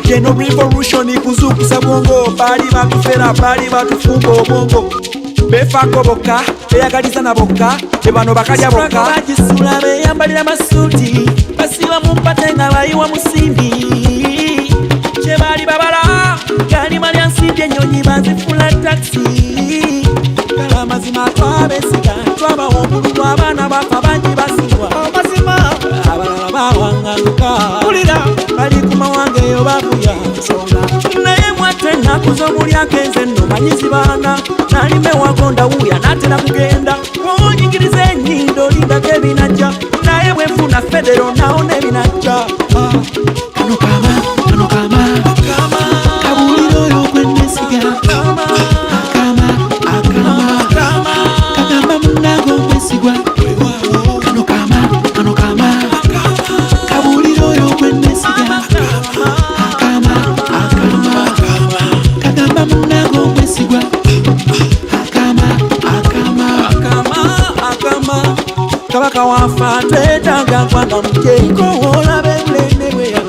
Keno revolution kuzukusa bongo bali batufera bali batufumba obongo befako boka beyagaliza na boka ebano bakalya boka bajisula beyambalira masuti basiba mumpatenga bayiwa musimbi kye bali babala gali mali ansimbi ennyonyi bazifula taxi kala mazima twabesiga twabawa omululu abaana bafa bangi basigwa amazima abalala bawangaluka ulira bali kumawange yo bavuya nsonga naye mwate ennaku z'omuli agenze nno manyizi baana nalime wagonda wuya natera kugenda wonyingiriza ennyindo lindako ebinajja naye bwenfuna federo nawo n'ebinajja kano kama kabuliro oyo gwennesiga kagamba munago mwesigwa kano kama kabuliro oyo gwennesiga kagamba munago mwesigwa kabaka wafa twetaaga kwanga mujeiko olabe bulende bweya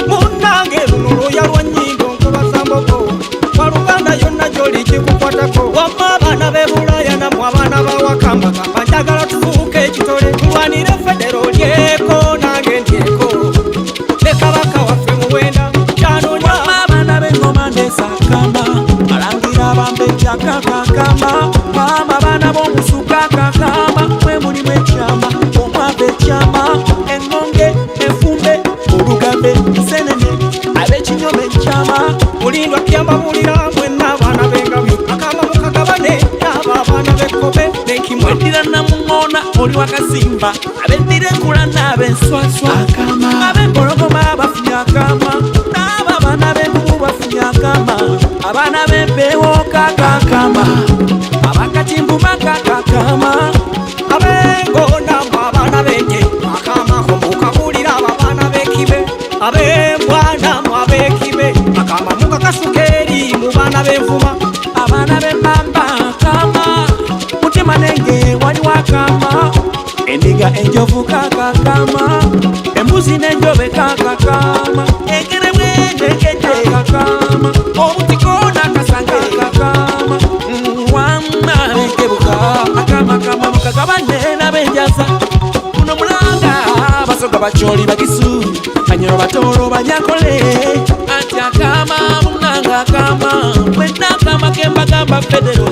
munange luno lwoya lwa nnyindo nkubasamboko waluganda yonna gyoli kikukwatako wamma abaana b'ebulaya namwe abaana bawakamba kamba njagala tufuuke ekitole tulwanire federo lyeko nange ndyeko ne kabaka waffe muwenda kyanonya wamma abaana b'engoma ndesakamba alangira bambejja kakakamba mama abaana b'omusuka kakamba mwe mulimu ekyama omwava ekyama engonge enfumbe olugambe nsenene ab'ekinyoma ekyama mulindwa kyambabulira mwenna abaana b'engabi akama mukagabane n'abo abaana b'ekkobe n'enkimwendira namuŋŋoona oli wakasimba ab'eddira enkula n'ab'enswaswa ab'empologoma bafunye akama n'abo abaana b'embubu bafunye akama abaana b'empeewo kakakama abakatimbu kakakama ab'engona mwe abaana b'enje akama mukabulira abo abaana b'ekibe ab'embwana mwe ab'ekibe akama mukakasuka eri mu baana b'envuma abaana b'emmamba kama mutima nenge wali wakama endiga enjovu kakakama embuzi n'enjobe kakakama engere bwendekeje kakama obutiko n'akasange kakama wamma bekebuka akama mukagabane n'abenjaza kuno mulanga basoga bacholi bagisu banyoro batoro banyakole ati akama munanga kama wenda kama kemba gamba federo